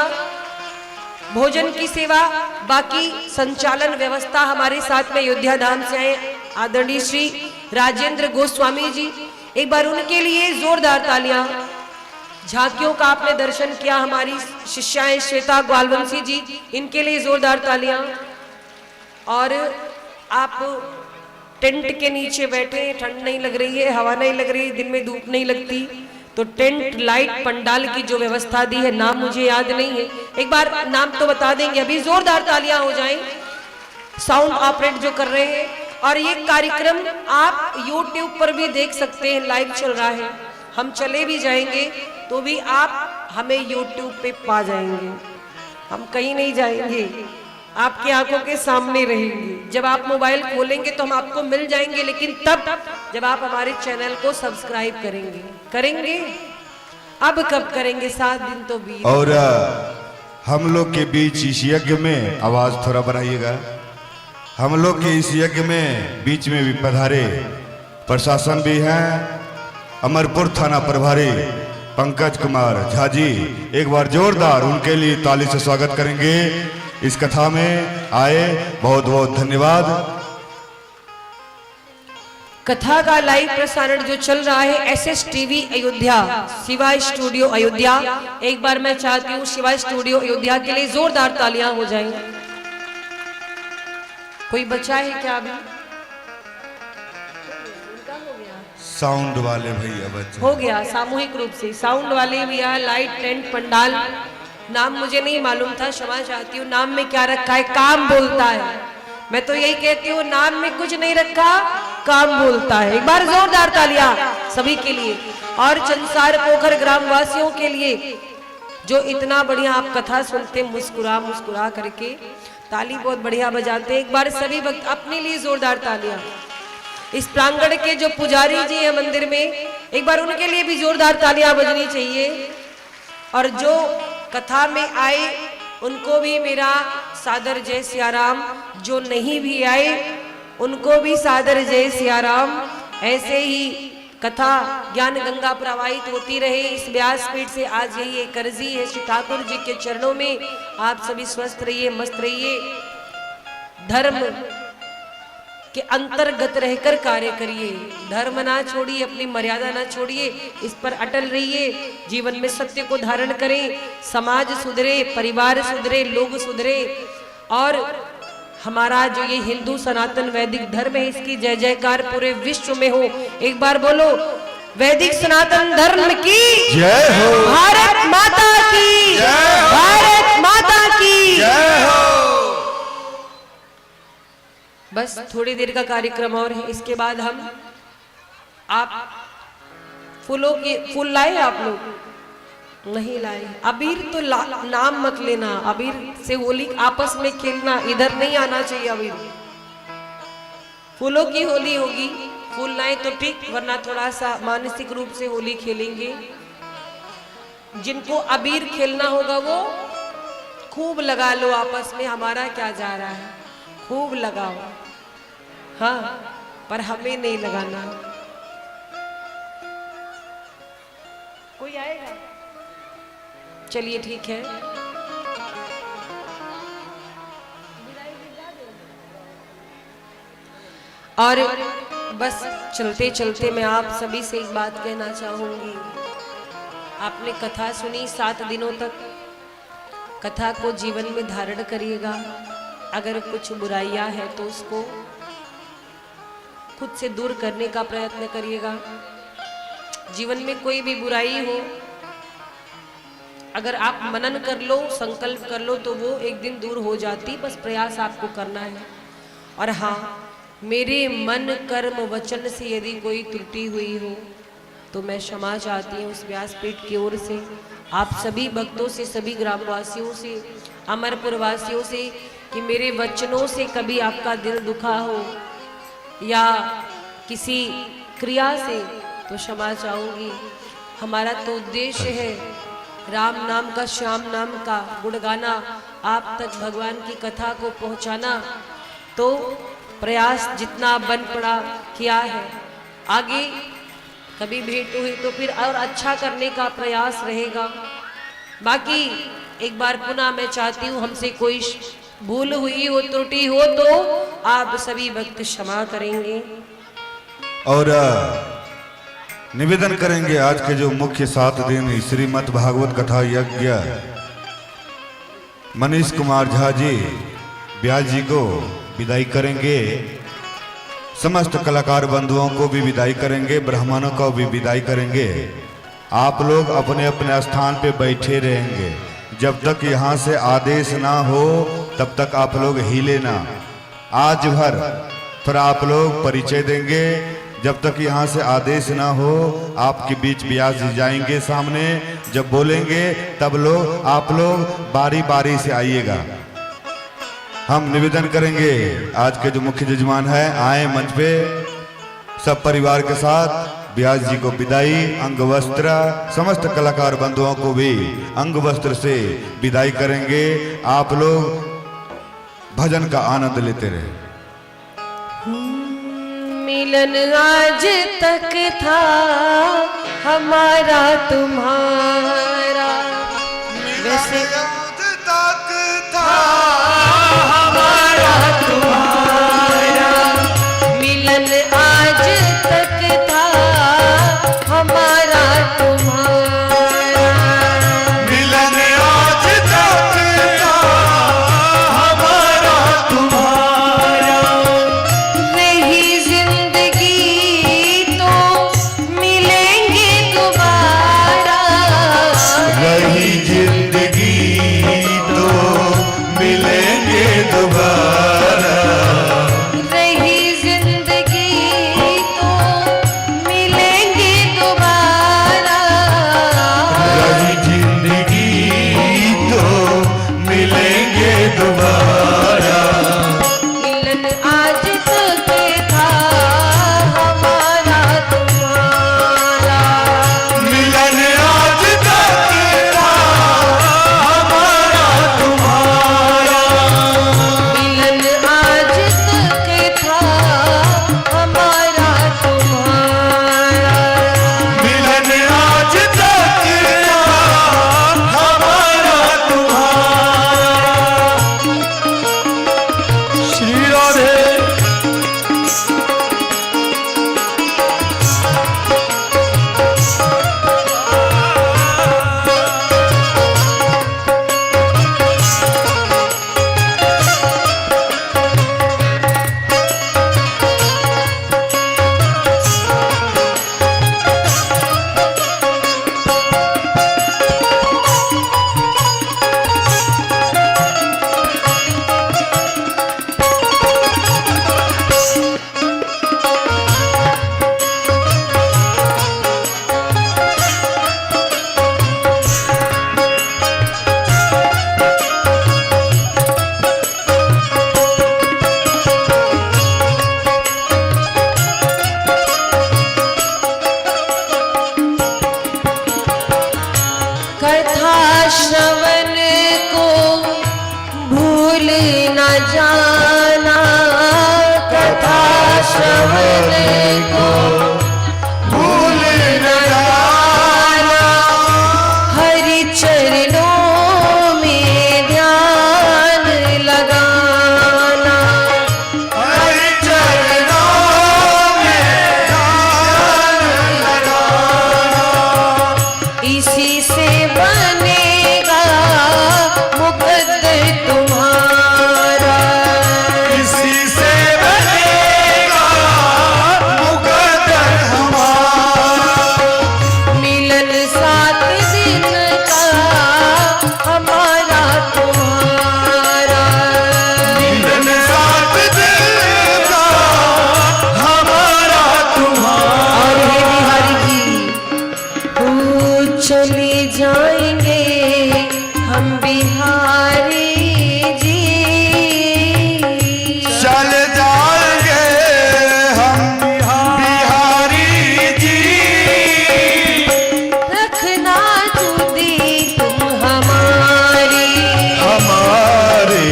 भोजन की सेवा, बाकी संचालन व्यवस्था हमारे साथ में अयोध्या धाम से आए आदरणीय श्री राजेंद्र गोस्वामी जी, एक बार उनके लिए जोरदार तालियां। झांकियों का आपने दर्शन किया, हमारी शिष्याएं श्वेता ग्वालवंशी जी, इनके लिए जोरदार तालियां। और आप टेंट के नीचे बैठे, ठंड नहीं लग रही है, हवा नहीं लग रही, दिन में धूप नहीं लगती, तो टेंट लाइट पंडाल की जो व्यवस्था दी है, नाम मुझे याद नहीं है, एक बार नाम तो बता देंगे अभी। जोरदार तालियां हो जाएं। साउंड ऑपरेट जो कर रहे हैं, और ये कार्यक्रम आप YouTube पर भी देख सकते हैं, लाइव चल रहा है। हम चले भी जाएंगे तो भी आप हमें YouTube पे पा जाएंगे, हम कहीं नहीं जाएंगे, आपकी आंखों के सामने रहेंगे। जब आप मोबाइल खोलेंगे तो हम आपको मिल जाएंगे, लेकिन तब जब आप हमारे चैनल को सब्सक्राइब करेंगे। अब कब करेंगे, 7 दिन तो बीत। और हम लोग के बीच इस यज्ञ में, आवाज थोड़ा बढ़ाइएगा, हम लोग के इस यज्ञ में बीच में भी पधारे प्रशासन भी हैं, अमरपुर थाना प्रभारी पंकज कुमार झा जी, एक बार जोरदार उनके लिए ताली से स्वागत करेंगे। इस कथा में आए, बहुत बहुत धन्यवाद। कथा का लाइव प्रसारण जो चल रहा है SS TV Ayodhya, Shiva studio Ayodhya, एक बार मैं चाहती हूँ शिवा स्टूडियो अयोध्या के लिए जोरदार तालियां हो जाएं। कोई बचा है क्या अभी? साउंड वाले भैया बच्चे हो गया, सामूहिक रूप से साउंड वाले भैया, लाइट, टेंट, पंडाल, नाम मुझे नहीं मालूम था, क्षमा चाहती हूँ। नाम में क्या रखा है? काम बोलता है। मैं तो यही कहती हूँ, नाम में कुछ नहीं रखा, काम बोलता है। एक बार जोरदार तालियां सभी के लिए। और चंसार पोखर ग्रामवासियों के लिए जो इतना बढ़िया आप कथा सुनते, मुस्कुरा मुस्कुरा करके ताली बहुत बढ़िया बजाते। एक बार सभी भक्त अपने लिए जोरदार तालियां। इस प्रांगण के जो पुजारी जी हैं मंदिर में, एक बार उनके लिए भी जोरदार तालियां बजनी चाहिए। और जो कथा में आए उनको भी मेरा सादर जय सियाराम, जो नहीं भी आए उनको भी सादर जय सियाराम। ऐसे ही कथा ज्ञान गंगा प्रवाहित होती रहे इस व्यासपीठ से। आज यही एक अर्जी है श्री ठाकुर जी के चरणों में, आप सभी स्वस्थ रहिए, मस्त रहिए। धर्म के अंतर्गत रहकर कार्य करिए, धर्म ना छोड़िए, अपनी मर्यादा ना छोड़िए, इस पर अटल रहिए, जीवन में सत्य को धारण करें, समाज सुधरे, परिवार सुधरे, लोग सुधरे और हमारा जो ये हिंदू सनातन वैदिक धर्म है इसकी जय जयकार पूरे विश्व में हो। एक बार बोलो वैदिक सनातन धर्म की जय हो, भारत माता की जय हो, भारत माता की जय हो। बस थोड़ी देर का कार्यक्रम और है, इसके बाद हम आप फूल लाए, आप लोग नहीं लाए। अबीर तो नाम मत लेना, अबीर से होली आपस में खेलना, इधर नहीं आना चाहिए अबीर। फूलों की होली होगी, फूल लाए तो ठीक, वरना थोड़ा सा मानसिक रूप से होली खेलेंगे। जिनको अबीर खेलना होगा वो खूब लगा लो आपस में, हमारा क्या जा रहा है, खूब लगाओ, हाँ, पर हमें नहीं लगाना। कोई आएगा? चलिए ठीक है। और बस चलते चलते मैं आप सभी से एक बात कहना चाहूंगी। आपने कथा सुनी 7 दिनों तक, कथा को जीवन में धारण करिएगा। अगर कुछ बुराइयां है तो उसको खुद से दूर करने का प्रयत्न करिएगा। जीवन में कोई भी बुराई हो, अगर आप मनन कर लो, संकल्प कर लो तो वो एक दिन दूर हो जाती, बस प्रयास आपको करना है। और हाँ, मेरे मन कर्म वचन से यदि कोई त्रुटि हुई हो तो मैं क्षमा चाहती हूँ उस व्यासपीठ की ओर से, आप सभी भक्तों से, सभी ग्रामवासियों से, अमरपुर वासियों से, कि मेरे वचनों से कभी आपका दिल दुखा हो या किसी क्रिया से, तो क्षमा चाहूँगी। हमारा तो उद्देश्य है राम नाम का, श्याम नाम का गुण गाना, आप तक भगवान की कथा को पहुँचाना। तो प्रयास जितना बन पड़ा किया है, आगे कभी भेंट हुई तो फिर और अच्छा करने का प्रयास रहेगा। बाकी एक बार पुनः मैं चाहती हूँ, हमसे कोई भूल हुई हो, त्रुटि हो तो आप सभी भक्त क्षमा करेंगे। और निवेदन करेंगे आज के जो मुख्य 7 दिन श्रीमद् भागवत कथा यज्ञ मनीष कुमार झा जी ब्यास जी को विदाई करेंगे, समस्त कलाकार बंधुओं को भी विदाई करेंगे, ब्राह्मणों को भी विदाई करेंगे। आप लोग अपने अपने स्थान पे बैठे रहेंगे, जब तक यहाँ से आदेश ना हो तब तक आप लोग हिले ना। आज भर फिर आप लोग परिचय देंगे, जब तक यहाँ से आदेश ना हो आपके बीच व्यास जी जाएंगे सामने, जब बोलेंगे तब लोग आप लोग बारी बारी से आइएगा। हम निवेदन करेंगे आज के जो मुख्य जजमान है आए मंच पे, सब परिवार के साथ व्यास जी को विदाई, अंग वस्त्र, समस्त कलाकार बंधुओं को भी अंग वस्त्र से विदाई करेंगे। आप लोग भजन का आनंद लेते रहे। मिलन आज तक था हमारा तुम्हारा, वैसे आज तक था हमारा तुम्हारा, मिलन आज तक था हमारा तुम्हारा, मिलन आज तक था हमारा तुम्हारा, रही जिंदगी तो मिलेंगे दोबारा, रही जिंदगी तो मिलेंगे दोबारा, रही जिंदगी तो मिलेंगे दोबारा, इसी से बनेगा मुकद्दर तुम्हारा, इसी से बनेगा मुकद्दर हमारा। मिलन 7 दिन का हमारा तुम्हारा, मिलन 7 दिन का हमारा तुम्हारा। और हे बिहारी जी, चले जाएंगे हम बिहारी जी, चल जाएंगे हम बिहारी जी। रखना जुदी तुम हमारी, हमारे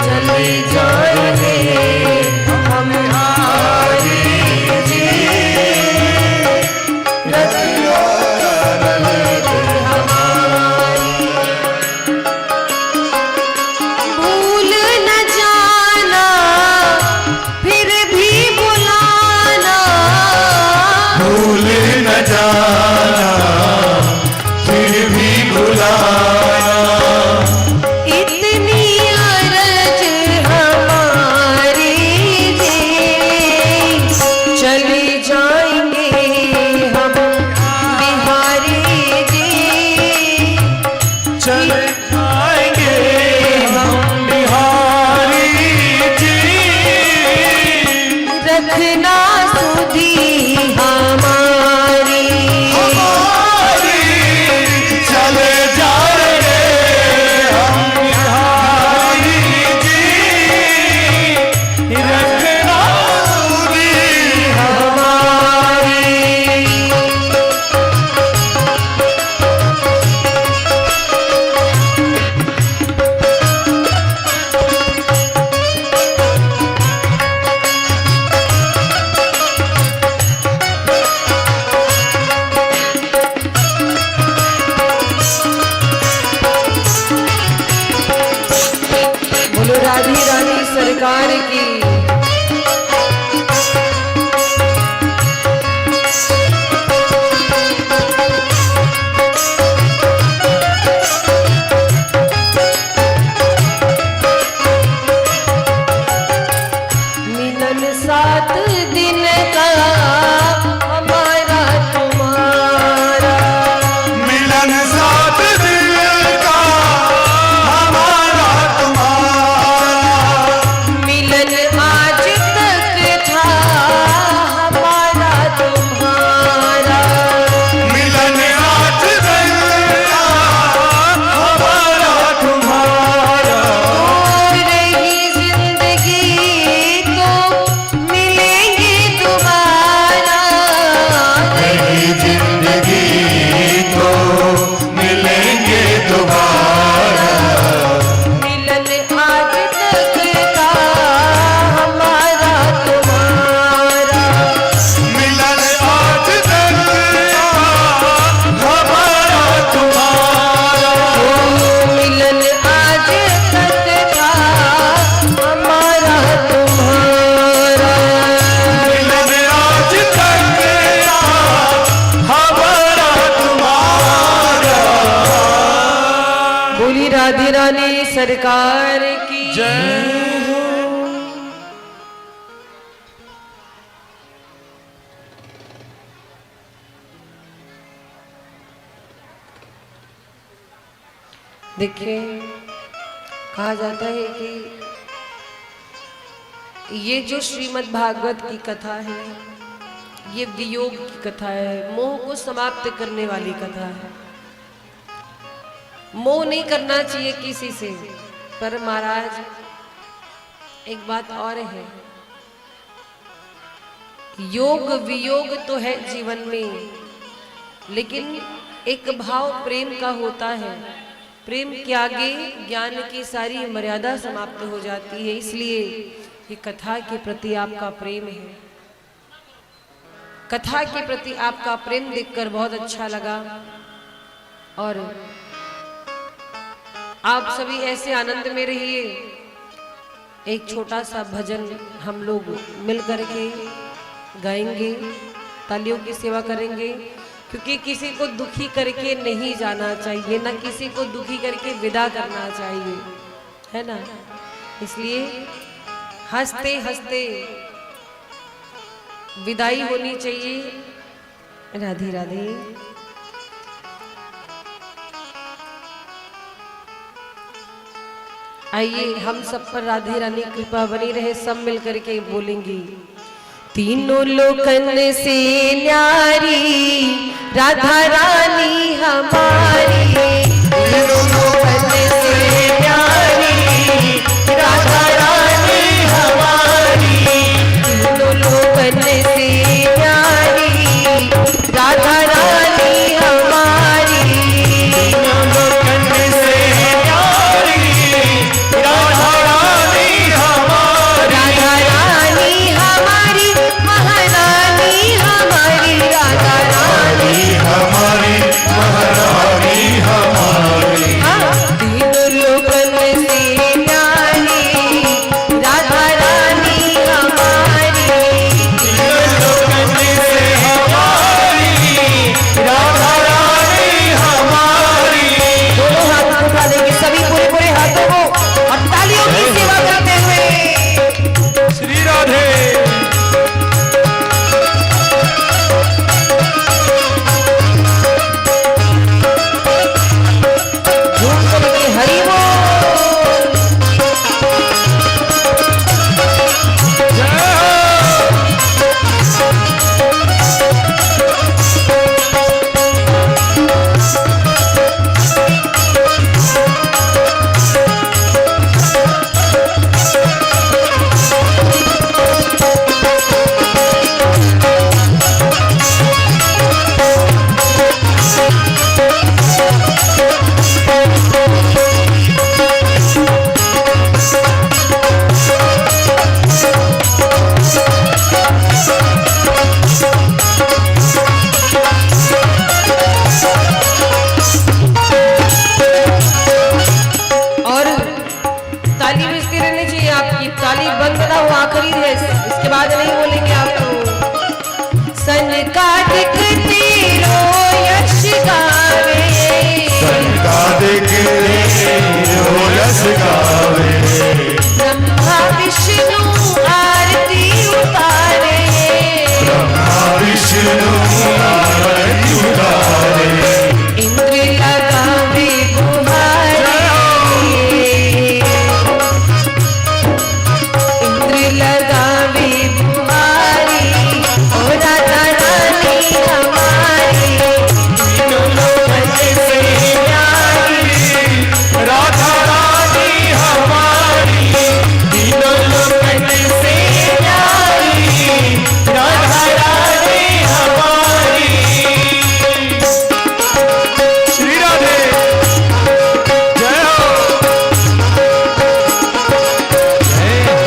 चले जाएंगे हम बिहारी जी, रखना भूल न जाना फिर भी बुलाना, भूल न जाना फिर भी बुलाना। इतनी अरज हमारी जी, चले जाएंगे हम बिहारी जी, चले जाएंगे हम बिहारी जी। रखना सुधी हमारी, हमारी चले जाएंगे हम बिहारी जी। रखना सुधी हमारी। बोलो राधी रानी सरकार की। मिलन 7 दिन का हमारा तुम्हारा, मिलन 7 दिन का हमारा तुम्हारा। मिलन आज तक था हमारा तुम्हारा, मिलन आज तक का हमारा तुम्हारा। हो रही जिंदगी तो मिलेंगे दोबारा, नई जिंदगी तो मिलेंगे दोबारा। मिलन आज तक का हमारा तुम्हारा, मिलन आज तक का हमारा तुम्हारा। ओ मिलन आज तक का हमारा तुम्हारा, मिलन आज तक का हमारा तुम्हारा। बोली राधी रानी सरकार की जय हो। देखिए, कहा जाता है कि ये जो श्रीमद् भागवत की कथा है, ये वियोग की कथा है, मोह को समाप्त करने वाली कथा है। मोह नहीं करना चाहिए किसी से, पर महाराज एक बात और है, योग वियोग तो है जीवन में, लेकिन एक भाव प्रेम का होता है। प्रेम के आगे ज्ञान की सारी मर्यादा समाप्त हो जाती है। इसलिए ये कथा के प्रति आपका प्रेम है। कथा के प्रति आपका प्रेम देखकर बहुत अच्छा लगा। और आप सभी ऐसे आनंद में रहिए। एक छोटा सा भजन हम लोग मिल करके गाएंगे, तालियों की सेवा करेंगे, क्योंकि किसी को दुखी करके नहीं जाना चाहिए, ना किसी को दुखी करके विदा करना चाहिए, है ना। इसलिए हंसते हंसते विदाई होनी चाहिए। राधे राधे। आइए हम सब पर राधे रानी कृपा बनी रहे, सब मिल करके बोलेंगी। तीनों लोकन से न्यारी राधा रानी हमारी, तीनों लोकन से न्यारी राधा रानी हमारी, तीनों लोकन से न्यारी राधा रानी हमारी, तीनों लोकन से न्यारी राधा रानी हमारी, राधा रानी हमारी महारानी हमारी, राधा रानी हमारी महारानी हमारी, तीनों लोकन से न्यारी राधा रानी हमारी, तीनों लोकन से हमारी राधा रानी हमारी। दोनों हाथ उठा देंगे सभी पूरे पूरे हाथों को और तालियों की सेवा करते हुए। श्री राधे। झूम करके हरि बोल। और ताली बजती रहनी चाहिए आपकी, ताली बंद ना हो, आखिरी है, इसके बाद नहीं बोलेंगे आपको। सनकादिक तीरो यश गावे, संकादिक तीरो यश गावे, ब्रह्मा विष्णु आरती उतारे, ब्रह्मा विष्णु आरती उतारे, इंद्र लगावे गुहारे, इंद्र लगावे गुहारे, ओ राधा रानी हमारी, तीनों लोकन से न्यारी राधा रानी हमारी, तीनों लोकन से न्यारी राधा रानी हमारी। श्री राधे। जय हो। जय हो।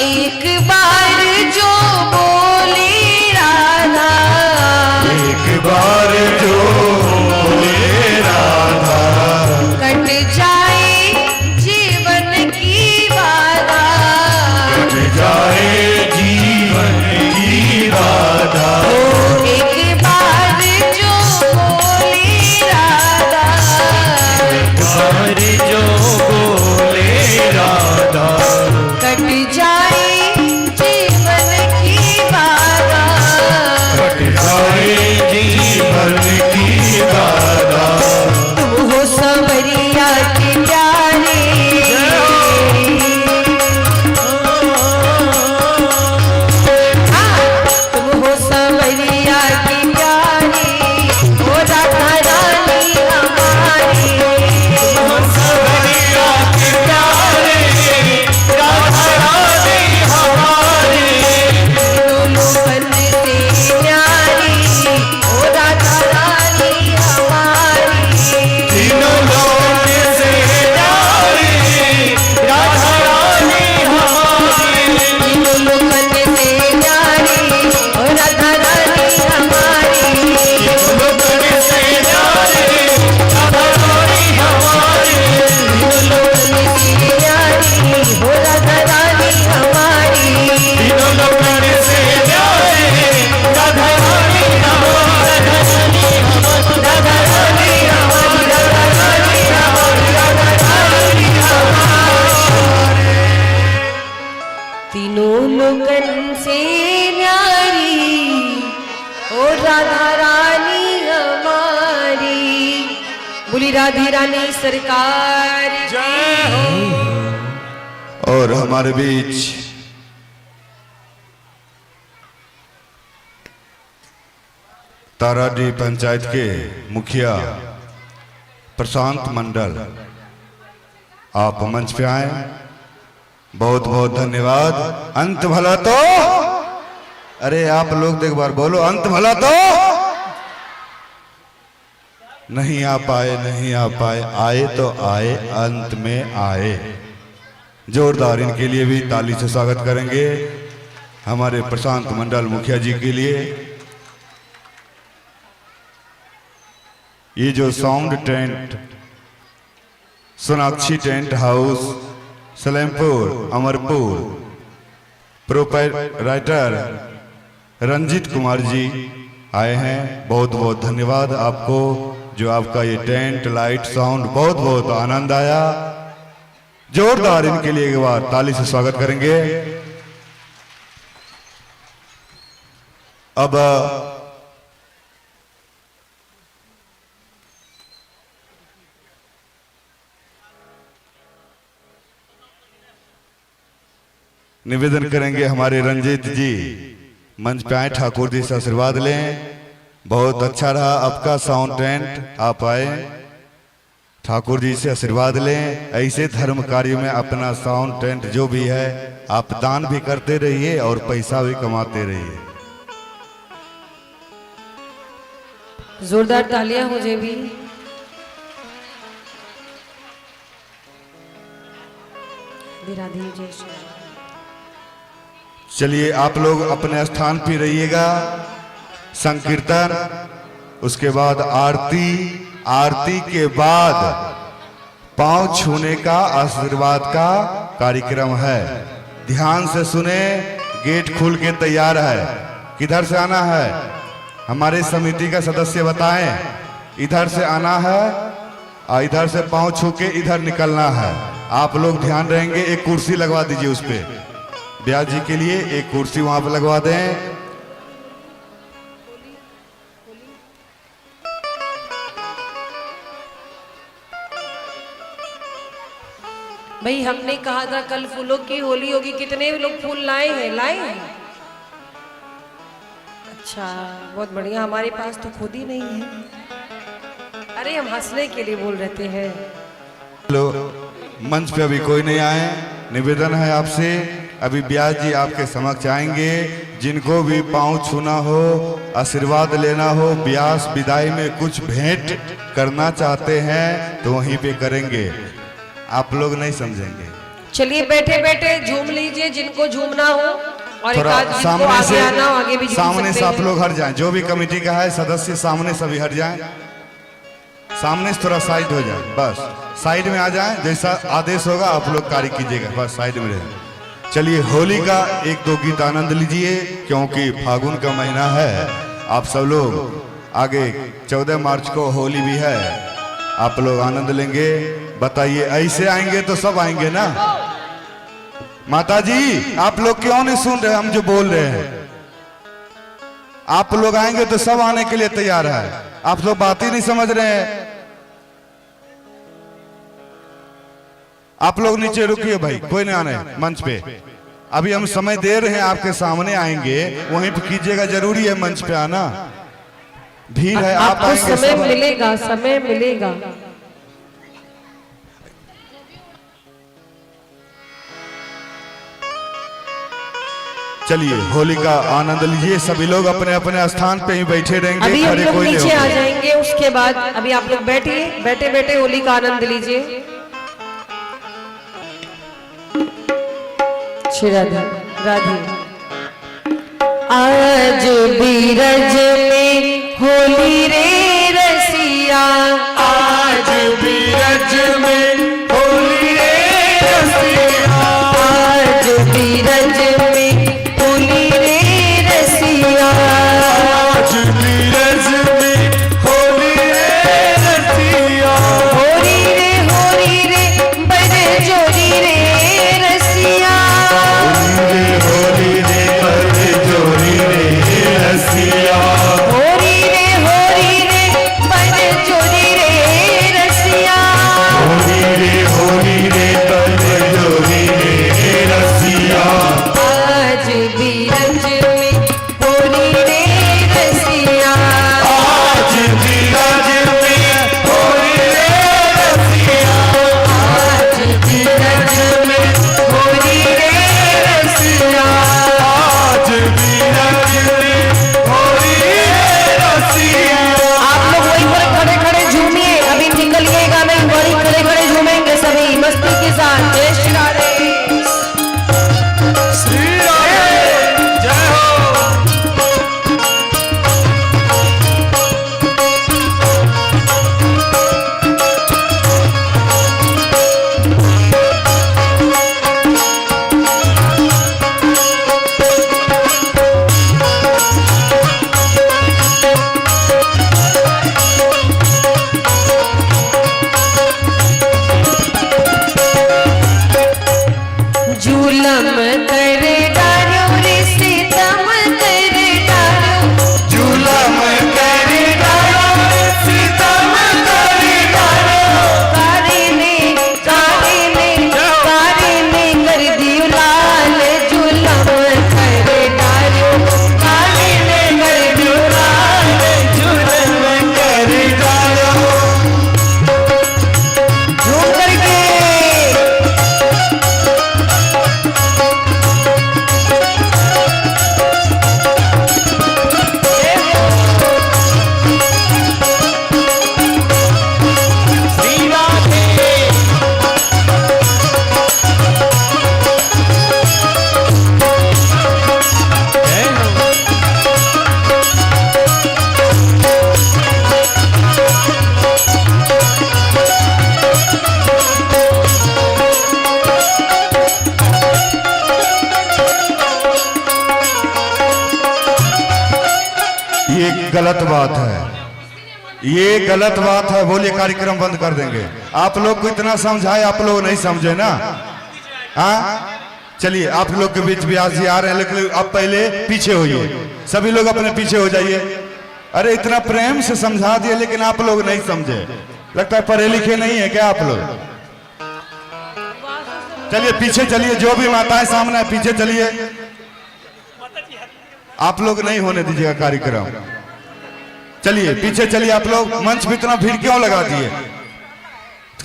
एक बार जो बोले राधा, एक बार जो बोले राधा, कट जाए जीवन की बाधा, कट जाए जीवन की बाधा, एक बार जो बोले राधा, बार जो बोले राधा, कट जाए जीवन की बाधा, कट जाए जीवन राधा रानी हमारी, बोली राधे रानी सरकार जय हो। और हमारे बीच ताराडी पंचायत के मुखिया प्रशांत मंडल, आप मंच पे आए, बहुत बहुत धन्यवाद। अंत भला तो, अरे आप लोग एक बार बोलो, अंत भला तो नहीं आ पाए, नहीं आ पाए, आए तो आए, अंत में आए। जोरदार इनके लिए भी ताली से स्वागत करेंगे, हमारे प्रशांत मंडल मुखिया जी के लिए। ये जो sound tent Sonakshi tent house Salempur Amarpur, proprietor Ranjit Kumar ji आए हैं, बहुत बहुत धन्यवाद आपको, जो आपका ये टेंट लाइट साउंड बहुत बहुत आनंद आया। जोरदार इनके लिए एक बार ताली से स्वागत करेंगे। अब निवेदन करेंगे, हमारे रंजीत जी मंच पे आए, ठाकुर जी से आशीर्वाद लें। बहुत अच्छा रहा आपका साउंड टेंट, आप आए, ठाकुर जी से आशीर्वाद लें। ऐसे धर्म कार्य में अपना साउंड टेंट जो भी है आप दान भी करते रहिए और पैसा भी कमाते रहिए। जोरदार तालियां मुझे भी। राधे जय श्री राम। चलिए आप लोग अपने स्थान पे रहिएगा, संकीर्तन, उसके बाद आरती, आरती के बाद पांव छूने का आशीर्वाद का कार्यक्रम है। ध्यान से सुने, गेट खुल के तैयार है, किधर से आना है हमारे समिति का सदस्य बताएं, इधर से आना है और इधर से पांव छू के इधर निकलना है। आप लोग ध्यान रहेंगे, एक कुर्सी लगवा दीजिए उस पे, ब्यास जी के लिए एक कुर्सी वहां पे लगवा दें। भाई हमने कहा था कल फूलों की होली होगी, कितने लोग फूल लाए हैं? लाए हैं? अच्छा, बहुत बढ़िया। हमारे पास तो खुद ही नहीं है। अरे हम हंसने के लिए बोल रहे हैं। लो, मंच पे अभी कोई नहीं आए, निवेदन है आपसे, अभी ब्यास जी आपके समक्ष आएंगे। जिनको भी पांव छूना हो, आशीर्वाद लेना हो, ब्यास विदाई में कुछ भेंट करना चाहते हैं तो वहीं पे करेंगे, आप लोग नहीं समझेंगे। चलिए बैठे बैठे झूम लीजिए जिनको झूमना हो, और थोड़ा सामने आगे से, आना हो, आगे भी झूम सामने सकते से आप हैं। लोग हट जाएं, जो भी कमेटी का है सदस्य सामने सभी हट जाएं, सामने से थोड़ा साइड हो जाए, बस साइड में आ जाएं, जैसा आदेश होगा आप लोग कार्य कीजिएगा, बस साइड में रहें। चलिए होली का एक दो गीत आनंद लीजिए, क्योंकि फागुन का महीना है। आप सब लोग आगे 14 मार्च को होली भी है, आप लोग आनंद लेंगे। बताइए, ऐसे आएंगे तो सब आएंगे ना? माता जी आप लोग क्यों नहीं सुन रहे हम जो बोल रहे हैं? आप लोग आएंगे तो सब आने के लिए तैयार है, आप लोग बात ही नहीं समझ रहे हैं। आप लोग नीचे रुकिए भाई, कोई नहीं आने मंच पे, अभी हम समय दे रहे हैं, आपके सामने आएंगे, वहीं पे कीजिएगा, जरूरी है मंच पे आना, भीड़ है, आप आपको आएंगे समय सब। मिलेगा, समय मिलेगा। चलिए होली का आनंद लीजिए, सभी लोग अपने अपने स्थान पे ही बैठे रहेंगे, अभी हम खड़े लोग कोई नहीं नीचे आ होगा। जाएंगे, उसके बाद अभी आप लोग बैठिए, बैठे बैठे होली का आनंद लीजिए। श्री राधे राधे। आज बीरज में होली रे रसिया, आज बीरज में होली रे रसिया, आज बीरज में होली रे रसिया, आज बीरज में होली रे रसिया, होरी रे बड़े जोरी रे रसिया, होली रे बड़े जोरी रे रसिया, होरी ये गलत बात है, ये गलत बात है। बोलिए, कार्यक्रम बंद कर देंगे। आप लोग को इतना समझाए, आप लोग नहीं समझे ना। हाँ, चलिए, आप लोग के बीच व्यास जी आ रहे हैं, लेकिन आप पहले पीछे होइए, सभी लोग अपने पीछे हो जाइए। अरे इतना प्रेम से समझा दिए, लेकिन आप लोग नहीं समझे। लगता है पढ़े लिखे नहीं है क्या आप लोग? चलिए पीछे चलिए, जो भी माताएं सामने है पीछे चलिए। आप लोग नहीं होने दीजिएगा कार्यक्रम। चलिए पीछे चलिए आप लोग। मंच में इतना भीड़ क्यों लगा दिए?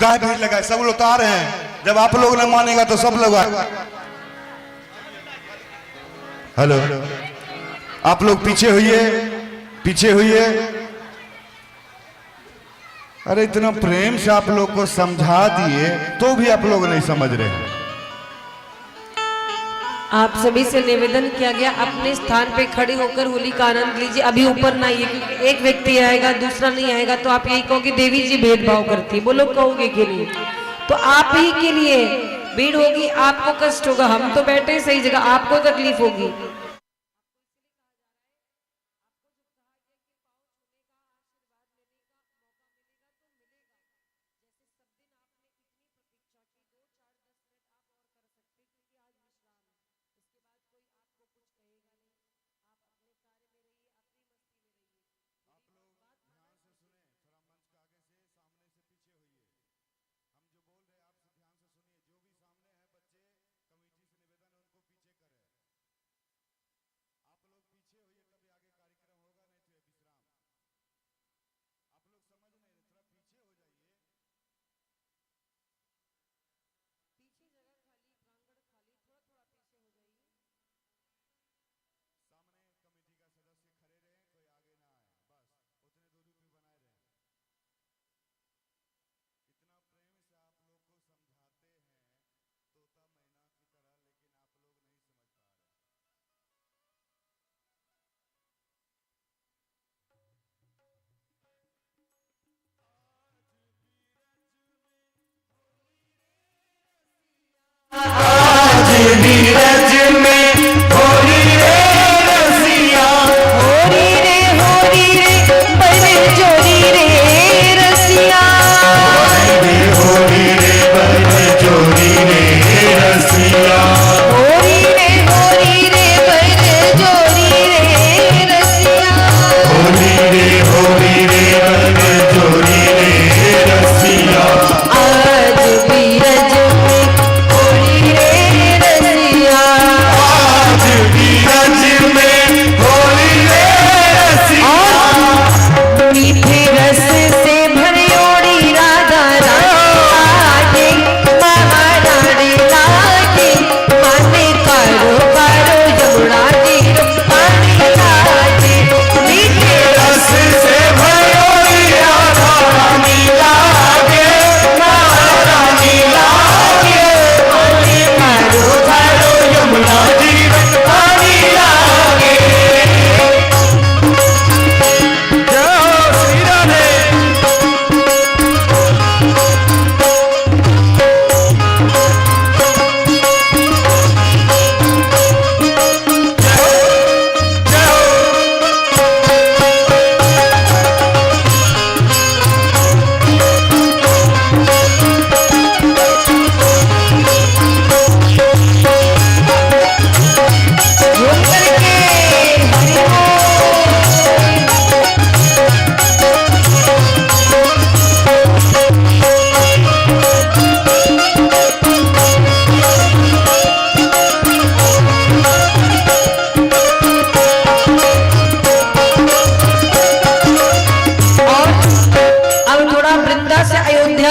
काहे भीड़ लगाए? सब लोग तो आ रहे हैं। जब आप लोग नहीं मानेगा तो सब लोग आएगा। हेलो, आप लोग पीछे होइए, पीछे होइए। अरे इतना प्रेम से आप लोग को समझा दिए तो भी आप लोग नहीं समझ रहे हैं। आप सभी से निवेदन किया गया, अपने स्थान पे खड़े होकर होली का आनंद लीजिए। अभी ऊपर ना आइए, क्योंकि एक व्यक्ति आएगा दूसरा नहीं आएगा तो आप यही कहोगे देवी जी भेदभाव करती। वो लोग कहोगे कि नहीं? तो आप ही के लिए भीड़ होगी, आपको कष्ट होगा। हम तो बैठे सही जगह, आपको तकलीफ होगी।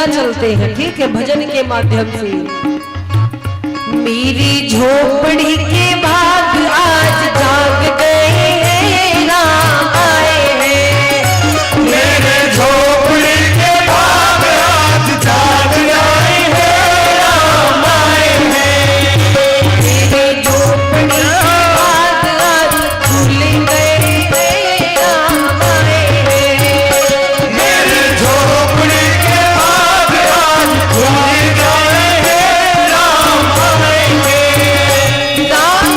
चलते हैं, ठीक है, भजन के माध्यम से। मेरी झोपड़ी के भाग आज जाग गए हैं, राम आए हैं। मेरे झोपड़ी के भाग आज जाग गए हैं, राम आए हैं। मेरी झोपड़ी के भाग आज खुल गए हैं, राम आए हैं। मेरे झोपड़ी के भाग आज खुल गए हैं, राम आए हैं। राम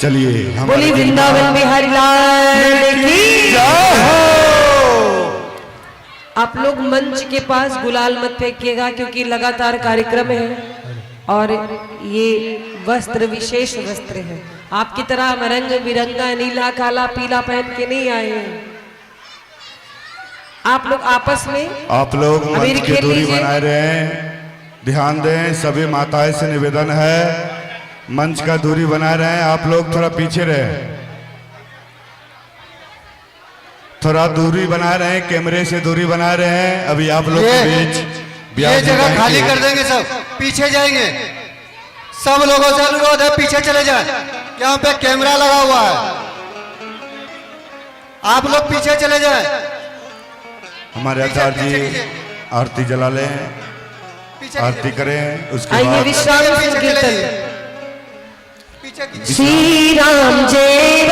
चलिए हम बोली वृंदावन बिहारी लाल की आप लोग मंच के पास गुलाल मत फेंकिएगा क्योंकि लगातार कार्यक्रम है और ये वस्त्र विशेष वस्त्र है। आपकी तरह हम रंग बिरंगा नीला काला पीला पहन के नहीं आए हैं। आप लोग आपस में आप लोग अबीर मंच की खेल दूरी लीजिए। बनाए रहें, ध्यान दें। सभी माताएं से निवेदन है मंच का दूरी बनाए रहें। आप लोग थोड़ा पीछे रहें, थोड़ा दूरी बनाए रहें, कैमरे से दूरी बनाए रहें। अभी आप लोग के बीच ये जगह खाली कर देंगे, सब पीछे जाएंगे। सब लोगों से अनुरोध है पीछे चले जाएं, यहाँ पे कैमरा लगा हुआ है। आप लोग पीछे चले जाएं। हमारे आचार्य जी आरती जला लें, पीछे आरती करें, उसके आइए बाद विश्राम पीछे चले कीर्तन। जाइए। पीछे श्री राम जय